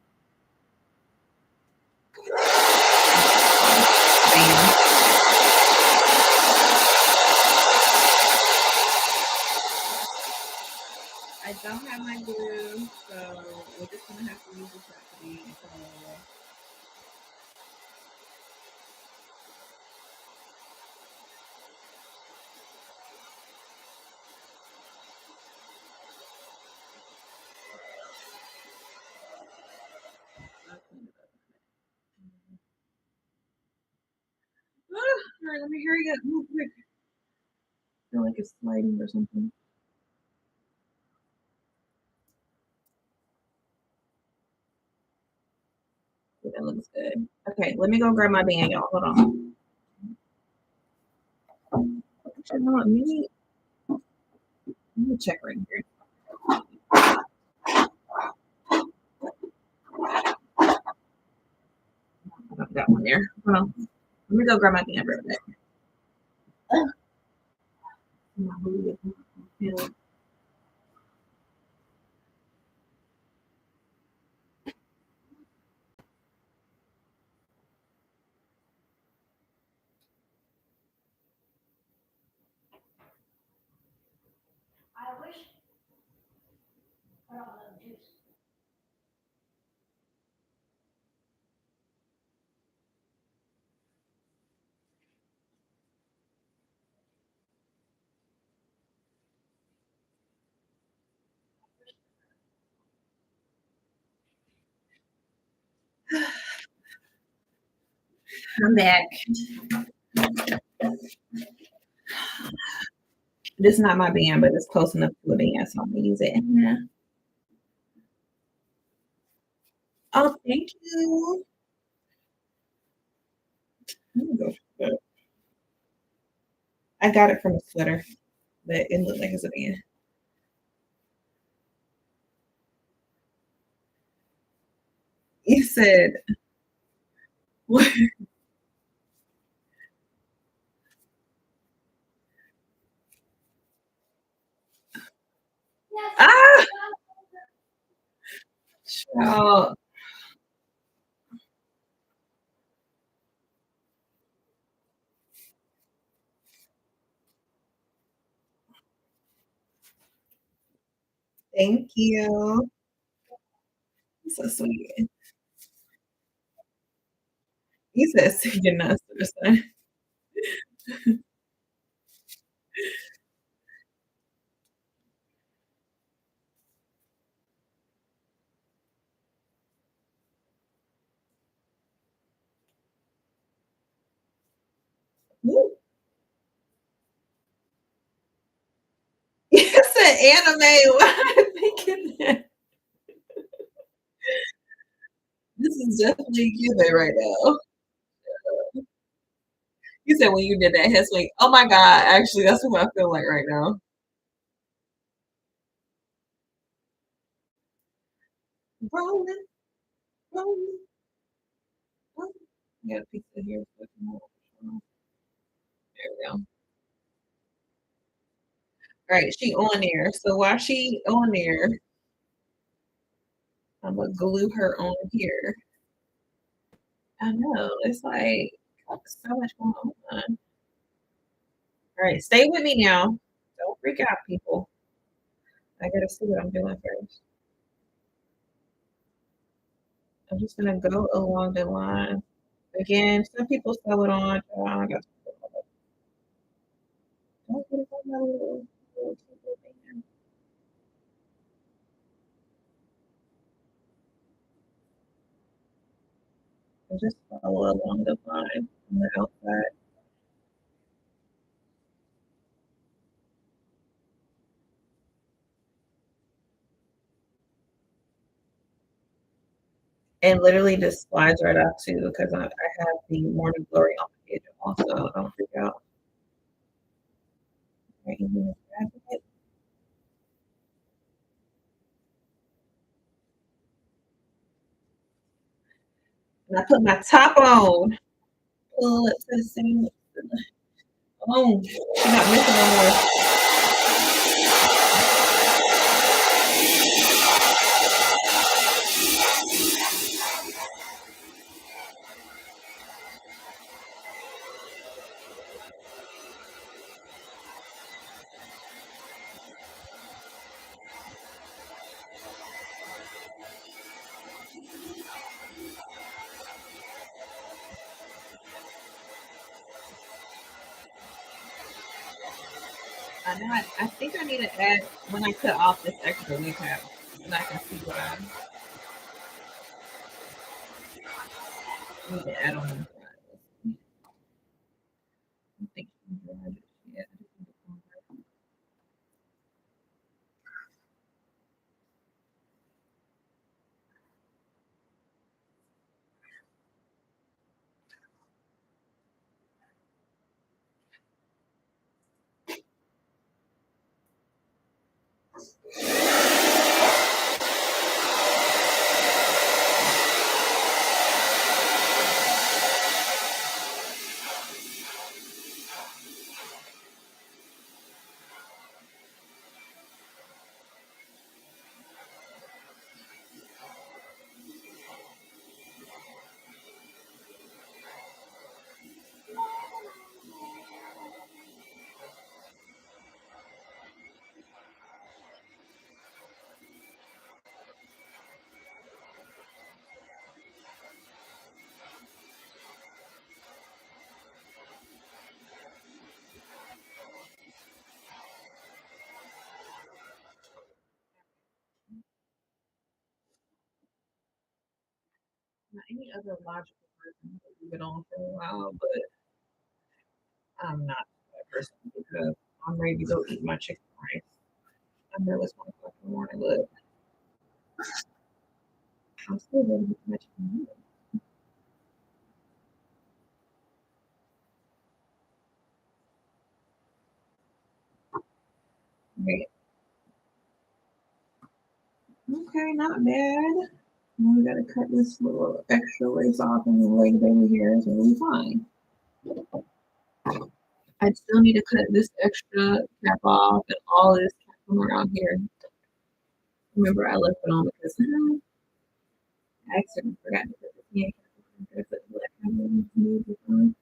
I don't have my glue, so we're just gonna have to use this recipe. So all right, let me hurry up real quick. I feel like it's sliding or something. Yeah, that looks good. Okay, let me go grab my band, y'all. Hold on. Actually, no, let me check right here. I got one there. Hold on. Let me go grab my band real quick. I wish I don't have juice. I'm back. This is not my band, but it's close enough to a band, so I'm gonna use it. Yeah. Oh, thank you. I got it from a sweater, but it looked like it's a band. You said what? Ah, child. Thank you. So sweet. You said you're not son. Woo. You said anime. Why am I thinking that? This is definitely Cuban right now. You said when you did that head swing. Oh my god, actually that's what I feel like right now. Rolling, rolling, rolling. Got a piece of here. There we go. All right, she on there. So while she on there, I'm gonna glue her on here. I know. It's like so much going on. All right, stay with me now. Don't freak out, people. I gotta see what I'm doing first. I'm just gonna go along the line. Again, some people sew it on. I got don't put it on my little thing. And just follow along the line on the outside. And literally just slides right out too because I have the morning glory on the edge also. Don't freak out. Right, and I put my top on. Pull it to the same. Oh, she's not missing no more. I know. I think I need to add when I cut off this extra wig cap, and I can see what I need to add on. I think yeah. Now, any other logical person leave it on for a while, but I'm not that person because I'm ready to go eat my chicken rice. I know it's 1 o'clock in the morning, but I'm still ready to eat my chicken rice. Right. Okay, not bad. Now we gotta cut this little extra lace off and then lay the baby hair is really fine. I still need to cut this extra cap off and all this cap from around here. Remember, I left it on because I accidentally forgot to put the tan cap on. I put the black cap on.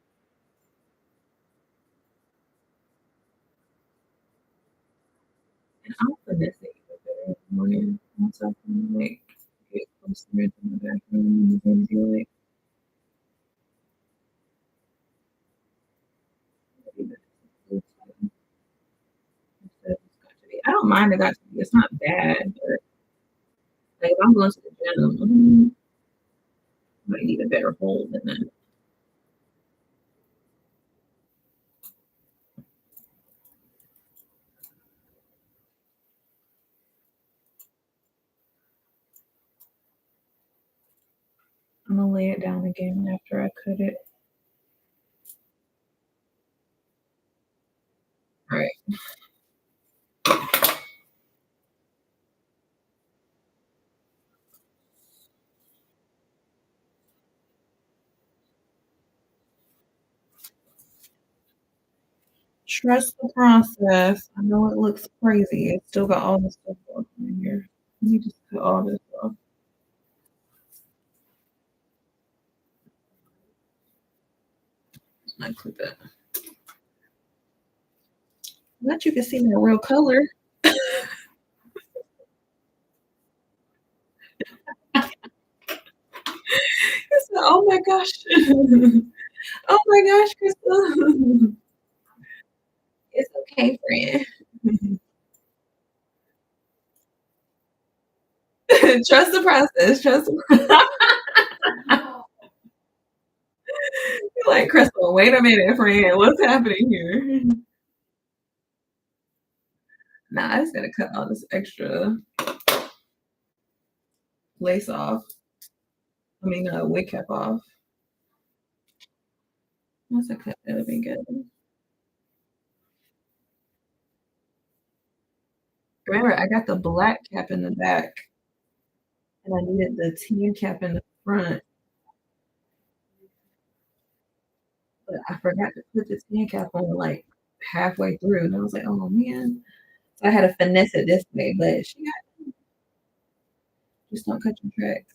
And I'll finesse it even better in the morning once I can like get closer into my bathroom and then do it. I don't mind the got to be. It's not bad, but like if I'm going to the gym, I might need a better hold than that. I'm gonna lay it down again after I cut it. All right. Trust the process. I know it looks crazy. It's still got all this stuff going on in here. Let me just cut all this off. I clip it. Let you can see my real color. Oh my gosh. Oh my gosh, Crystal. It's okay, friend. Trust the process. Trust the process. Like, Crystal, wait a minute, friend. What's happening here? Nah, I just gotta cut all this extra lace off. I mean, wig cap off. Once I cut, that'll be good. Remember, I got the black cap in the back, and I needed the tan cap in the front, but I forgot to put the tan cap on like halfway through, and I was like, oh man. So I had to finesse it this way, but she got just don't cut your tracks.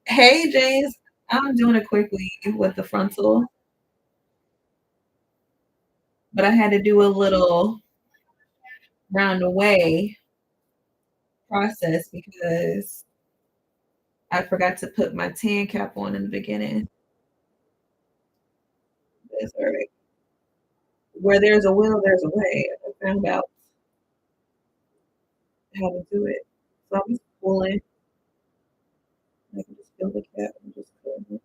Hey, James, I'm doing a quick weave with the frontal, but I had to do a little round away process because I forgot to put my tan cap on in the beginning. That's all right. Where there's a will, there's a way. I found out how to do it. So I'm just pulling. I can just feel the cap and just pull it.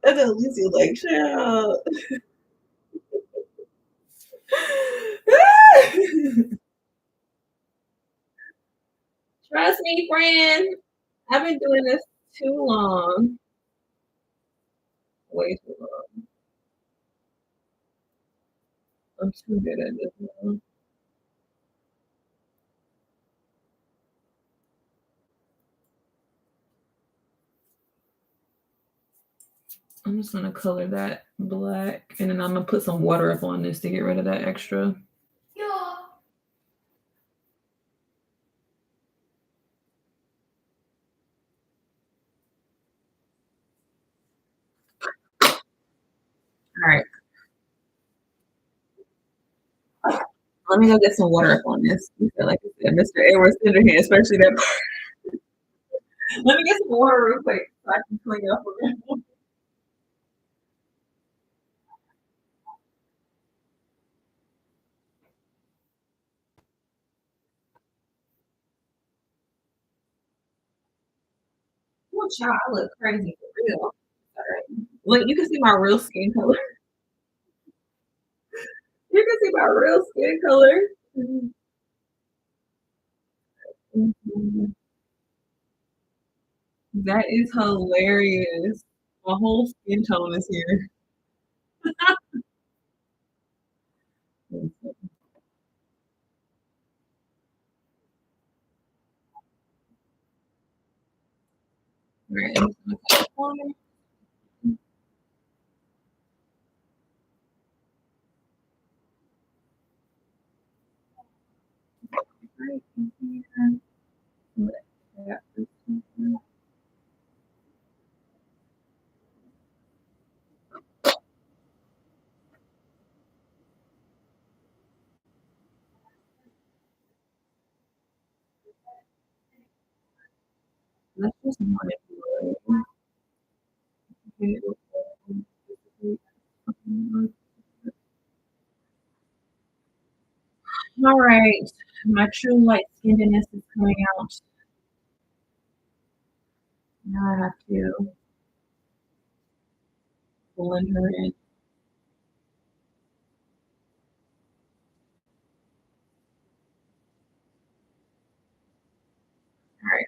And then Lucy like, chill. Trust me, friend. I've been doing this too long. Way too long. I'm too good at this now. I'm just gonna color that black and then I'm gonna put some water up on this to get rid of that extra. Yeah. All right. Let me go get some water up on this. You feel like I said, Mr. Edward Scissorhands, especially that part. Let me get some water real quick so I can clean up a bit. child, I look crazy for real. Sorry. Look, you can see my real skin color. You can see my real skin color. Mhm. That is hilarious. My whole skin tone is here. Right. Right here. Let's just monitor it. All right, my true light skinnedness is coming out. Now I have to blend her in. All right.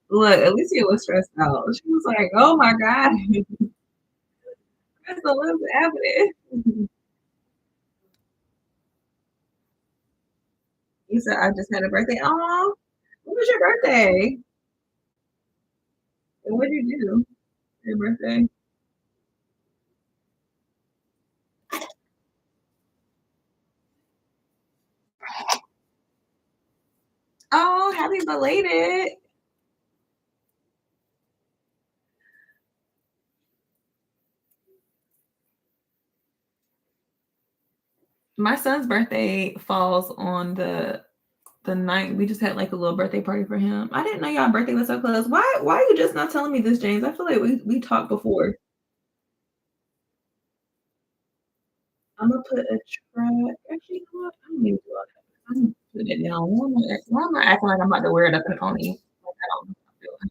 Look, Alicia was stressed out. She was like, "Oh my god, Crystal, what's happening?" You said I just had a birthday. Oh, when was your birthday? And what did you do for your birthday? Oh, happy belated. My son's birthday falls on the night. We just had like a little birthday party for him. I didn't know y'all birthday was so close. Why are you just not telling me this, James? I feel like we talked before. I'm gonna put a track. Actually, you know what? I don't need to do all that. I'm putting it down. Why am I acting like I'm about to wear it up in a pony? Like, I don't know how I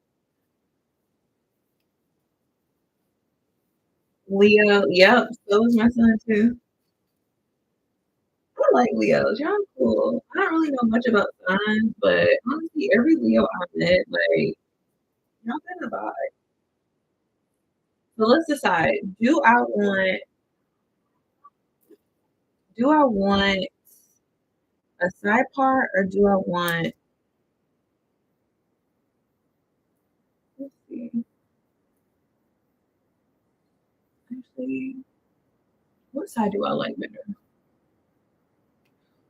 feel. Leo, yep, so was my son too. I like Leos. Y'all cool. I don't really know much about signs, but honestly, every Leo I met, like, y'all been a vibe. So let's decide. Do I want a side part or do I want let's see. Actually, what side do I like better?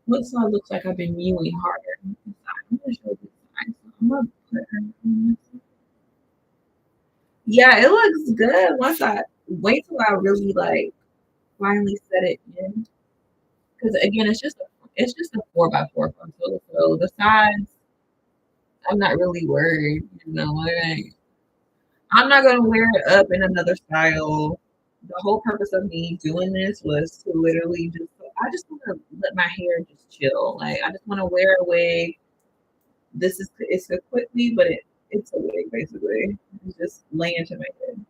What side looks like I've been mewing harder? This side. I'm gonna show this side. So I'm gonna put her on this side. Yeah, it looks good once I wait till I really like finally set it in. Because again, it's just a 4x4 frontal. So the sides, I'm not really worried. Like, I'm not gonna wear it up in another style. The whole purpose of me doing this was to literally just I just want to let my hair just chill. Like I just want to wear a wig. It's a quick wig, but it's a wig basically. It's just laying to my head.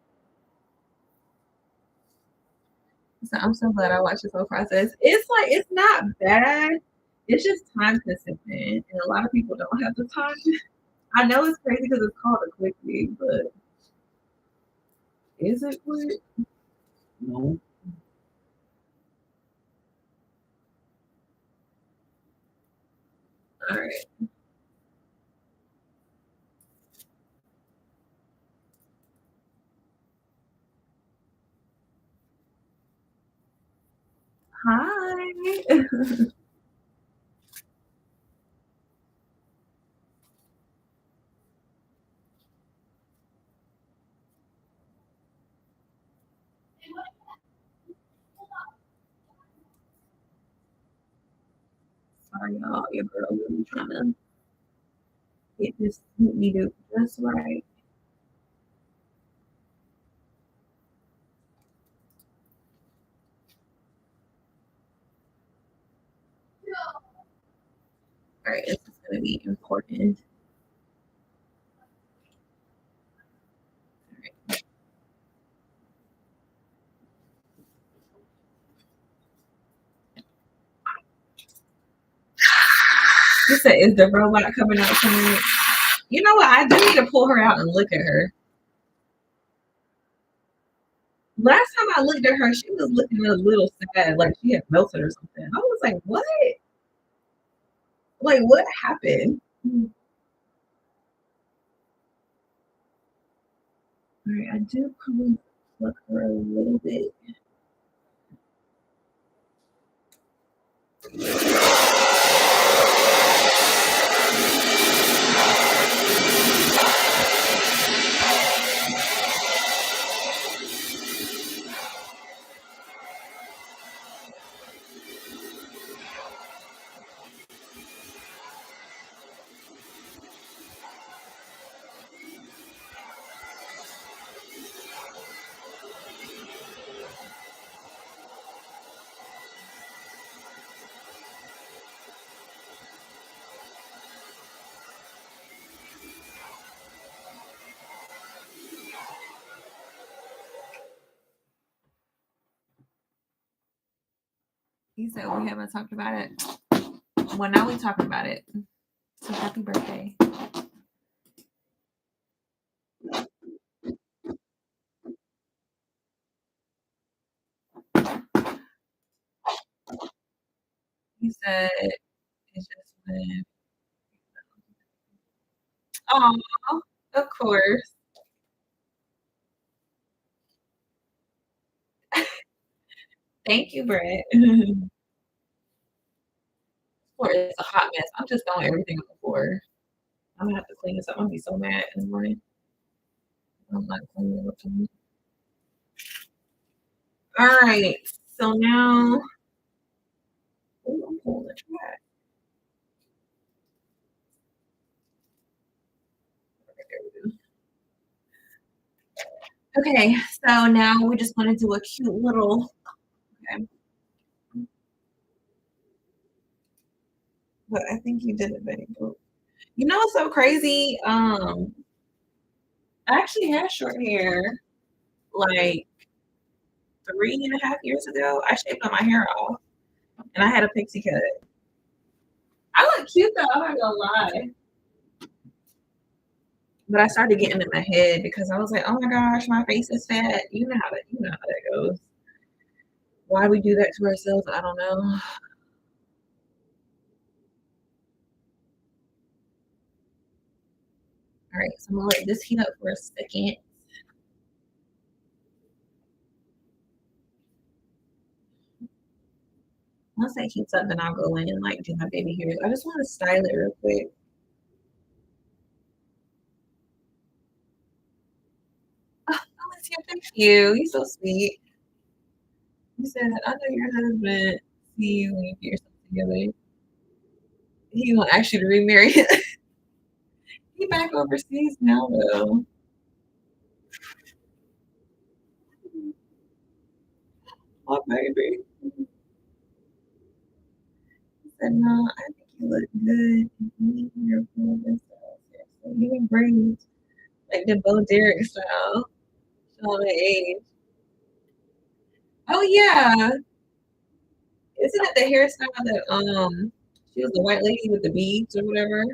So I'm so glad I watched this whole process. It's like it's not bad. It's just time consuming, and a lot of people don't have the time. I know it's crazy because it's called a quick wig, but is it quick? No. All right. Hi. Sorry, y'all. Your girl really trying to get this me to just right. All right, this is going to be important. You said, is the robot coming out tonight? You know what? I do need to pull her out and look at her. Last time I looked at her, she was looking a little sad, like she had melted or something. I was like, what? Like, what happened? All right, I do probably pluck her a little bit. You said we haven't talked about it. Well, now we talking about it. So happy birthday. You said it's just been. Oh, of course. Thank you, Brett. Floor is a hot mess. I'm just throwing everything on the floor. I'm gonna have to clean this up. I'm gonna be so mad in the morning. I'm not cleaning it up tonight. All right. So now, ooh, I'm pulling the trash. Okay, so now we just want to do a cute little. Okay, but I think you did it very good. You know what's so crazy? I actually had short hair like 3.5 years ago. I shaved all my hair off, and I had a pixie cut. I look cute though. I'm not gonna lie. But I started getting in my head because I was like, oh my gosh, my face is fat. You know how that goes. Why we do that to ourselves, I don't know. All right, so I'm gonna let this heat up for a second. Once that heats up, then I'll go in and like do my baby hairs. I just want to style it real quick. Oh, Alicia, thank you. You're so sweet. You said, I know your husband see you when you get yourself together. He gonna ask you to remarry. He back overseas now though. Oh baby. He said, no, I think you look good. You your so you braids like the Bo Derek style. Showing the age. Oh yeah. Isn't it the hairstyle that she was the white lady with the beads or whatever?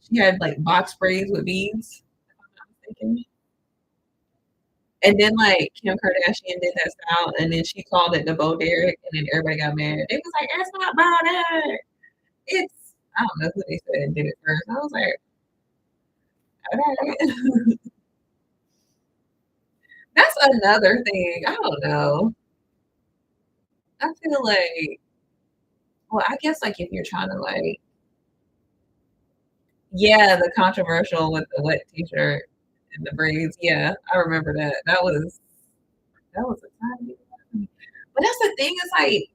She had like box braids with beads, if I'm not mistaken. And then like Kim Kardashian did that style, and then she called it the Bo Derek, and then everybody got mad. They was like, "It's not Bo Derek. It's I don't know who they said did it first." I was like, "Okay." That's another thing. I don't know. I feel like, well, I guess like if you're trying to like, yeah, the controversial with the wet t-shirt and the braids. Yeah, I remember that. That was a time. But that's the thing. Is like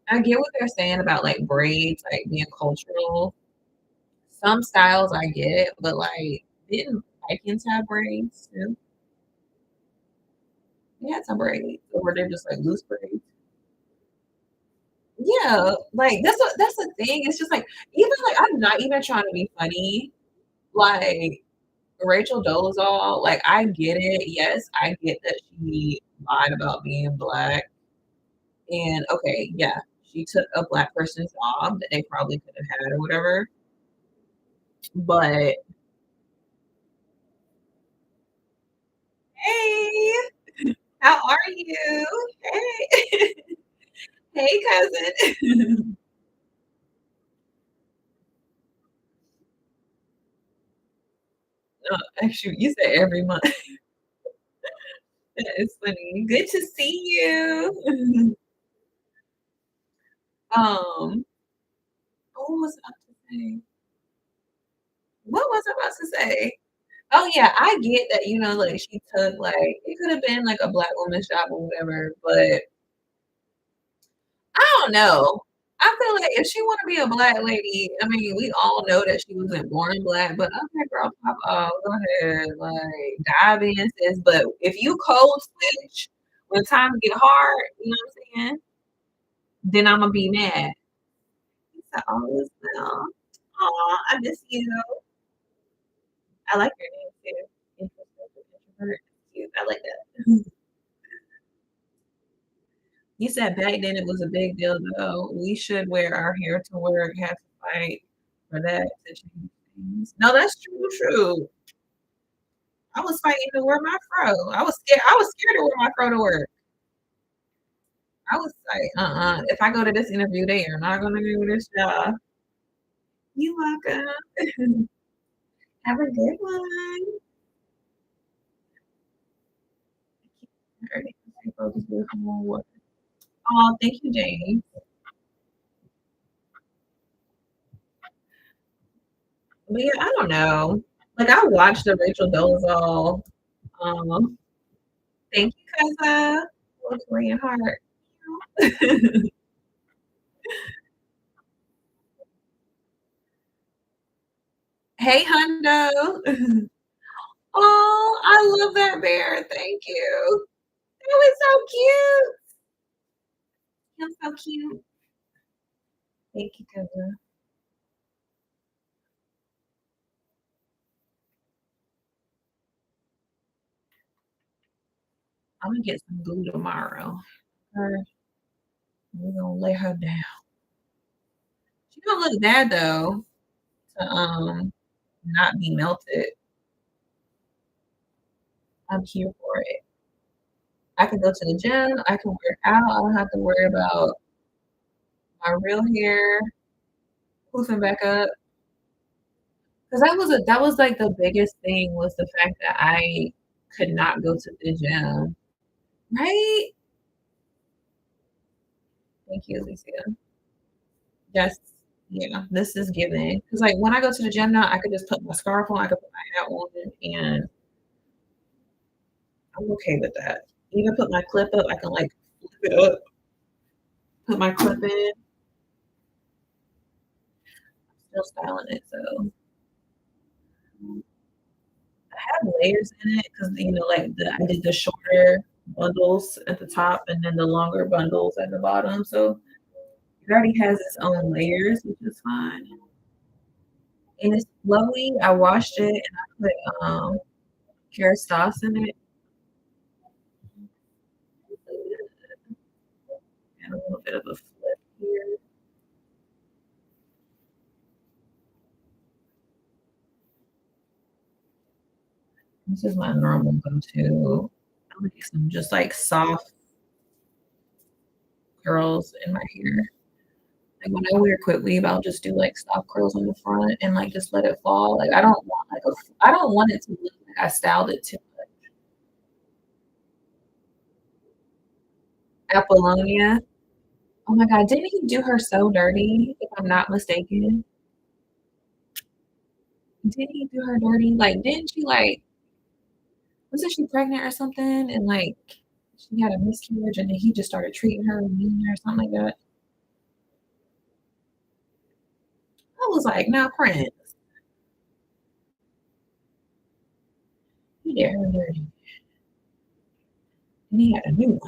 I get what they're saying about like braids, like being cultural. Some styles I get, but like didn't Vikings have braids too? They had some braids, or they're just like loose braids. Yeah, like, that's the thing, it's just, like, even, like, I'm not even trying to be funny, like, Rachel Dolezal, like, I get it, yes, I get that she lied about being Black, and, okay, yeah, she took a Black person's job that they probably could have had or whatever, but, "Hey, how are you? Hey. Hey, cousin." Actually, you said every month. That is funny. Good to see you. What was I about to say? What was I about to say? Oh, yeah, I get that, like, she took, like it could have been, like, a Black woman's job or whatever, but I don't know. I feel like if she wanna be a Black lady, I mean, we all know that she wasn't born Black, but okay, girl, pop off, go ahead, like, dive in, sis, but if you code switch when times get hard, you know what I'm saying, then Imma be mad. He said, "All is well." Aw, I miss you. I like your name too. Introspective introvert. Cute. I like that. You said back then it was a big deal though. We should wear our hair to work, have to fight for that to change things. No, that's true. I was fighting to wear my fro. I was scared to wear my fro to work. I was like, if I go to this interview, they are not gonna give me this job. You welcome. Have a good one. Oh, thank you, Jane. But yeah, I don't know. Like I watched the Rachel Dolezal. Um, thank you, Kaza. Little Korean heart. Hey, Hundo. Oh, I love that bear. Thank you. That was so cute. You're so cute. Thank you, Kaza. I'm gonna get some glue tomorrow. Her, we're gonna lay her down. She don't look bad though to not be melted. I'm here for it. I can go to the gym. I can work out. I don't have to worry about my real hair poofing back up. Because that was like the biggest thing was the fact that I could not go to the gym. Right? Thank you, Alicia. Yes. Yeah, this is giving. Because like when I go to the gym now, I could just put my scarf on, I could put my hat on, and I'm okay with that. Even put my clip up, I can like flip it up, put my clip in, still styling it. So I have layers in it because like I did the shorter bundles at the top and then the longer bundles at the bottom. So it already has its own layers, which is fine. And it's flowy. I washed it and I put carrot sauce in it and a little bit of a flip here. This is my normal go-to. I like some just like soft curls in my hair. Like when I wear quickweave, I'll just do like soft curls on the front and like just let it fall. Like I don't want it to look like I styled it too much. Apollonia. Oh my god, didn't he do her so dirty? If I'm not mistaken, didn't he do her dirty? Like, didn't she like wasn't she pregnant or something? And like she had a miscarriage, and then he just started treating her mean or something like that. I was like, now Prince, he did her dirty, and he had a new one.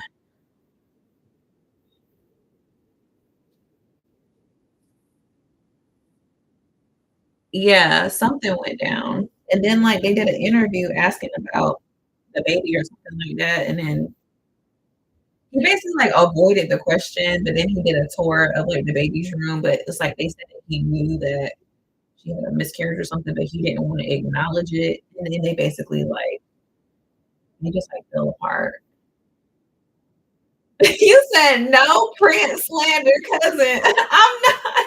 Yeah, something went down. And then, like, they did an interview asking about the baby or something like that, and then he basically, like, avoided the question, but then he did a tour of, like, the baby's room, but it's like they said that he knew that she had a miscarriage or something, but he didn't wanna acknowledge it, and then they basically, like they just, like, fell apart. You said, "No Prince slander cousin." I'm not.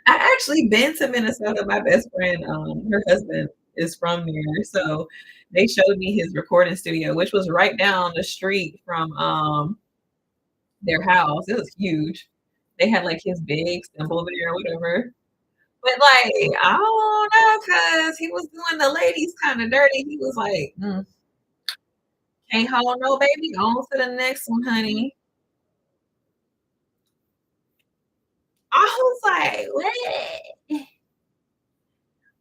I actually been to Minnesota. My best friend, her husband is from there, so they showed me his recording studio, which was right down the street from, their house. It was huge. They had, like, his big symbol there or whatever. But, like, I don't know, cause he was doing the ladies kinda dirty. He was like, "Can't hold no baby, on to the next one, honey." I was like, "What?"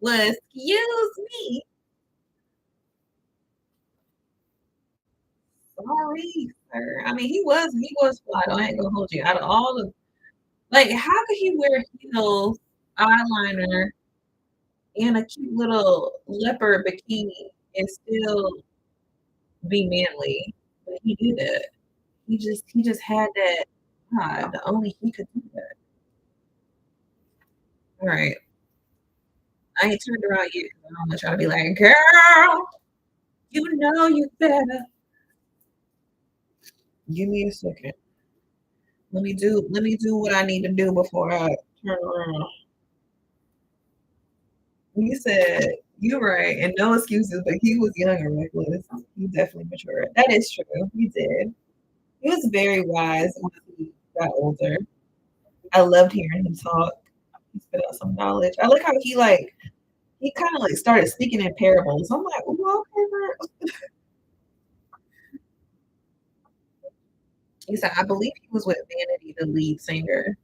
Well, excuse me. Sorry, sir. I mean, he was fly though, I ain't gonna hold you. Out of all the like, how could he wear heels, eyeliner, and a cute little leopard bikini and still be manly? But he did it. He just had that God, only he could do that. Alright. I ain't turned around yet 'cause I don't want y'all to be like, "Girl, you know you better." Give me a second. Let me do what I need to do before I turn around. You said you're right, and no excuses, but he was young and reckless. He definitely matured. That is true. He did. He was very wise when he got older. I loved hearing him talk. He spit out some knowledge. I like how he kinda, like, started speaking in parables. I'm like, "Ooh, okay, girl." He said, "I believe he was with Vanity, the lead singer."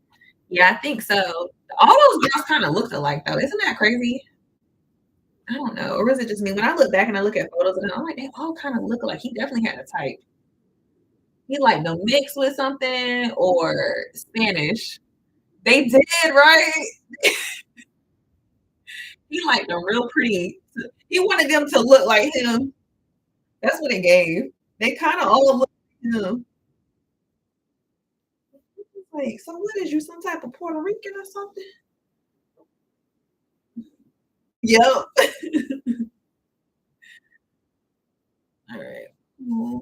Yeah, I think so. All those girls kinda looked alike, though. Isn't that crazy? I don't know, or was it just me? When I look back and I look at photos of them, I'm like, "They all kinda look alike." He definitely had a type. He like them mixed with something or Spanish. They did, right? He liked them real pretty. He wanted them to look like him. That's what it gave. They kinda all look like him. Like, "So what is you, some type of Puerto Rican or something?" Yep. Alright. Aw,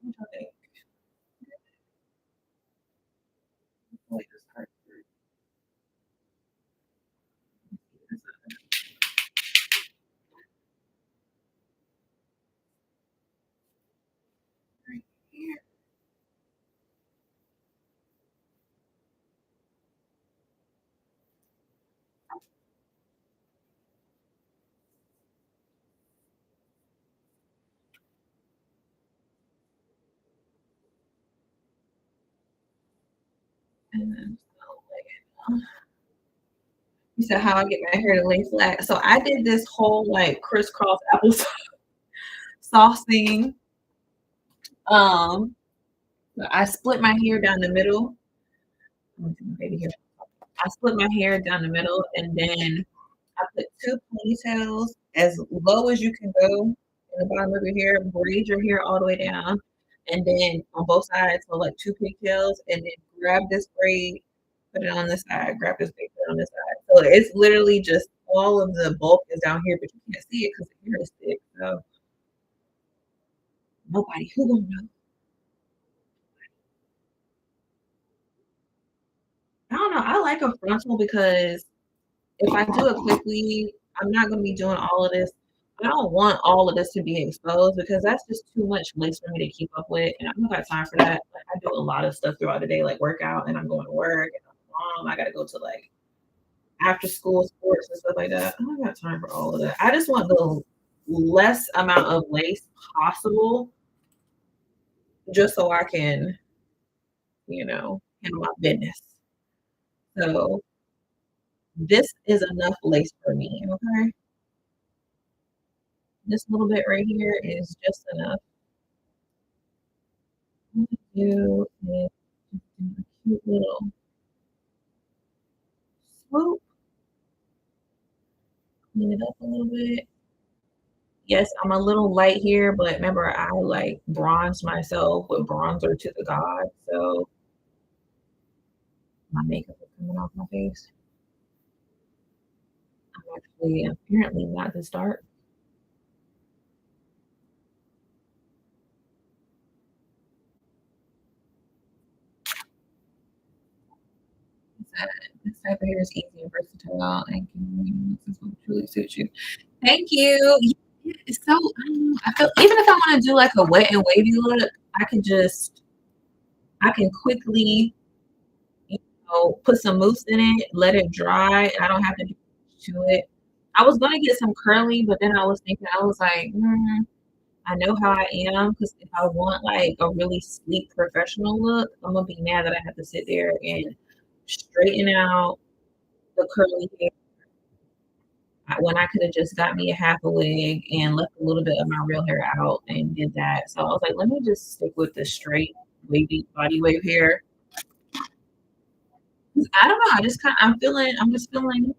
what y'all think? Like this part right here. And then you said how I get my hair to lay flat. So I did this whole like crisscross applesauce thing. Um, I split my hair down the middle. Let me do my baby hair. I split my hair down the middle, and then I put 2 ponytails as low as you can go in the bottom of your hair, braid your hair all the way down, and then on both sides, so like 2 pigtails, and then grab this braid, put it on this side, grab this braid, put it on this side. So it's literally just all of the bulk is down here, but you can't see it because the hair is thick. So nobody who gonna know. I don't know. I like a frontal because if I do a quick weave, I'm not gonna be doing all of this. I don't want all of this to be exposed because that's just too much lace for me to keep up with, and I don't got time for that. Like, I do a lot of stuff throughout the day, like workout, and I'm going to work, and I'm a mom. I gotta go to like after school sports and stuff like that. I don't got time for all of that. I just want the less amount of lace possible, just so I can, handle my business. So this is enough lace for me. Okay, this little bit right here is just enough. What I'm gonna do is just do a cute little clean it up a little bit. Yes, I'm a little light here, but remember I like bronzed myself with bronzer to the gods, so my makeup is coming off my face. I'm actually apparently not this dark. This type of hair is easy and versatile and can this is what truly suits you. Thank you. Yeah, it's so I feel even if I want to do like a wet and wavy look, I can just I can quickly, you put some mousse in it, let it dry, and I don't have to do much to it. I was gonna get some curly, but then I was thinking, I was like, I know how I am because if I want like a really sleek professional look, I'm gonna be mad that I have to sit there and straighten out the curly hair when I could have just got me a half a wig and left a little bit of my real hair out and did that. So I was like, let me just stick with the straight wavy body wave hair. I don't know. I just kind of, I'm just feeling,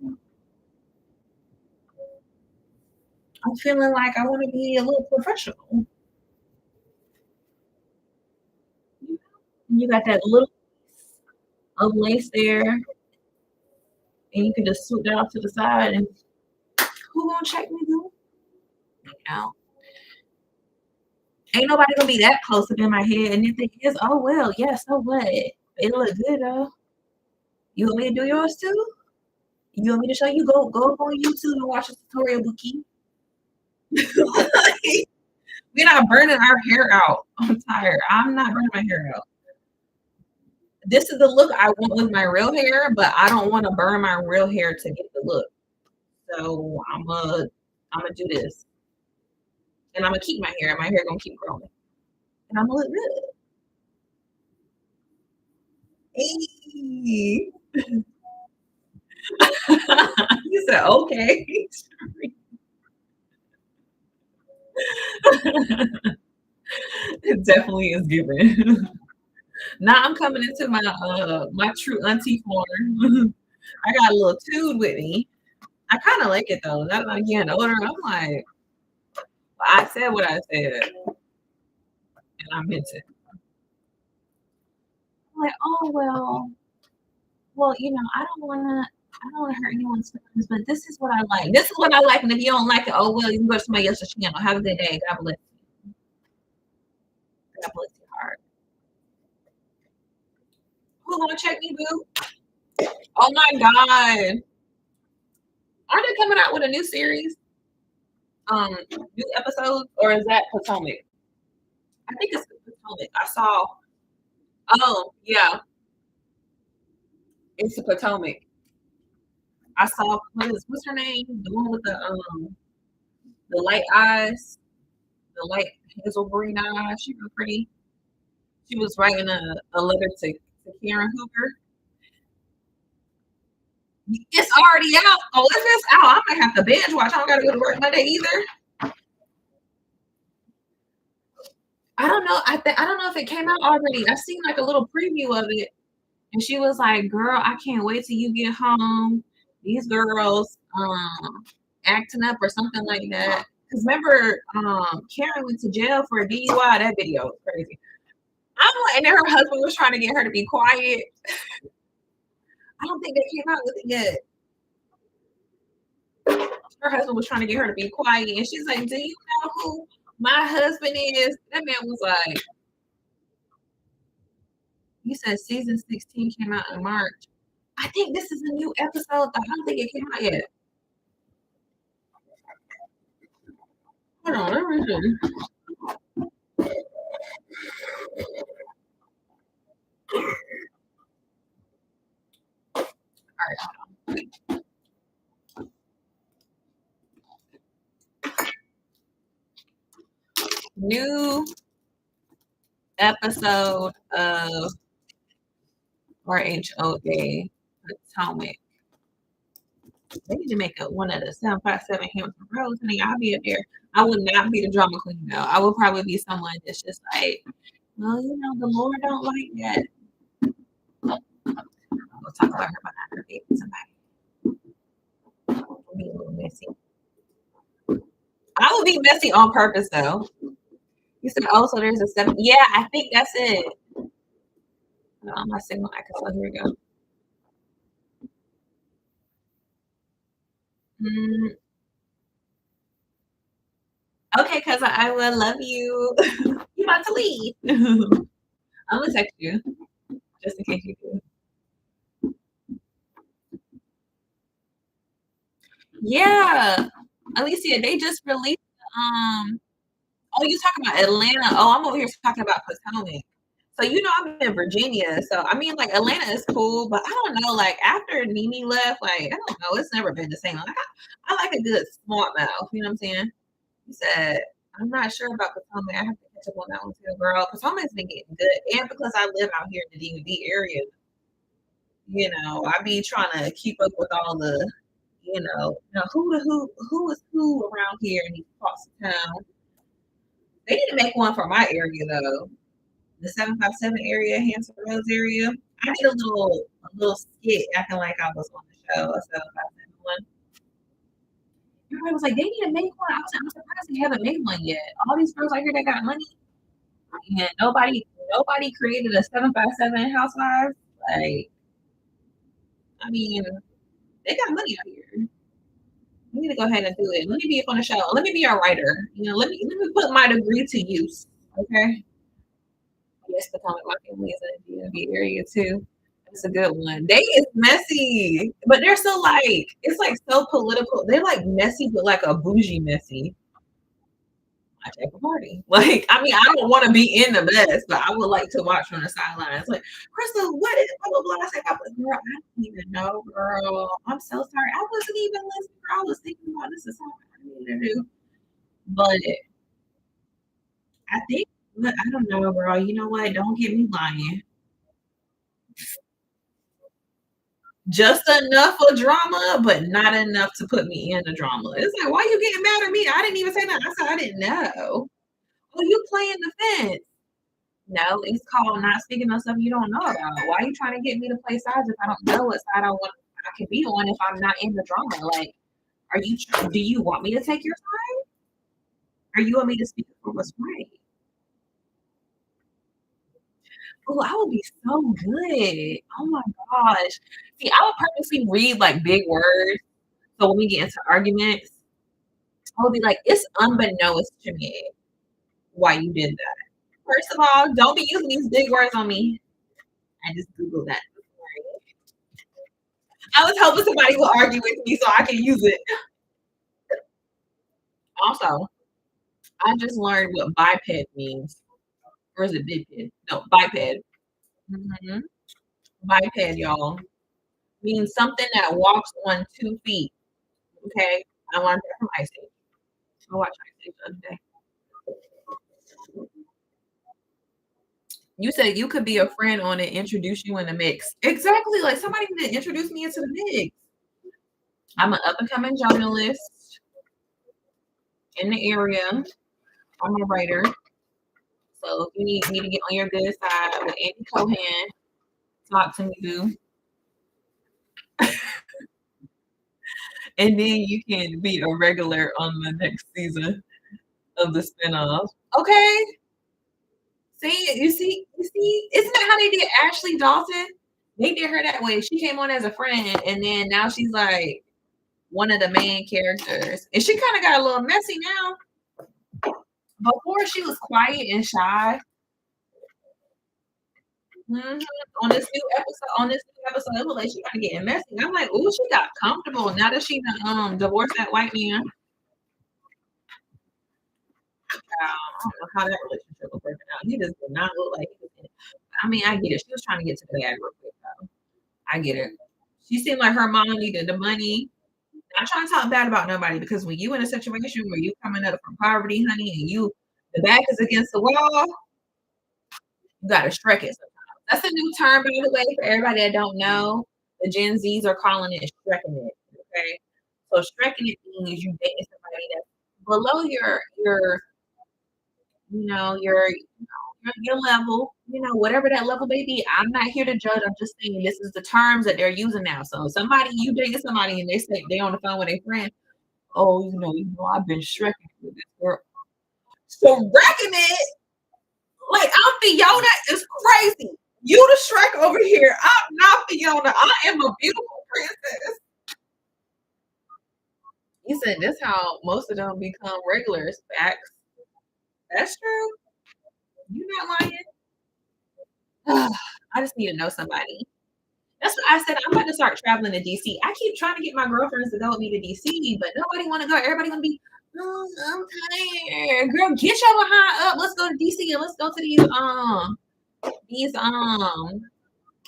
I'm feeling like I want to be a little professional. You got that little piece of lace there, and you can just swoop that off to the side. And who gonna check me, though? You know, ain't nobody gonna be that close up in my head. And if it is, oh well, yeah, so what? It look good though. You want me to do yours too? You want me to show you? Go on YouTube and watch a tutorial, Bookie. We're not burning our hair out. I'm tired. I'm not burning my hair out. This is the look I want with my real hair, but I don't want to burn my real hair to get the look. So I'm gonna do this, and I'm gonna keep my hair. My hair gonna keep growing, and I'm gonna look good. Hey. You said okay. It definitely is given. Now I'm coming into my true auntie form. I got a little tude with me. I kind of like it though. Now that I'm getting older, I'm like, I said what I said, and I meant it. I'm like, oh well, I don't wanna hurt anyone's feelings, but this is what I like. This is what I like, and if you don't like it, oh well, you can go to somebody else's channel. Have a good day. God bless you. God bless your heart. Who gonna check me, boo? Oh my god. Aren't they coming out with a new series? New episodes, or is that Potomac? I think it's Potomac. I saw. Oh yeah, it's the Potomac. I saw what's her name? The one with the light eyes, the light hazel green eyes. She was pretty. She was writing a letter to Karen Hoover. It's already out. Oh, if it's out, I might have to binge watch. I don't gotta go to work Monday either. I don't know. I don't know if it came out already. I seen like a little preview of it. And she was like, "Girl, I can't wait till you get home. These girls acting up or something like that." Because remember, Karen went to jail for a DUI. That video was crazy. I'm like, and then her husband was trying to get her to be quiet. I don't think they came out with it yet. Her husband was trying to get her to be quiet, and she's like, "Do you know who my husband is?" That man was like, "You said season 16 came out in March. I think this is a new episode. I don't think it came out yet. Hold on, let me see. All right, new episode of RHOA Potomac. They need to make a one of the 757 Hampton Roads, honey. I'll be up there. I would not be the drama queen though. I would probably be someone that's just like, well, the Lord don't like that. We'll talk about her behind her baby somebody. It'll be a little messy. I would be messy on purpose though. You said, oh, so there's a seven. Yeah, I think that's it. My signal acting slow. Here we go. Mm, okay, cause I will love you. You about to leave? I'm gonna text you just in case you do. Yeah, Alicia, they just released. Oh, you talking about Atlanta? Oh, I'm over here talking about Potomac. So I'm in Virginia. So I mean, like Atlanta is cool, but I don't know. Like after Nene left, like I don't know. It's never been the same. Like I like a good smart mouth. You know what I'm saying? You said I'm not sure about Potomac. I have to catch up on that one too, girl. Potomac's been getting good, and because I live out here in the DMV area, I be trying to keep up with all the, who is who around here in these parts of town. They need to make one for my area though. The 757 area, Hampton Roads area. I did a little skit acting like I was on the show, a 757 one. Everybody was like, they need to make one. I was like, I'm surprised they haven't made one yet. All these girls out here that got money, and nobody created a 757 housewives. Like, I mean, they got money out here. We need to go ahead and do it. Let me be up on the show. Let me be a writer. Let me put my degree to use. Okay. Yes, the comic my family is in the DMV area too. That's a good one. They is messy, but they're so like it's like so political. They're like messy, but like a bougie messy. My type of party. Like, I mean, I don't want to be in the mess, but I would like to watch from the sidelines. Like, Crystal, what is blah blah blah? I said, girl, I don't even know, girl. I'm so sorry. I wasn't even listening. Girl. I was thinking about this is something I need to do, but I think. But I don't know, girl. You know what? Don't get me lying. Just enough of drama, but not enough to put me in the drama. It's like, why you getting mad at me? I didn't even say that. I said I didn't know. Oh, you playing the fence. No, it's called not speaking on stuff you don't know about. Why are you trying to get me to play sides if I don't know what side I can be on if I'm not in the drama? Like, do you want me to take your side? Or you want me to speak for what's right? Oh, I would be so good. Oh my gosh. See, I would purposely read like big words. So when we get into arguments, I would be like, it's unbeknownst to me why you did that. First of all, don't be using these big words on me. I just Googled that. I was hoping somebody would argue with me so I can use it. Also, I just learned what biped means. Or is it biped? No, biped. hmm Biped, y'all, means something that walks on 2 feet. Okay? I learned that from Ice Age. I watched Ice Age the other day. You said you could be a friend on it, introduce you in the mix. Exactly. Like somebody need to introduce me into the mix. I'm an up and coming journalist in the area. I'm a writer. So if you need me to get on your good side with Andy Cohen, talk to me, boo. And then you can be a regular on the next season of the spinoff. Okay. You see, isn't that how they did Ashley Dalton? They did her that way. She came on as a friend, and then now she's like one of the main characters. And she kind of got a little messy now. Before she was quiet and shy. hmm On this new episode, it was like she kind of getting messy. I'm like, ooh, she got comfortable now that she divorced that white man. I don't know how that relationship was working out. He just did not look like he was in it. I mean, I get it. She was trying to get to the bag real quick, though. I get it. She seemed like her mom needed the money. Not trying to talk bad about nobody because when you in a situation where you coming up from poverty, honey, and the back is against the wall, you gotta strike it sometimes. That's a new term, by the way, for everybody that don't know. The Gen Zs are calling it strecking it. Okay, so strecking it means you dating somebody that's below your level, whatever that level may be. I'm not here to judge. I'm just saying this is the terms that they're using now. So somebody you dating somebody and they say they on the phone with a friend. "Oh, I've been shrekking with this girl." So wrecking it, like, I'm Fiona is crazy. You the Shrek over here. I'm not Fiona. I am a beautiful princess. You said that's how most of them become regulars. Facts. That's true. You not lying. I just need to know somebody. That's what I said. I'm about to start traveling to DC. I keep trying to get my girlfriends to go with me to DC, but nobody want to go. Everybody want to be, oh, I'm tired. Girl, get your behind up. Let's go to DC and let's go to these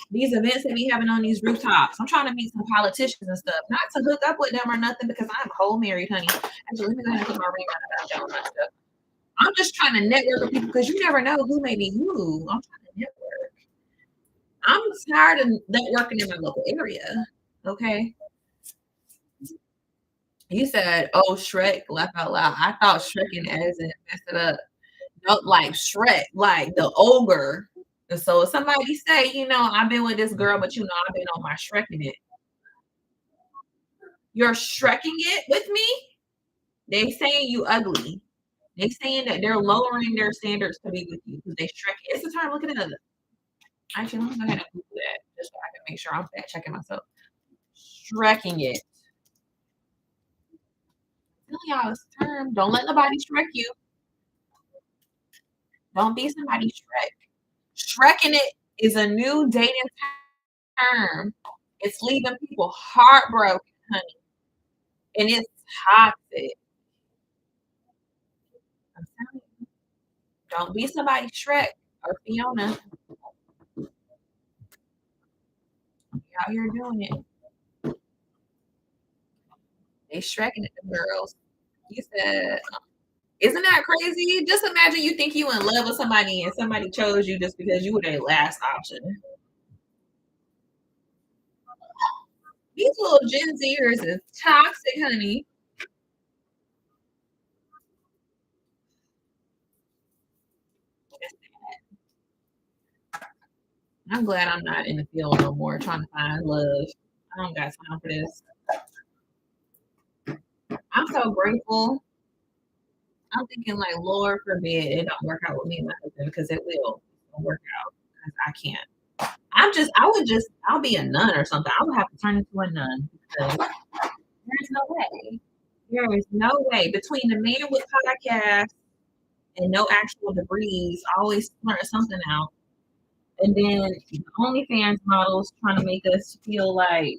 these events that we having on these rooftops. I'm trying to meet some politicians and stuff, not to hook up with them or nothing because I'm whole married, honey. Actually, let me go ahead and put my ring on and my stuff. I'm just trying to network with people because you never know who may be who. I'm trying to network. I'm tired of networking in my local area. Okay. You said, "Oh, Shrek," laugh out loud. I thought Shrekin as in messed it up. No, like Shrek, like the ogre. And so if somebody say, I've been with this girl, but I've been on my Shreking it. You're Shreking it with me? They saying you ugly. They saying that they're lowering their standards to be with you because they Shrek it. It's the term. Look at it. Actually, let me go ahead and Google that just so I can make sure I'm fact checking myself. Shreking it. Tell y'all it's a term. Don't let nobody Shrek you. Don't be somebody Shrek. Shrekking it is a new dating term. It's leaving people heartbroken, honey. And it's toxic. I'm telling you. Don't be somebody Shrek or Fiona. You out here doing it. They Shrekking it, the girls. You said, isn't that crazy? Just imagine you think you in love with somebody and somebody chose you just because you were their last option. These little Gen Zers is toxic, honey. I'm glad I'm not in the field no more trying to find love. I don't got time for this. I'm so grateful. I'm thinking like, Lord forbid it don't work out with me and my husband because it will work out because I can't. I'll be a nun or something. I would have to turn into a nun because there's no way. There is no way between the man with podcasts and no actual degrees, always splurting something out. And then the OnlyFans models trying to make us feel like,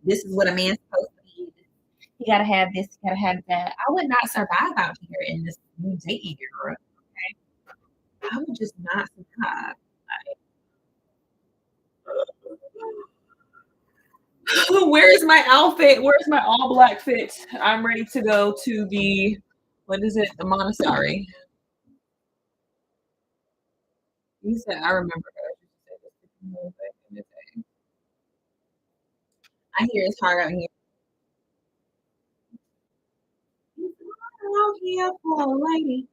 this is what a man's supposed to be. You gotta have this, you gotta have that. I would not survive out here in this new dating era. Okay? I would just not survive. Where is my outfit? Where's my all black fit? I'm ready to go to the what is it? The Montessori. You said I remember her. I hear it's hard out here. Out here for a lady.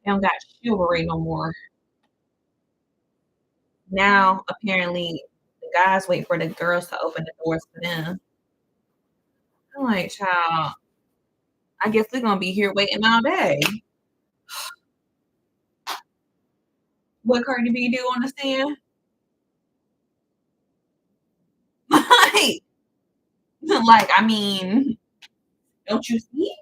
They don't got chivalry no more. Now apparently the guys wait for the girls to open the doors for them. I'm like, child, I guess we're gonna be here waiting all day. What Cardi B do on the stand? like, like, I mean, don't you see?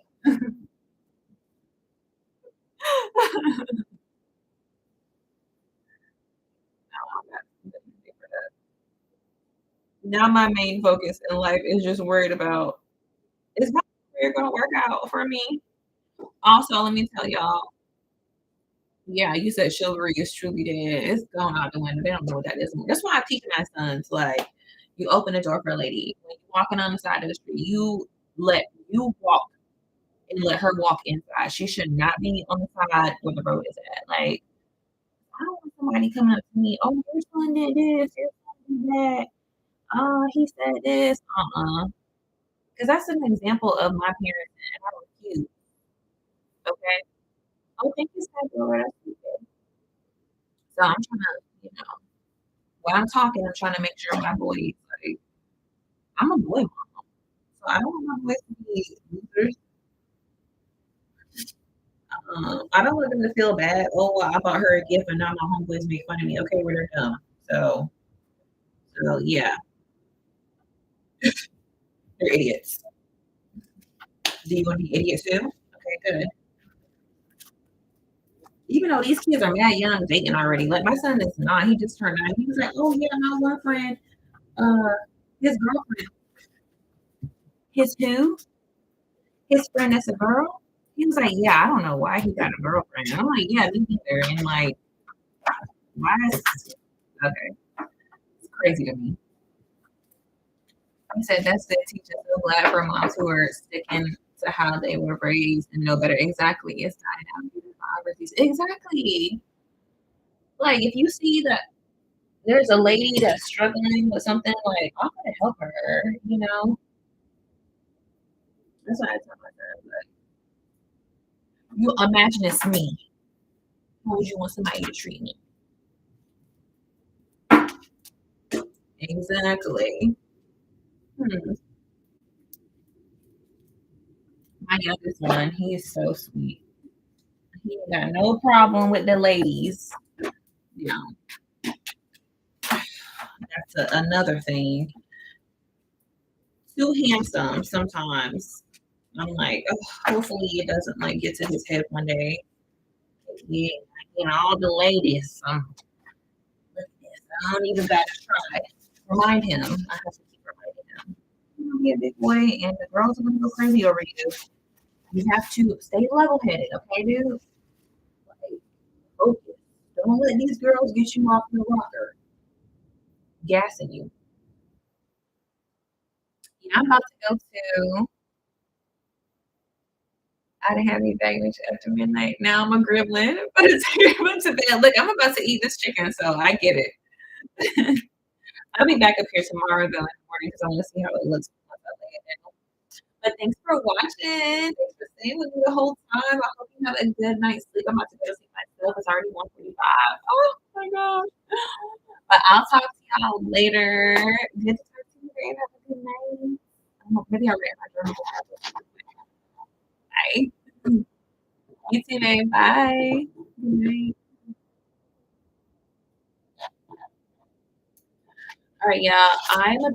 Now my main focus in life is just worried about is my career gonna work out for me? Also, let me tell y'all, yeah, you said chivalry is truly dead. It's gone out the window. They don't know what that is. That's why I teach my sons like you open the door for a lady. When you're walking on the side of the street, you walk and let her walk inside. She should not be on the side where the road is at. Like I don't want somebody coming up to me, oh, your son did this, your son did that. Oh, he said this. Because that's an example of my parents and I refuse. Okay. Oh, thank you, Sandra. So I'm trying to, when I'm talking, I'm trying to make sure my boys like I'm a boy mom, so I don't want my boys to be losers. I don't want them to feel bad. Oh, well, I bought her a gift, and now my homeboys make fun of me. Okay, well, they're dumb. So, so yeah, they're idiots. Do you want to be idiots too? Okay, good. Even though these kids are mad young, dating already. Like my son is not. He just turned 9. He was like, "Oh yeah, my one friend, uh, his girlfriend, his who? His friend that's a girl." He was like, "Yeah, I don't know why he got a girlfriend." I'm like, "Yeah, me neither." And like, why is okay? It's crazy to me. He said that's the teacher. So glad for moms who are sticking to how they were raised and know better. Exactly. It's not biographies. Exactly. Like if you see that there's a lady that's struggling with something, like I'm gonna help her. That's what I tell myself. Like, you imagine it's me. How would you want somebody to treat me? Exactly. Hmm. My youngest one, he is so sweet. He ain't got no problem with the ladies. Yeah, that's another thing. Too handsome sometimes. I'm like, oh, hopefully it doesn't like get to his head one day. Yeah, all the ladies. Look at this. I don't even gotta try. Remind him. I have to keep reminding him. You're gonna be a big boy, and the girls are gonna go crazy over you. You have to stay level headed, okay, dude? Like, focus. Don't let these girls get you off the rocker, gassing you. Yeah, I'm about to go to. I didn't have any baggage after midnight. Now I'm a gremlin, but it's went to bed. Look, I'm about to eat this chicken, so I get it. I'll be back up here tomorrow though in the morning because I want to see how it looks once I lay it down. But thanks for watching. Thanks for staying with me the whole time. I hope you have a good night's sleep. I'm about to go sleep myself. It's already 1:45. Oh my gosh. But I'll talk to y'all later. Good to talk to you, babe. Have a good night. Maybe I'll read my journal. Bye. You too, babe. Bye. Good night. All right, yeah. I'm